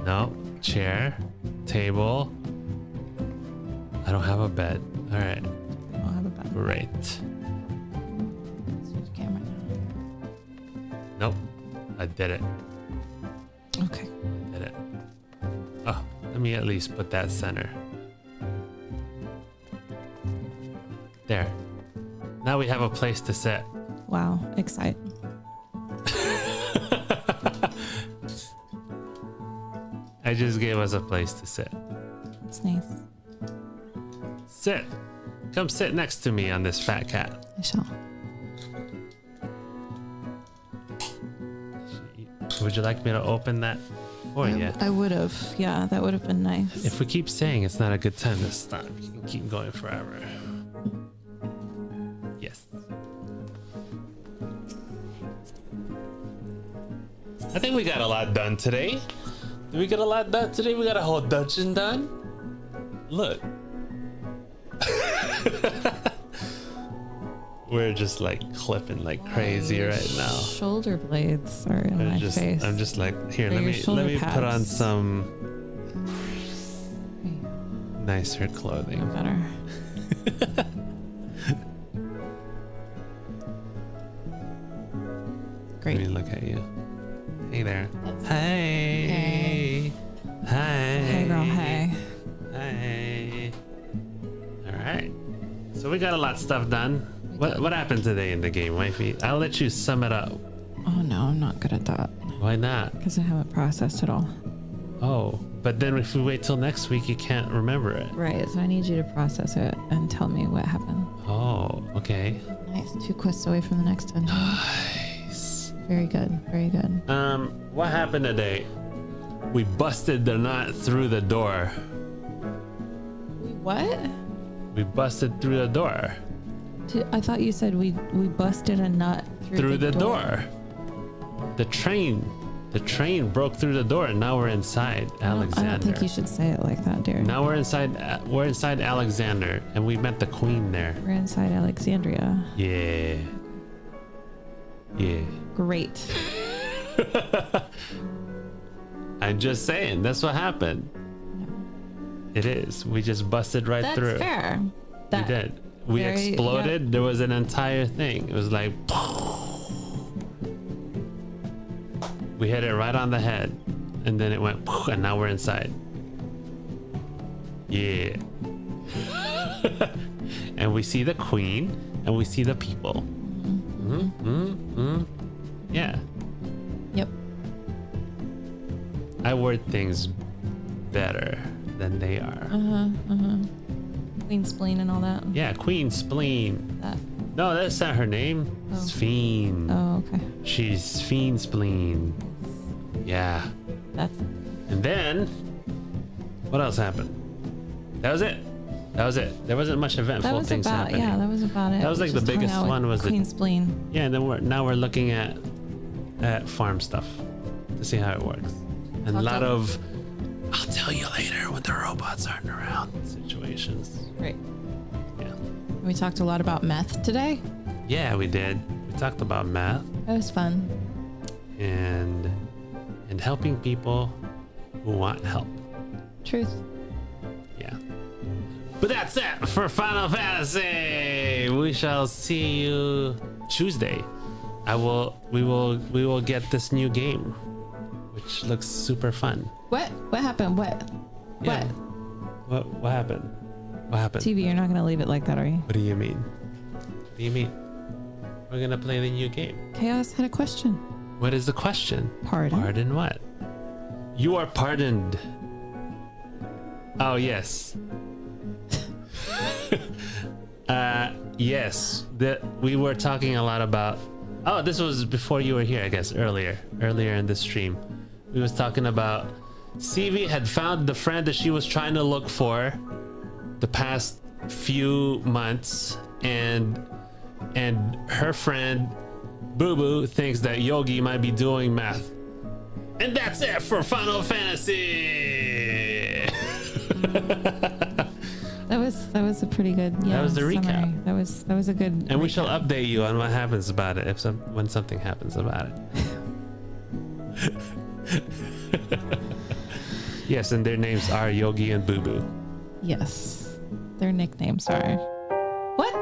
no, chair, table. I don't have a bed. All right. I don't have a bed. Great. Switch camera now. Nope. I did it. Okay. I did it. Oh, let me at least put that center. There. Now we have a place to sit. Wow. Exciting. I just gave us a place to sit. That's nice. Sit. Come sit next to me on this fat cat. I shall. Would you like me to open that for you? I would have. Yeah, that would have been nice. If we keep saying it's not a good time to stop, you can keep going forever. Yes. I think we got a lot done today. Did we get a lot done today? We got a whole dungeon done. Look. We're just like clipping like crazy right now. Shoulder blades are in my face. I'm just like, here, They're let me put on pads. some nicer clothing. Better. Great. Let me look at you. Hey there. Hey. Hi. Hey girl, hey. Hi. All right. So we got a lot of stuff done. What happened today in the game, wifey? I'll let you sum it up. Oh no, I'm not good at that. Why not? Because I haven't processed it all. Oh, but then if we wait till next week, you can't remember it. Right, so I need you to process it and tell me what happened. Oh, okay. Nice. 2 quests away from the next dungeon. Nice. Very good. Very good. What happened today? We busted the nut through the door. What? We busted through the door. I thought you said we busted a nut through the door. The train broke through the door, and now we're inside Alexander. I don't think you should say it like that, dear. Now we're inside Alexander, and we met the queen there. We're inside Alexandria. Yeah. Great. I'm just saying, that's what happened. No. It is. We just busted right through. That's fair. We did. We exploded. Yeah. There was an entire thing. It was like we hit it right on the head, and then it went, and now we're inside. Yeah. And we see the queen, and we see the people. Yeah. Yep. I word things better than they are. Queen spleen and all that. Yeah, Queen Spleen. No, that's not her name. Oh. Sphene. Oh, okay. She's Sphene Spleen. Yeah. And then, what else happened? That was it. There wasn't much eventful things happening. Yeah, that was about it. That was like the biggest one. Was Queen Spleen. Yeah, and then now we're looking at farm stuff to see how it works. And a lot of I'll tell you later when the robots aren't around situations. Right. Yeah. We talked a lot about meth today. Yeah, we did. We talked about meth. It was fun. And helping people who want help. Truth. Yeah. But that's it for Final Fantasy. We shall see you Tuesday. We will get this new game, which looks super fun. What happened? Yeah. What happened? What happened? TV, you're not gonna leave it like that, are you? What do you mean? What do you mean? We're gonna play the new game. Chaos had a question. What is the question? Pardon? Pardon what? You are pardoned. Oh, yes. Yes. We were talking a lot about... Oh, this was before you were here, I guess, earlier in the stream. We was talking about CV had found the friend that she was trying to look for the past few months, and her friend Boo Boo thinks that Yogi might be doing math. And that's it for Final Fantasy. That was a pretty good. Yeah, that was the summary. recap. That was a good. And we recap. shall update you on what happens about it when something happens about it. Yes, and their names are Yogi and Boo Boo. Yes, their nicknames are. What?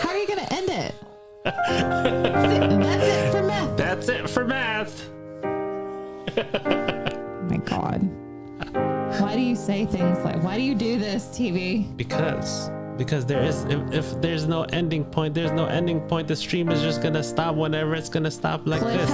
How are you gonna end it? That's it for math. That's it for math. Oh my God. Why do you say things like? Why do you do this, TV? Because there is if there's no ending point, there's no ending point. The stream is just gonna stop whenever it's gonna stop like this.